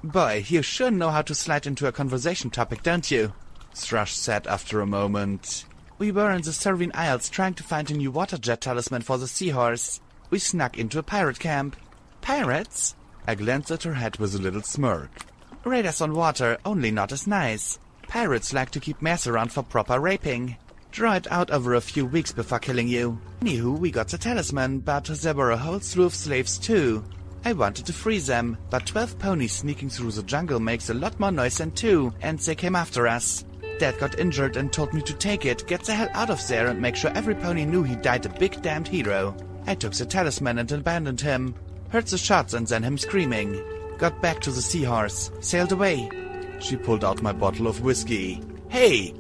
Boy, you sure know how to slide into a conversation topic, don't you? Thrush said after a moment. We were in the Servine Isles trying to find a new water jet talisman for the seahorse. We snuck into a pirate camp. Pirates? I glanced at her head with a little smirk. Raiders on water, only not as nice. Pirates like to keep mass around for proper raping. Draw it out over a few weeks before killing you. Anywho, we got the talisman, but there were a whole slew of slaves too. I wanted to free them, but 12 ponies sneaking through the jungle makes a lot more noise than 2, and they came after us. Dad got injured and told me to take it, get the hell out of there and make sure every pony knew he died a big damned hero. I took the talisman and abandoned him. Heard the shots and then him screaming. Got back to the seahorse, sailed away. She pulled out my bottle of whiskey. Hey!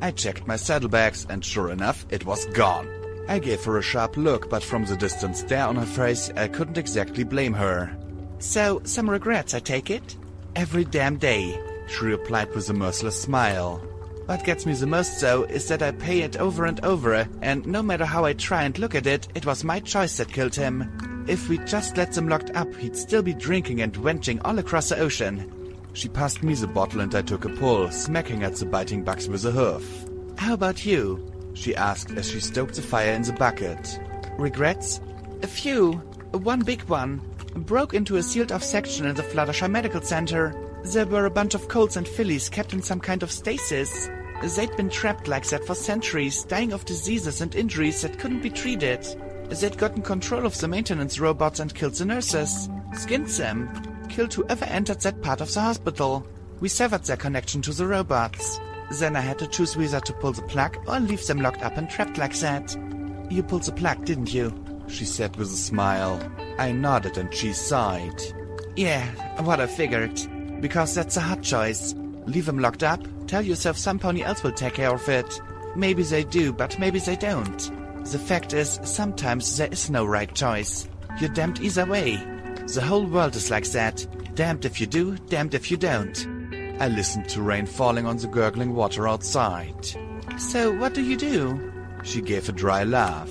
I checked my saddlebags and sure enough, it was gone. I gave her a sharp look, but from the distant stare on her face, I couldn't exactly blame her. So, some regrets, I take it? Every damn day, she replied with a merciless smile. What gets me the most, though, is that I pay it over and over, and no matter how I try and look at it, it was my choice that killed him. If we just let them locked up, he'd still be drinking and wenching all across the ocean. She passed me the bottle and I took a pull, smacking at the biting bugs with a hoof. How about you? She asked as she stoked the fire in the bucket. Regrets? A few. One big one. Broke into a sealed-off section in the Fluttershy Medical Center. There were a bunch of colts and fillies kept in some kind of stasis. They'd been trapped like that for centuries, dying of diseases and injuries that couldn't be treated. They'd gotten control of the maintenance robots and killed the nurses. Skinned them. Killed whoever entered that part of the hospital. We severed their connection to the robots. Then I had to choose whether to pull the plug or leave them locked up and trapped like that. You pulled the plug, didn't you? She said with a smile. I nodded and she sighed. Yeah, what I figured. Because that's a hard choice. Leave them locked up, tell yourself some pony else will take care of it. Maybe they do, but maybe they don't. The fact is, sometimes there is no right choice. You're damned either way. The whole world is like that. Damned if you do, damned if you don't. I listened to rain falling on the gurgling water outside. So what do? She gave a dry laugh.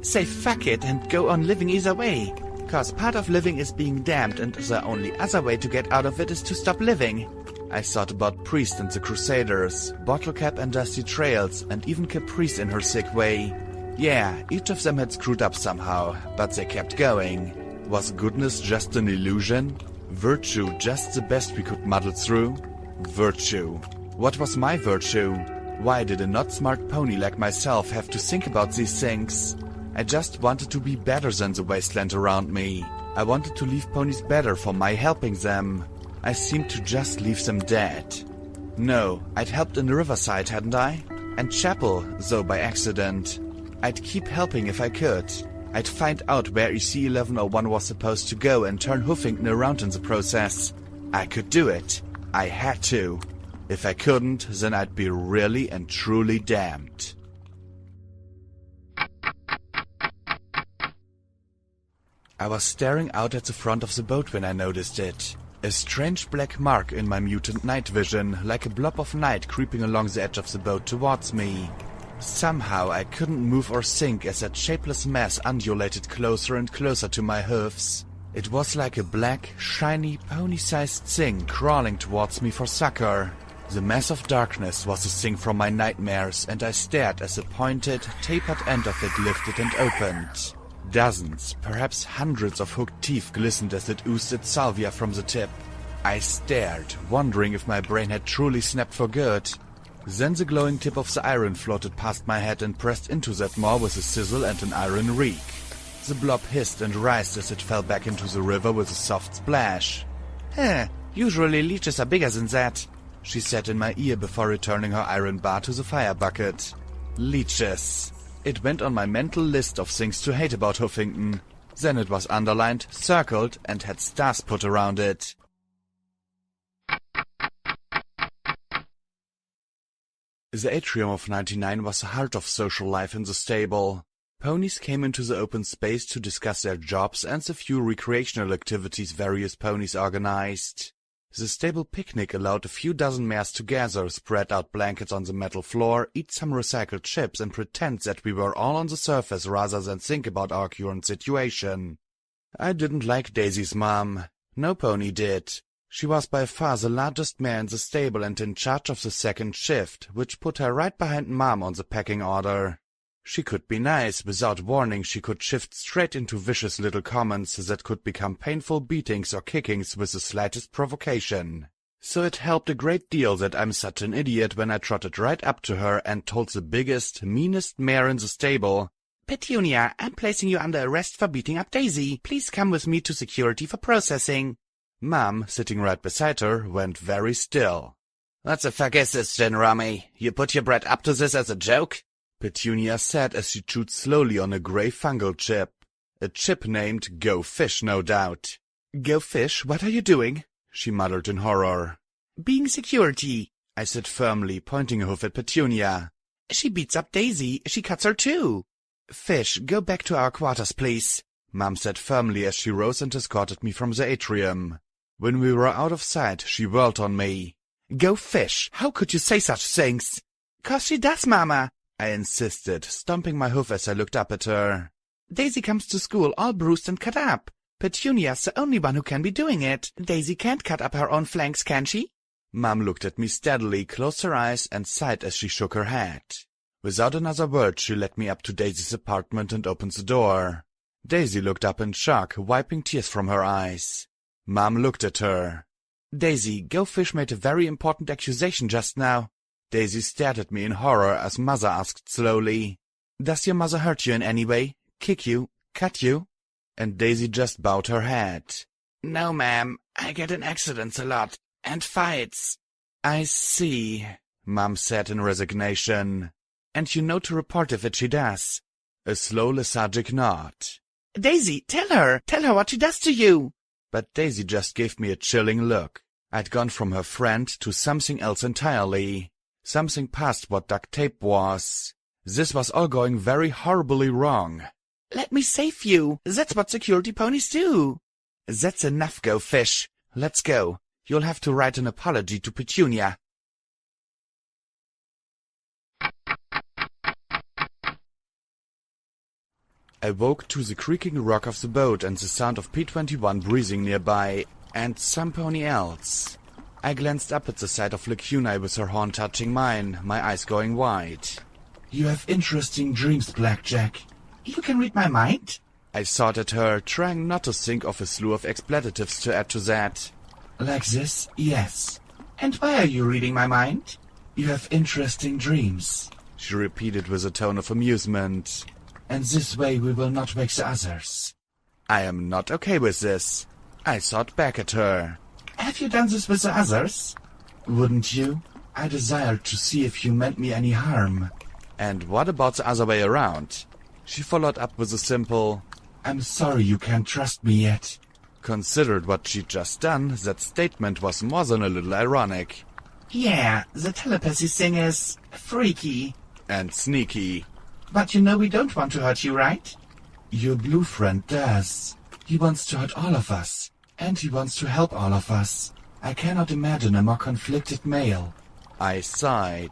Say fuck it and go on living either way. 'Cause part of living is being damned and the only other way to get out of it is to stop living. I thought about Priest and the Crusaders, Bottle Cap and Dusty Trails, and even Caprice in her sick way. Yeah, each of them had screwed up somehow, but they kept going. Was goodness just an illusion? Virtue just the best we could muddle through? Virtue. What was my virtue? Why did a not smart pony like myself have to think about these things? I just wanted to be better than the wasteland around me. I wanted to leave ponies better for my helping them. I seemed to just leave them dead. No, I'd helped in Riverside, hadn't I? And Chapel, though by accident. I'd keep helping if I could. I'd find out where EC 1101 was supposed to go and turn Hoofington around in the process. I could do it. I had to. If I couldn't, then I'd be really and truly damned. I was staring out at the front of the boat when I noticed it. A strange black mark in my mutant night vision, like a blob of night creeping along the edge of the boat towards me. Somehow I couldn't move or sink as that shapeless mass undulated closer and closer to my hoofs. It was like a black, shiny, pony-sized thing crawling towards me for succor. The mass of darkness was a thing from my nightmares, and I stared as the pointed, tapered end of it lifted and opened. Dozens, perhaps hundreds of hooked teeth glistened as it oozed its salvia from the tip. I stared, wondering if my brain had truly snapped for good. Then the glowing tip of the iron floated past my head and pressed into that maw with a sizzle and an iron reek. The blob hissed and writhed as it fell back into the river with a soft splash. Usually leeches are bigger than that, she said in my ear before returning her iron bar to the fire bucket. Leeches. It went on my mental list of things to hate about Hoofington. Then it was underlined, circled, and had stars put around it. The atrium of 99 was the heart of social life in the stable. Ponies came into the open space to discuss their jobs and the few recreational activities various ponies organized. The stable picnic allowed a few dozen mares to gather, spread out blankets on the metal floor, eat some recycled chips, and pretend that we were all on the surface rather than think about our current situation. I didn't like Daisy's mom. No pony did. She was by far the largest mare in the stable and in charge of the second shift, which put her right behind Mom on the pecking order. She could be nice. Without warning, she could shift straight into vicious little comments that could become painful beatings or kickings with the slightest provocation. So it helped a great deal that I'm such an idiot when I trotted right up to her and told the biggest, meanest mare in the stable, "Petunia, I'm placing you under arrest for beating up Daisy. Please come with me to security for processing." Mom, sitting right beside her, went very still. "What the fuck is this, Gin Rummy? You put your bread up to this as a joke?" Petunia said as she chewed slowly on a grey fungal chip. A chip named Go Fish, no doubt. "Go Fish, what are you doing?" she muttered in horror. "Being security," I said firmly, pointing a hoof at Petunia. "She beats up Daisy. She cuts her too." "Fish, go back to our quarters, please," Mom said firmly as she rose and escorted me from the atrium. When we were out of sight, she whirled on me. "Go Fish, how could you say such things?" "'Cause she does, Mama," I insisted, stomping my hoof as I looked up at her. "Daisy comes to school all bruised and cut up. Petunia's the only one who can be doing it. Daisy can't cut up her own flanks, can she?" Mom looked at me steadily, closed her eyes, and sighed as she shook her head. Without another word, she led me up to Daisy's apartment and opened the door. Daisy looked up in shock, wiping tears from her eyes. Mom looked at her. "Daisy, Go Fish made a very important accusation just now." Daisy stared at me in horror as Mother asked slowly, "Does your mother hurt you in any way? Kick you? Cut you?" And Daisy just bowed her head. "No, ma'am. I get in accidents a lot. And fights." "I see," Mom said in resignation. "And you know to report if she does?" A slow, lethargic nod. "Daisy, tell her what she does to you." But Daisy just gave me a chilling look. I'd gone from her friend to something else entirely. Something past what duct tape was. This was all going very horribly wrong. "Let me save you. That's what security ponies do." "That's enough, Go Fish. Let's go. You'll have to write an apology to Petunia." I woke to the creaking rock of the boat and the sound of P-21 breathing nearby, and some pony else. I glanced up at the sight of Lacuna with her horn touching mine, my eyes going wide. You have interesting dreams, Blackjack. You can read my mind? I thought at her, trying not to think of a slew of expletives to add to that. Like this, yes. And why are you reading my mind? You have interesting dreams. She repeated with a tone of amusement. And this way we will not wake the others. I am not okay with this. I thought back at her. Have you done this with the others? Wouldn't you? I desired to see if you meant me any harm. And what about the other way around? She followed up with a simple, I'm sorry you can't trust me yet. Considered what she'd just done, that statement was more than a little ironic. Yeah, the telepathy thing is freaky. And sneaky. But you know we don't want to hurt you, right? Your blue friend does. He wants to hurt all of us. And he wants to help all of us. I cannot imagine a more conflicted male. I sighed.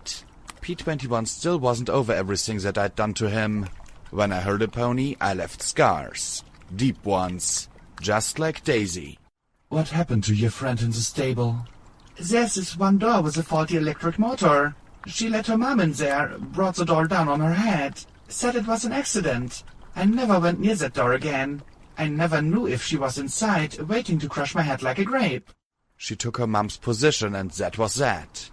P21 still wasn't over everything that I'd done to him. When I heard a pony, I left scars. Deep ones. Just like Daisy. What happened to your friend in the stable? There's this one door with a faulty electric motor. She let her mom in there, brought the door down on her head. Said it was an accident. I never went near that door again. I never knew if she was inside, waiting to crush my head like a grape. She took her mom's position, and that was that.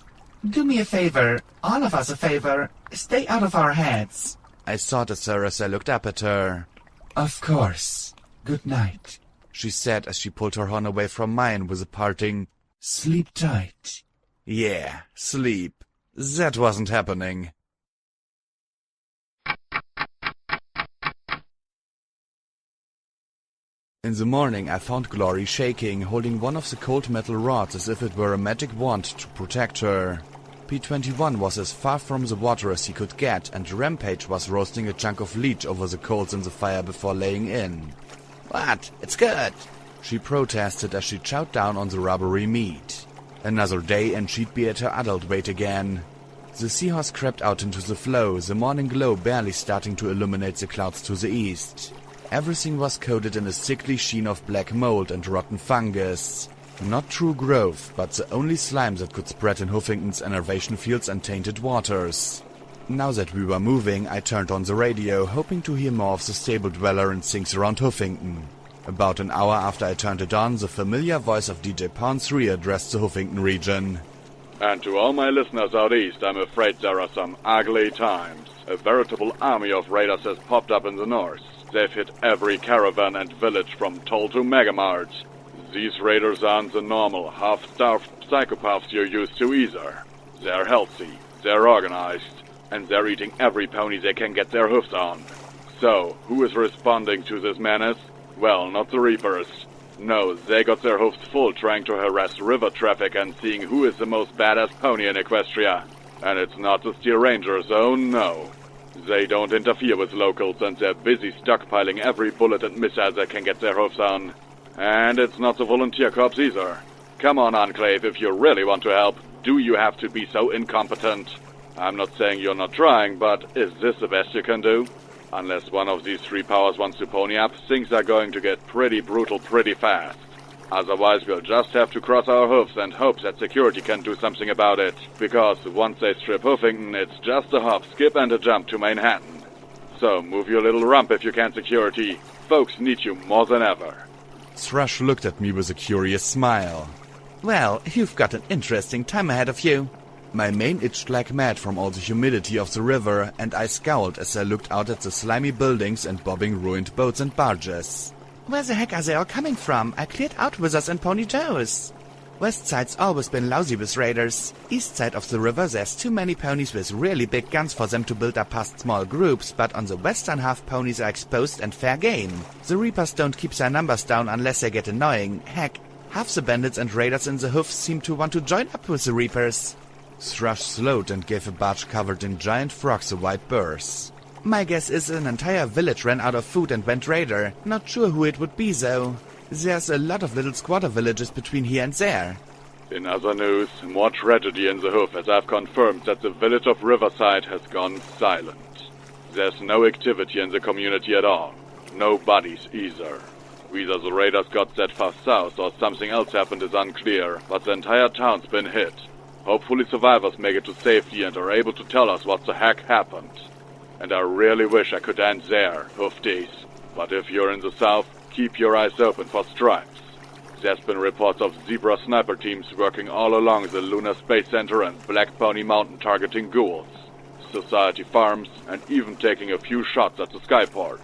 Do me a favor, all of us a favor. Stay out of our heads. I thought at her as I looked up at her. Of course. Good night, she said as she pulled her horn away from mine with a parting, Sleep tight. Yeah, sleep. That wasn't happening. In the morning I found Glory shaking, holding one of the cold metal rods as if it were a magic wand to protect her. P21 was as far from the water as he could get, and Rampage was roasting a chunk of leech over the coals in the fire before laying in. What? It's good. She protested as she chowed down on the rubbery meat. Another day and she'd be at her adult weight again. The seahorse crept out into the flow, the morning glow barely starting to illuminate the clouds to the east. Everything was coated in a sickly sheen of black mold and rotten fungus. Not true growth, but the only slime that could spread in Huffington's enervation fields and tainted waters. Now that we were moving, I turned on the radio, hoping to hear more of the stable dweller and things around Huffington. About an hour after I turned it on, the familiar voice of DJ Pounds readdressed the Huffington region. And to all my listeners out east, I'm afraid there are some ugly times. A veritable army of raiders has popped up in the north. They've hit every caravan and village from Toll to Megamart. These raiders aren't the normal, half-starved psychopaths you're used to either. They're healthy, they're organized, and they're eating every pony they can get their hoofs on. So, who is responding to this menace? Well, not the Reapers. No, they got their hoofs full trying to harass river traffic and seeing who is the most badass pony in Equestria. And it's not the Steel Rangers, oh no. They don't interfere with locals, and they're busy stockpiling every bullet and missile they can get their hoofs on. And it's not the volunteer corps either. Come on, Enclave, if you really want to help, do you have to be so incompetent? I'm not saying you're not trying, but is this the best you can do? Unless one of these three powers wants to pony up, things are going to get pretty brutal pretty fast. Otherwise, we'll just have to cross our hoofs and hope that security can do something about it. Because once they strip Huffington, it's just a hop, skip, and a jump to Manhattan. So, move your little rump if you can, security. Folks need you more than ever. Thrush looked at me with a curious smile. Well, you've got an interesting time ahead of you. My mane itched like mad from all the humidity of the river, and I scowled as I looked out at the slimy buildings and bobbing ruined boats and barges. Where the heck are they all coming from? I cleared out Wizards and Pony Toes. West side's always been lousy with raiders. East side of the river there's too many ponies with really big guns for them to build up past small groups, but on the western half ponies are exposed and fair game. The Reapers don't keep their numbers down unless they get annoying. Heck, half the bandits and raiders in the hoofs seem to want to join up with the Reapers. Thrush slowed and gave a barge covered in giant frogs a wide berth. My guess is an entire village ran out of food and went raider. Not sure who it would be, though. There's a lot of little squatter villages between here and there. In other news, more tragedy in the hoof as I've confirmed that the village of Riverside has gone silent. There's no activity in the community at all. No bodies either. Either the raiders got that far south or something else happened is unclear, but the entire town's been hit. Hopefully survivors make it to safety and are able to tell us what the heck happened. And I really wish I could end there, Hoofdies. But if you're in the south, keep your eyes open for stripes. There's been reports of zebra sniper teams working all along the Lunar Space Center and Black Pony Mountain targeting ghouls, society farms, and even taking a few shots at the skyport.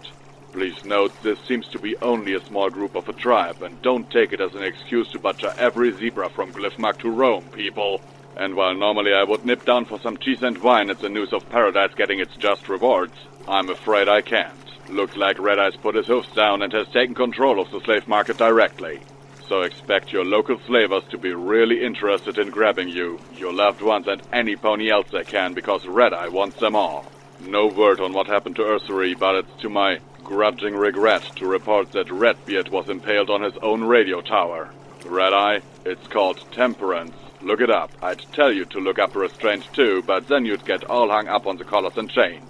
Please note this seems to be only a small group of a tribe, and don't take it as an excuse to butcher every zebra from Glyphmark to Rome, people. And while normally I would nip down for some cheese and wine at the news of Paradise getting its just rewards, I'm afraid I can't. Looks like Red Eye's put his hoofs down and has taken control of the slave market directly. So expect your local slavers to be really interested in grabbing you, your loved ones, and any pony else they can, because Red Eye wants them all. No word on what happened to Ursery, but it's to my grudging regret to report that Redbeard was impaled on his own radio tower. Red Eye, it's called Temperance. Look it up. I'd tell you to look up Restraint too, but then you'd get all hung up on the collars and chains.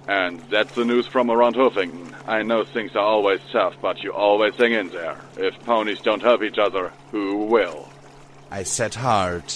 And that's the news from around Hoofington. I know things are always tough, but you always hang in there. If ponies don't help each other, who will? I said hard.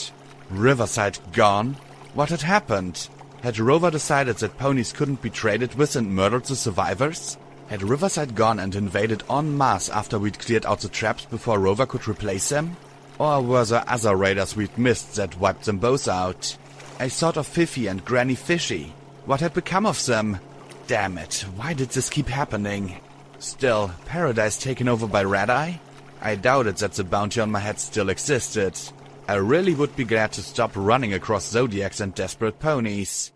Riverside gone? What had happened? Had Rover decided that ponies couldn't be traded with and murdered the survivors? Had Riverside gone and invaded en masse after we'd cleared out the traps before Rover could replace them? Or were there other raiders we'd missed that wiped them both out? I thought of Fifi and Granny Fishy. What had become of them? Damn it, why did this keep happening? Still, Paradise taken over by Red Eye? I doubted that the bounty on my head still existed. I really would be glad to stop running across zodiacs and desperate ponies.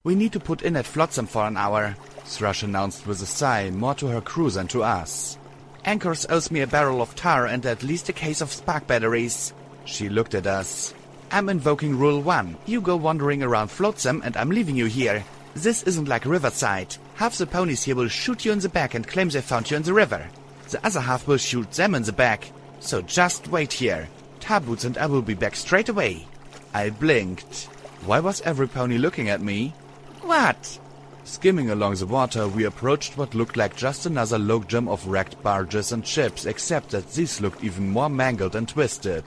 We need to put in at Flotsam for an hour, Thrush announced with a sigh, more to her crew than to us. Anchors owes me a barrel of tar and at least a case of spark batteries. She looked at us. I'm invoking Rule 1. You go wandering around Flotsam and I'm leaving you here. This isn't like Riverside. Half the ponies here will shoot you in the back and claim they found you in the river. The other half will shoot them in the back. So just wait here. Tar Boots and I will be back straight away. I blinked. Why was every pony looking at me? What? Skimming along the water, we approached what looked like just another logjam of wrecked barges and ships, except that these looked even more mangled and twisted.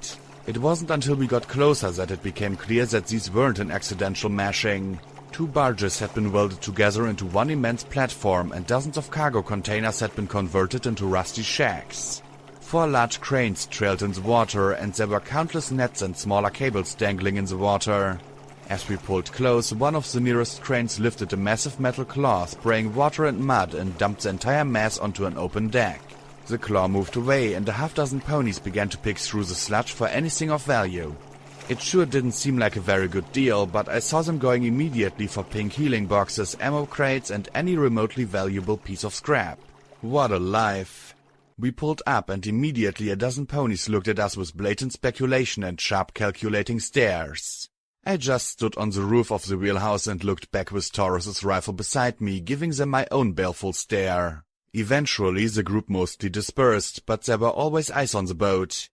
It wasn't until we got closer that it became clear that these weren't an accidental mashing. 2 barges had been welded together into one immense platform, and dozens of cargo containers had been converted into rusty shacks. 4 large cranes trailed in the water, and there were countless nets and smaller cables dangling in the water. As we pulled close, one of the nearest cranes lifted a massive metal claw, spraying water and mud, and dumped the entire mass onto an open deck. The claw moved away, and a half-dozen ponies began to pick through the sludge for anything of value. It sure didn't seem like a very good deal, but I saw them going immediately for pink healing boxes, ammo crates, and any remotely valuable piece of scrap. What a life! We pulled up, and immediately a dozen ponies looked at us with blatant speculation and sharp calculating stares. I just stood on the roof of the wheelhouse and looked back with Taurus's rifle beside me, giving them my own baleful stare. Eventually the group mostly dispersed, but there were always eyes on the boat.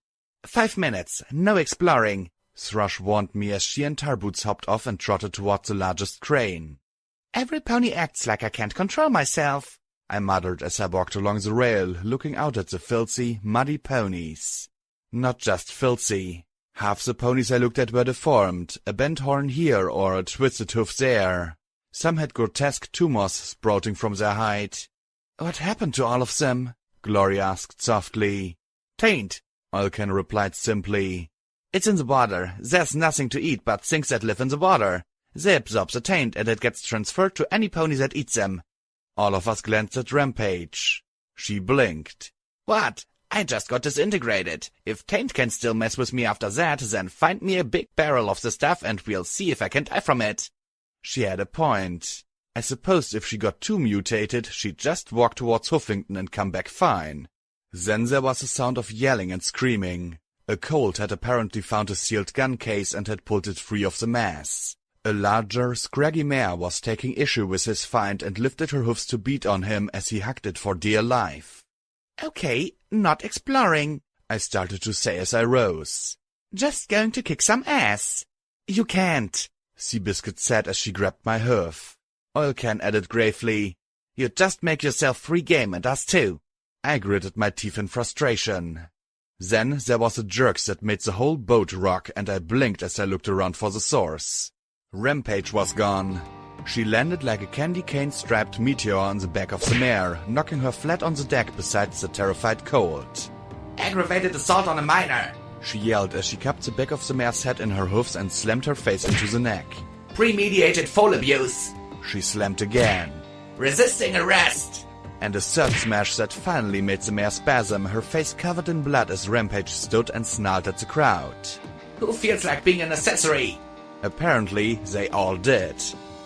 5 minutes, no exploring, Thrush warned me as she and Tarboots hopped off and trotted toward the largest crane. Every pony acts like I can't control myself, I muttered as I walked along the rail, looking out at the filthy, muddy ponies. Not just filthy. Half the ponies I looked at were deformed, a bent horn here or a twisted hoof there. Some had grotesque tumors sprouting from their hide. What happened to all of them? Glory asked softly. Taint, Olcan replied simply. It's in the water. There's nothing to eat but things that live in the water. They absorb the taint and it gets transferred to any pony that eats them. All of us glanced at Rampage. She blinked. What? I just got disintegrated. If taint can still mess with me after that, then find me a big barrel of the stuff and we'll see if I can die from it. She had a point. I suppose if she got too mutated, she'd just walk towards Hoofington and come back fine. Then there was a sound of yelling and screaming. A colt had apparently found a sealed gun case and had pulled it free of the mass. A larger, scraggy mare was taking issue with his find and lifted her hoofs to beat on him as he hugged it for dear life. Okay, not exploring, I started to say as I rose. Just going to kick some ass. You can't, Seabiscuit said as she grabbed my hoof. Oilcan added gravely. You just make yourself free game and us too. I gritted my teeth in frustration. Then there was a jerk that made the whole boat rock, and I blinked as I looked around for the source. Rampage was gone. She landed like a candy cane-strapped meteor on the back of the mare, knocking her flat on the deck beside the terrified colt. Aggravated assault on a minor. She yelled as she cupped the back of the mare's head in her hoofs and slammed her face into the neck. Premeditated foal abuse. She slammed again. Resisting arrest. And a third smash that finally made the mare spasm, her face covered in blood as Rampage stood and snarled at the crowd. Who feels like being an accessory? Apparently, they all did.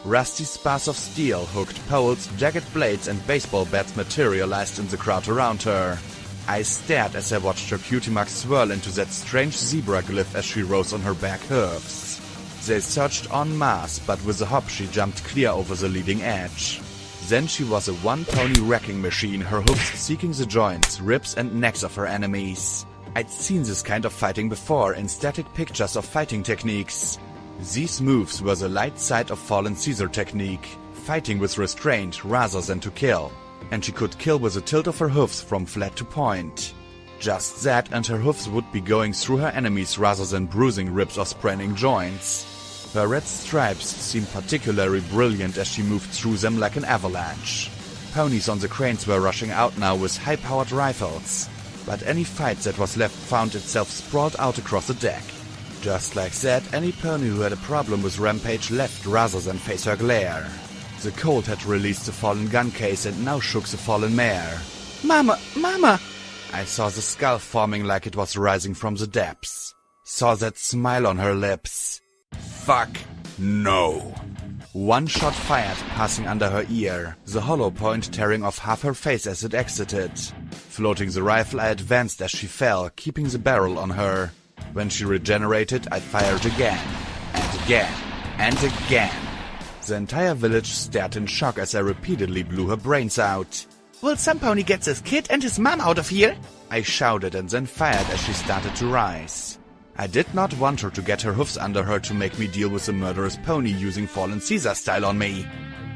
Rusty spars of steel, hooked poles, jagged blades, and baseball bats materialized in the crowd around her. I stared as I watched her cutie mark swirl into that strange zebra glyph as she rose on her back hooves. They surged en masse, but with a hop she jumped clear over the leading edge. Then she was a one-pony wrecking machine, her hoofs seeking the joints, ribs, and necks of her enemies. I'd seen this kind of fighting before in static pictures of fighting techniques. These moves were the light side of Fallen Caesar technique, fighting with restraint rather than to kill. And she could kill with a tilt of her hoofs from flat to point. Just that, and her hoofs would be going through her enemies rather than bruising ribs or spraining joints. Her red stripes seemed particularly brilliant as she moved through them like an avalanche. Ponies on the cranes were rushing out now with high-powered rifles, but any fight that was left found itself sprawled out across the deck. Just like that, any pony who had a problem with Rampage left rather than face her glare. The colt had released the fallen gun case and now shook the fallen mare. Mama! Mama! I saw the skull forming like it was rising from the depths. Saw that smile on her lips. Fuck no. One shot fired, passing under her ear, the hollow point tearing off half her face as it exited. Floating the rifle, I advanced as she fell, keeping the barrel on her. When she regenerated, I fired again, and again, and again. The entire village stared in shock as I repeatedly blew her brains out. Will some pony get this kid and his mom out of here? I shouted and then fired as she started to rise. I did not want her to get her hoofs under her to make me deal with a murderous pony using Fallen Caesar style on me.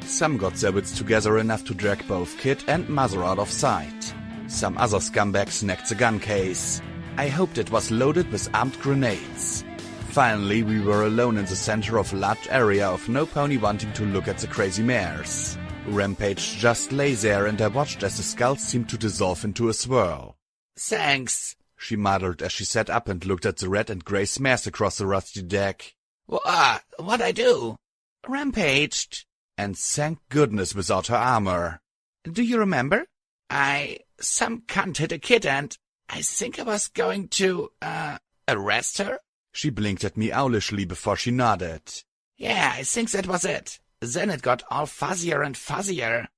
Some got their wits together enough to drag both kid and mother out of sight. Some other scumbags snagged the gun case. I hoped it was loaded with armed grenades. Finally, we were alone in the center of a large area of no pony wanting to look at the crazy mares. Rampage just lay there and I watched as the skulls seemed to dissolve into a swirl. Thanks, she muttered as she sat up and looked at the red and gray smears across the rusty deck. What'd I do? Rampaged. And thank goodness without her armor. Do you remember? Some cunt hit a kid and I think I was going to, arrest her? She blinked at me owlishly before she nodded. Yeah, I think that was it. Then it got all fuzzier and fuzzier.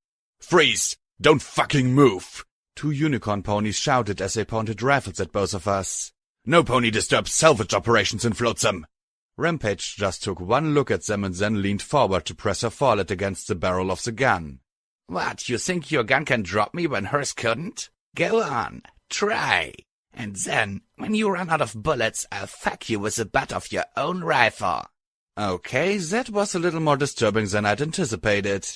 Freeze! Don't fucking move! Two unicorn ponies shouted as they pointed rifles at both of us. No pony disturbs salvage operations in Flotsam! Rampage just took one look at them and then leaned forward to press her forehead against the barrel of the gun. What, you think your gun can drop me when hers couldn't? Go on, try. And then, when you run out of bullets, I'll fuck you with the butt of your own rifle. Okay, that was a little more disturbing than I'd anticipated.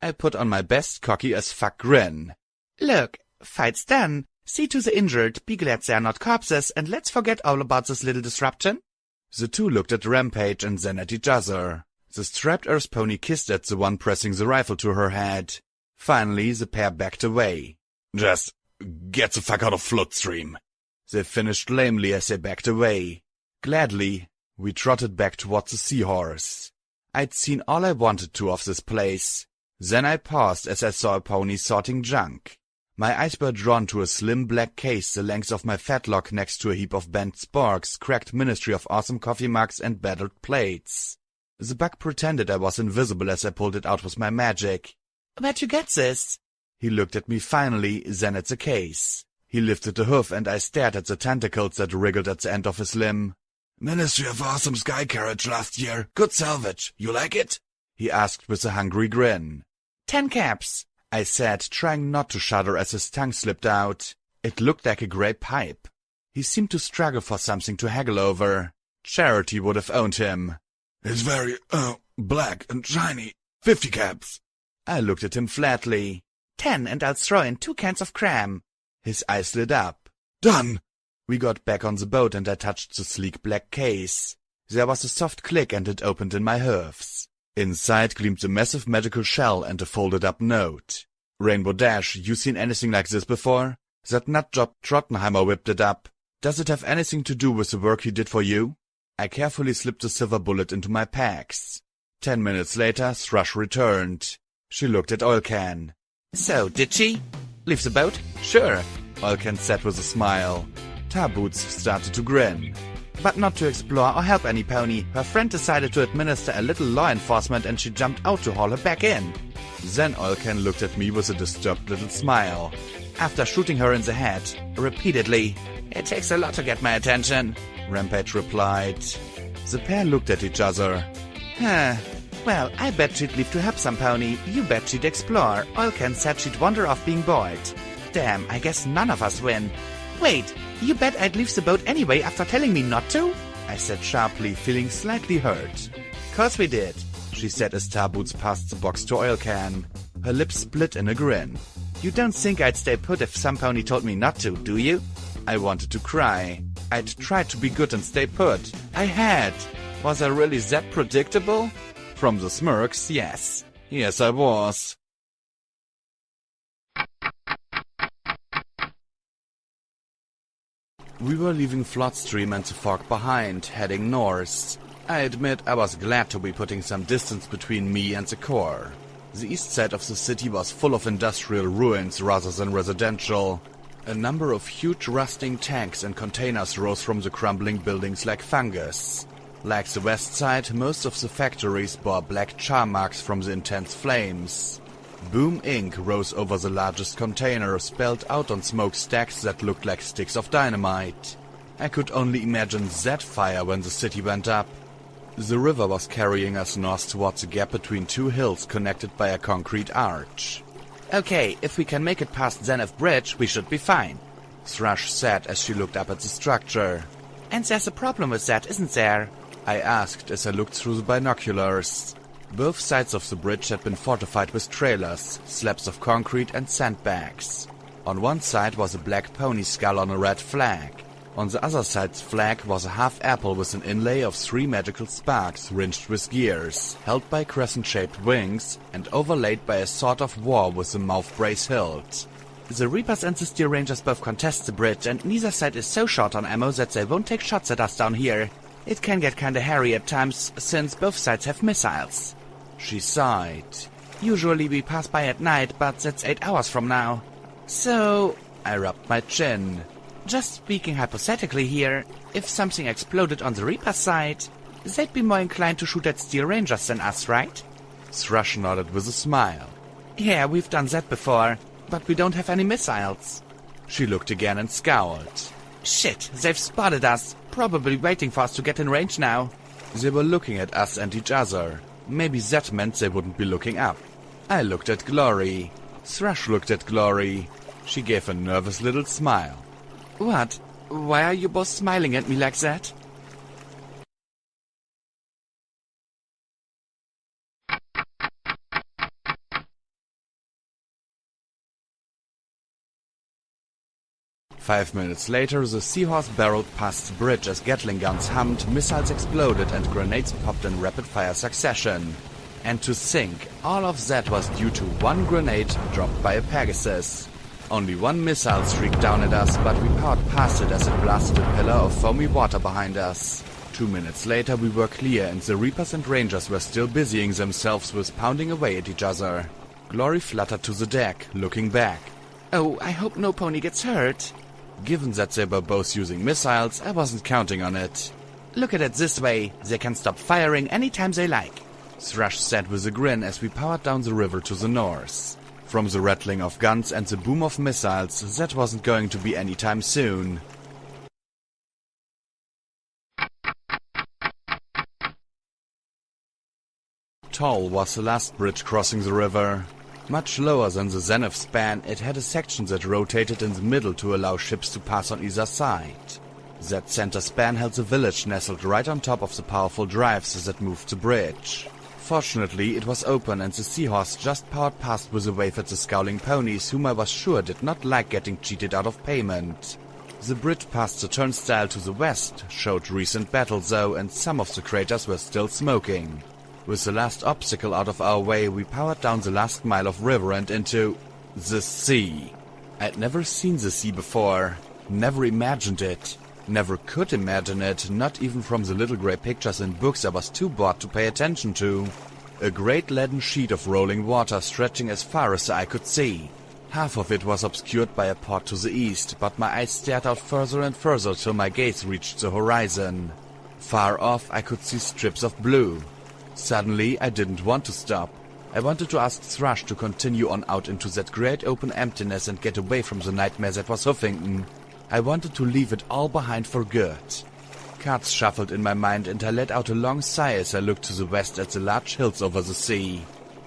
I put on my best cocky as fuck grin. Look, fight's done. See to the injured, be glad they're not corpses, and let's forget all about this little disruption. The two looked at Rampage and then at each other. The strapped earth pony kissed at the one pressing the rifle to her head. Finally, the pair backed away. Just get the fuck out of Floodstream. They finished lamely as they backed away. Gladly, we trotted back towards the seahorse. I'd seen all I wanted to of this place. Then I paused as I saw a pony sorting junk. My eyes were drawn to a slim black case the length of my fetlock next to a heap of bent sporks, cracked Ministry of Awesome coffee mugs, and battered plates. The bug pretended I was invisible as I pulled it out with my magic. Where'd you get this? He looked at me finally, then at the case. He lifted a hoof and I stared at the tentacles that wriggled at the end of his limb. Ministry of Awesome Sky Carriage last year. Good salvage. You like it? He asked with a hungry grin. 10 caps, I said, trying not to shudder as his tongue slipped out. It looked like a grey pipe. He seemed to struggle for something to haggle over. Charity would have owned him. It's very, black and shiny. 50 caps. I looked at him flatly. 10, and I'll throw in 2 cans of cram. His eyes lit up. Done. We got back on the boat and I touched the sleek black case. There was a soft click and it opened in my hooves. Inside gleamed the massive magical shell and a folded-up note. Rainbow Dash, you seen anything like this before? That nutjob Trottenheimer whipped it up. Does it have anything to do with the work he did for you? I carefully slipped the silver bullet into my packs. 10 minutes later, Thrush returned. She looked at Oilcan. So, did she? Leave the boat? Sure, Oilcan said with a smile. Tarboots started to grin. But not to explore or help any pony. Her friend decided to administer a little law enforcement and she jumped out to haul her back in. Then Oilcan looked at me with a disturbed little smile. After shooting her in the head, repeatedly. It takes a lot to get my attention, Rampage replied. The pair looked at each other. Well, I bet she'd leave to help some pony. You bet she'd explore. Oilcan said she'd wander off being bored. Damn, I guess none of us win. Wait, you bet I'd leave the boat anyway after telling me not to? I said sharply, feeling slightly hurt. Course we did, she said as Tarboots passed the box to Oilcan. Her lips split in a grin. You don't think I'd stay put if some pony told me not to, do you? I wanted to cry. I'd tried to be good and stay put. I had. Was I really that predictable? From the smirks, yes. Yes, I was. We were leaving Floodstream and the fog behind, heading north. I admit I was glad to be putting some distance between me and the core. The east side of the city was full of industrial ruins rather than residential. A number of huge rusting tanks and containers rose from the crumbling buildings like fungus. Like the west side, most of the factories bore black char marks from the intense flames. Boom Inc. rose over the largest container, spelled out on smokestacks that looked like sticks of dynamite. I could only imagine that fire when the city went up. The river was carrying us north towards a gap between 2 hills connected by a concrete arch. Okay, if we can make it past Zenith Bridge, we should be fine, Thrush said as she looked up at the structure. And there's a problem with that, isn't there? I asked as I looked through the binoculars. Both sides of the bridge had been fortified with trailers, slabs of concrete and sandbags. On one side was a black pony skull on a red flag. On the other side's flag was a half-apple with an inlay of 3 magical sparks ringed with gears, held by crescent-shaped wings, and overlaid by a sort of war with a mouth brace hilt. The Reapers and the Steel Rangers both contest the bridge, and neither side is so short on ammo that they won't take shots at us down here. It can get kinda hairy at times, since both sides have missiles. She sighed. Usually we pass by at night, but that's 8 hours from now. So, I rubbed my chin. Just speaking hypothetically here, if something exploded on the Reaper side, they'd be more inclined to shoot at Steel Rangers than us, right? Thrush nodded with a smile. Yeah, we've done that before, but we don't have any missiles. She looked again and scowled. Shit, they've spotted us, probably waiting for us to get in range now. They were looking at us and each other. Maybe that meant they wouldn't be looking up. I looked at Glory. Thrush looked at Glory. She gave a nervous little smile. What? Why are you both smiling at me like that? Five minutes later, the Seahorse barreled past the bridge as Gatling guns hummed, missiles exploded, and grenades popped in rapid-fire succession. And to think, all of that was due to one grenade dropped by a Pegasus. Only one missile streaked down at us, but we powered past it as it blasted a pillar of foamy water behind us. 2 minutes later we were clear, and the Reapers and Rangers were still busying themselves with pounding away at each other. Glory fluttered to the deck, looking back. Oh, I hope no pony gets hurt. Given that they were both using missiles, I wasn't counting on it. Look at it this way, they can stop firing anytime they like, Thrush said with a grin as we powered down the river to the north. From the rattling of guns and the boom of missiles, that wasn't going to be anytime soon. Tall was the last bridge crossing the river. Much lower than the Zenith span, it had a section that rotated in the middle to allow ships to pass on either side. That center span held the village nestled right on top of the powerful drives that moved the bridge. Fortunately, it was open and the seahorse just powered past with a wave at the scowling ponies, whom I was sure did not like getting cheated out of payment. The bridge past the turnstile to the west showed recent battle though, and some of the craters were still smoking. With the last obstacle out of our way, we powered down the last mile of river and into the sea. I'd never seen the sea before, never imagined it, never could imagine it, not even from the little grey pictures in books I was too bored to pay attention to. A great leaden sheet of rolling water stretching as far as the eye could see. Half of it was obscured by a port to the east, but my eyes stared out further and further till my gaze reached the horizon. Far off I could see strips of blue. Suddenly I didn't want to stop. I wanted to ask Thrush to continue on out into that great open emptiness and get away from the nightmare that was Huffington. I wanted to leave it all behind for good. Cards shuffled in my mind and I let out a long sigh as I looked to the west at the large hills over the sea.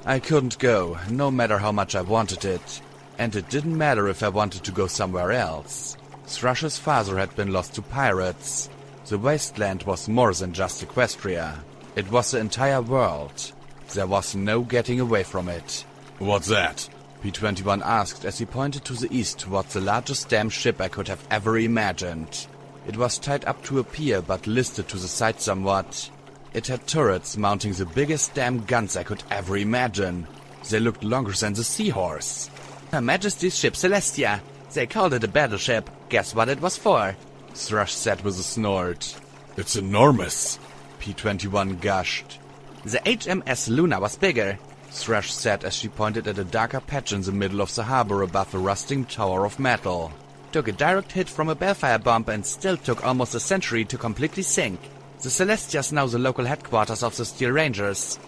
I couldn't go, no matter how much I wanted it. And it didn't matter if I wanted to go somewhere else. Thrush's father had been lost to pirates. The wasteland was more than just Equestria. It was the entire world. There was no getting away from it. What's that? P-21 asked as he pointed to the east towards the largest damn ship I could have ever imagined. It was tied up to a pier but listed to the side somewhat. It had turrets mounting the biggest damn guns I could ever imagine. They looked longer than the seahorse. Her Majesty's ship Celestia. They called it a battleship. Guess what it was for? Thrush said with a snort. It's enormous, P-21 gushed. The HMS Luna was bigger, Thrush said as she pointed at a darker patch in the middle of the harbor above a rusting tower of metal. Took a direct hit from a Bellfire bomb and still took almost a century to completely sink. The Celestia's now the local headquarters of the Steel Rangers.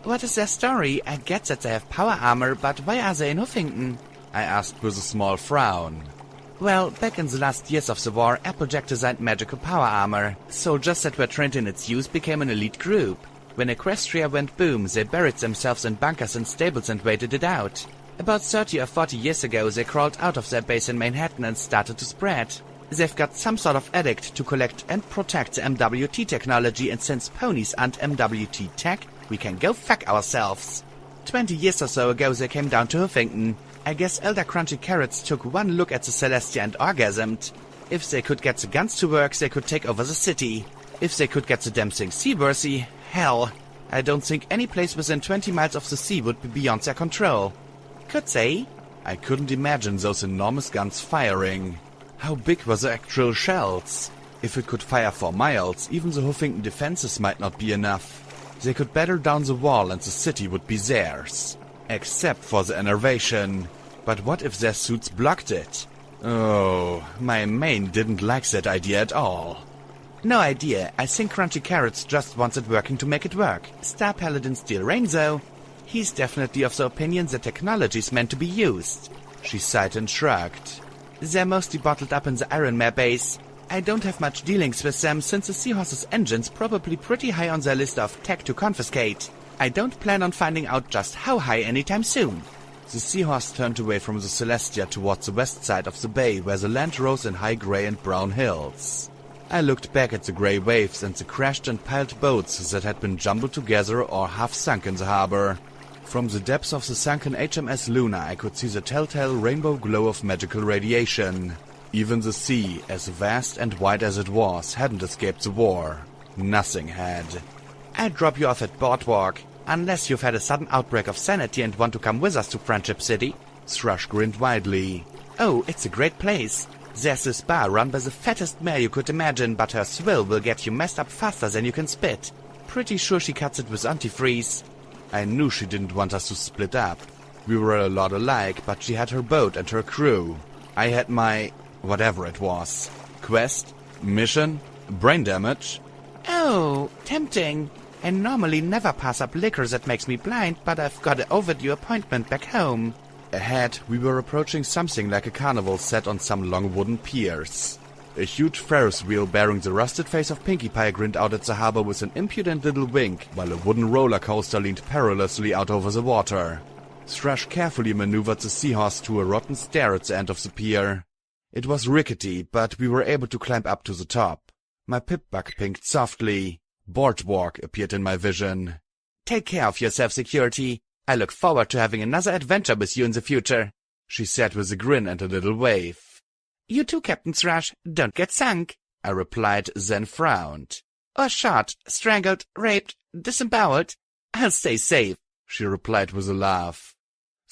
What is their story? I get that they have power armor, but why are they in Huffington? I asked with a small frown. Well, back in the last years of the war, Applejack designed magical power armor. Soldiers that were trained in its use became an elite group. When Equestria went boom, they buried themselves in bunkers and stables and waited it out. About 30 or 40 years ago, they crawled out of their base in Manhattan and started to spread. They've got some sort of edict to collect and protect the MWT technology, and since ponies aren't MWT tech, we can go fuck ourselves. 20 years or so ago, they came down to Huffington. I guess Elder Crunchy Carrots took one look at the Celestia and orgasmed. If they could get the guns to work, they could take over the city. If they could get the damn thing seaworthy, hell, I don't think any place within 20 miles of the sea would be beyond their control. Could they? I couldn't imagine those enormous guns firing. How big were the actual shells? If it could fire for miles, even the Huffington defenses might not be enough. They could batter down the wall and the city would be theirs. Except for the enervation. But what if their suits blocked it? Oh, my main didn't like that idea at all. No idea. I think Crunchy Carrots just wants it working to make it work. Star Paladin Steel Rain, though. He's definitely of the opinion that technology's meant to be used. She sighed and shrugged. They're mostly bottled up in the Iron Mare base. I don't have much dealings with them, since the Seahorse's engine's probably pretty high on their list of tech to confiscate. I don't plan on finding out just how high anytime soon. The Seahorse turned away from the Celestia towards the west side of the bay, where the land rose in high grey and brown hills. I looked back at the grey waves and the crashed and piled boats that had been jumbled together or half sunk in the harbor. From the depths of the sunken HMS Luna I could see the telltale rainbow glow of magical radiation. Even the sea, as vast and wide as it was, hadn't escaped the war. Nothing had. I'll drop you off at Boardwalk, unless you've had a sudden outbreak of sanity and want to come with us to Friendship City. Thrush grinned widely. Oh, it's a great place. There's this bar run by the fattest mare you could imagine, but her swill will get you messed up faster than you can spit. Pretty sure she cuts it with antifreeze. I knew she didn't want us to split up. We were a lot alike, but she had her boat and her crew. I had my... whatever it was. Quest? Mission? Brain damage? Oh, tempting. I normally never pass up liquor that makes me blind, but I've got an overdue appointment back home. Ahead, we were approaching something like a carnival set on some long wooden piers. A huge Ferris wheel bearing the rusted face of Pinkie Pie grinned out at the harbor with an impudent little wink, while a wooden roller coaster leaned perilously out over the water. Thrush carefully maneuvered the Seahorse to a rotten stair at the end of the pier. It was rickety, but we were able to climb up to the top. My pip-bug pinked softly. Boardwalk appeared in my vision. Take care of yourself, security. I look forward to having another adventure with you in the future, she said with a grin and a little wave. You too, Captain Thrush. Don't get sunk, I replied, then frowned. Or shot, strangled, raped, disemboweled. I'll stay safe, she replied with a laugh.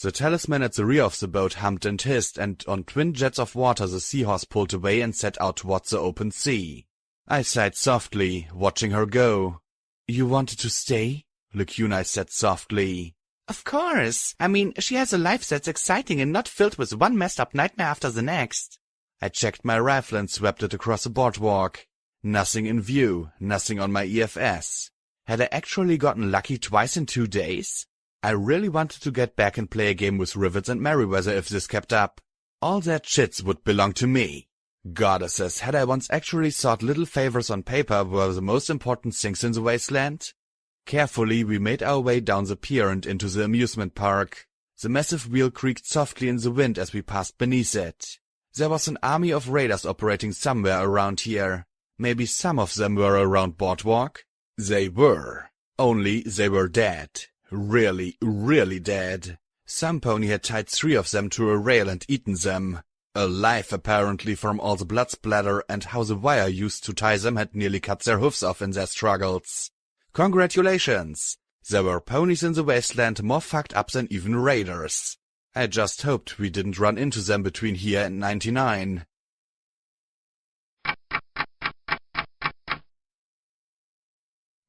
The talisman at the rear of the boat hummed and hissed, and on twin jets of water the seahorse pulled away and set out towards the open sea. I sighed softly, watching her go. You wanted to stay? Lacuna said softly. Of course. I mean, she has a life that's exciting and not filled with one messed up nightmare after the next. I checked my rifle and swept it across the boardwalk. Nothing in view, nothing on my EFS. Had I actually gotten lucky twice in 2 days? I really wanted to get back and play a game with Rivets and Merryweather if this kept up. All that shits would belong to me. Goddesses, had I once actually thought little favors on paper were the most important things in the wasteland? Carefully, we made our way down the pier and into the amusement park. The massive wheel creaked softly in the wind as we passed beneath it. There was an army of raiders operating somewhere around here. Maybe some of them were around Boardwalk? They were. Only they were dead. Really, really dead. Some pony had tied 3 of them to a rail and eaten them. Alive, apparently, from all the blood splatter and how the wire used to tie them had nearly cut their hoofs off in their struggles. Congratulations! There were ponies in the wasteland more fucked up than even raiders. I just hoped we didn't run into them between here and 99.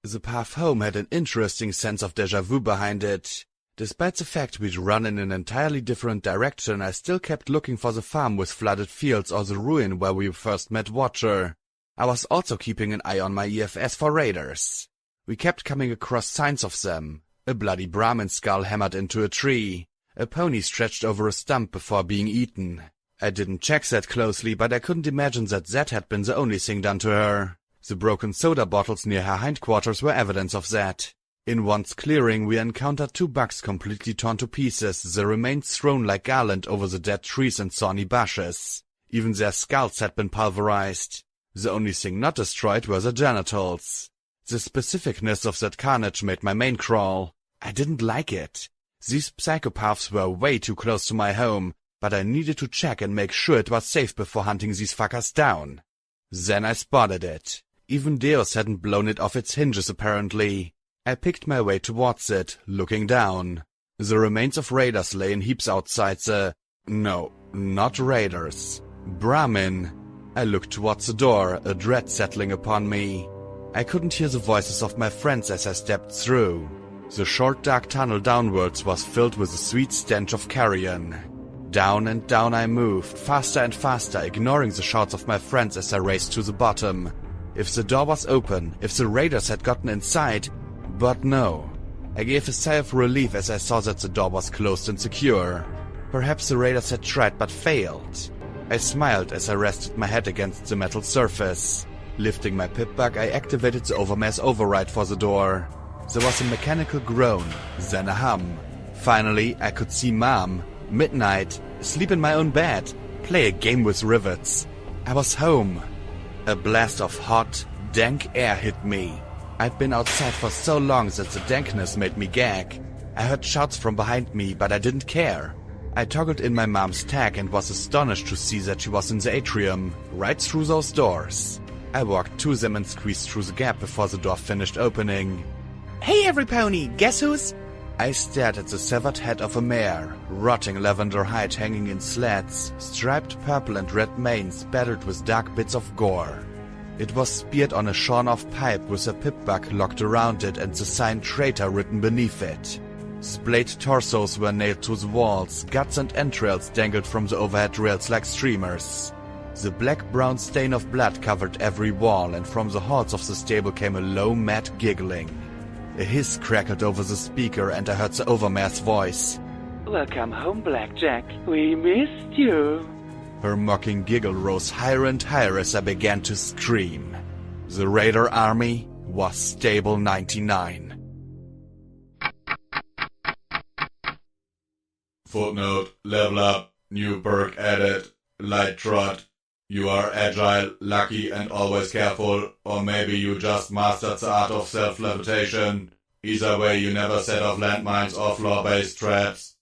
The path home had an interesting sense of déjà vu behind it. Despite the fact we'd run in an entirely different direction, I still kept looking for the farm with flooded fields or the ruin where we first met Watcher. I was also keeping an eye on my EFS for raiders. We kept coming across signs of them. A bloody Brahmin skull hammered into a tree. A pony stretched over a stump before being eaten. I didn't check that closely, but I couldn't imagine that had been the only thing done to her. The broken soda bottles near her hindquarters were evidence of that. In one's clearing, we encountered 2 bucks completely torn to pieces, the remains thrown like garland over the dead trees and thorny bushes. Even their skulls had been pulverized. The only thing not destroyed were the genitals. The specificness of that carnage made my mane crawl. I didn't like it. These psychopaths were way too close to my home, but I needed to check and make sure it was safe before hunting these fuckers down. Then I spotted it. Even Deus hadn't blown it off its hinges, apparently. I picked my way towards it, looking down. The remains of raiders lay in heaps outside the... No, not raiders. Brahmin. I looked towards the door, a dread settling upon me. I couldn't hear the voices of my friends as I stepped through. The short dark tunnel downwards was filled with a sweet stench of carrion. Down and down I moved, faster and faster, ignoring the shouts of my friends as I raced to the bottom. If the door was open, if the raiders had gotten inside... But no. I gave a sigh of relief as I saw that the door was closed and secure. Perhaps the raiders had tried but failed. I smiled as I rested my head against the metal surface. Lifting my pip-bug, I activated the overmass override for the door. There was a mechanical groan, then a hum. Finally, I could see Mom, midnight, sleep in my own bed, play a game with Rivets. I was home. A blast of hot, dank air hit me. I'd been outside for so long that the dankness made me gag. I heard shouts from behind me, but I didn't care. I toggled in my mom's tag and was astonished to see that she was in the atrium, right through those doors. I walked to them and squeezed through the gap before the door finished opening. Hey, every pony, guess who's... I stared at the severed head of a mare, rotting lavender hide hanging in slats, striped purple and red mane spattered with dark bits of gore. It was speared on a shorn-off pipe with a pip-bug locked around it and the sign traitor written beneath it. Splayed torsos were nailed to the walls, guts and entrails dangled from the overhead rails like streamers. The black-brown stain of blood covered every wall, and from the halls of the stable came a low, mad giggling. A hiss crackled over the speaker, and I heard the overmare's voice. Welcome home, Blackjack. We missed you. Her mocking giggle rose higher and higher as I began to scream. The Raider army was Stable 99. Footnote, level up, new perk added, light trot. You are agile, lucky and always careful, or maybe you just mastered the art of self-levitation. Either way, you never set off landmines or floor-based traps.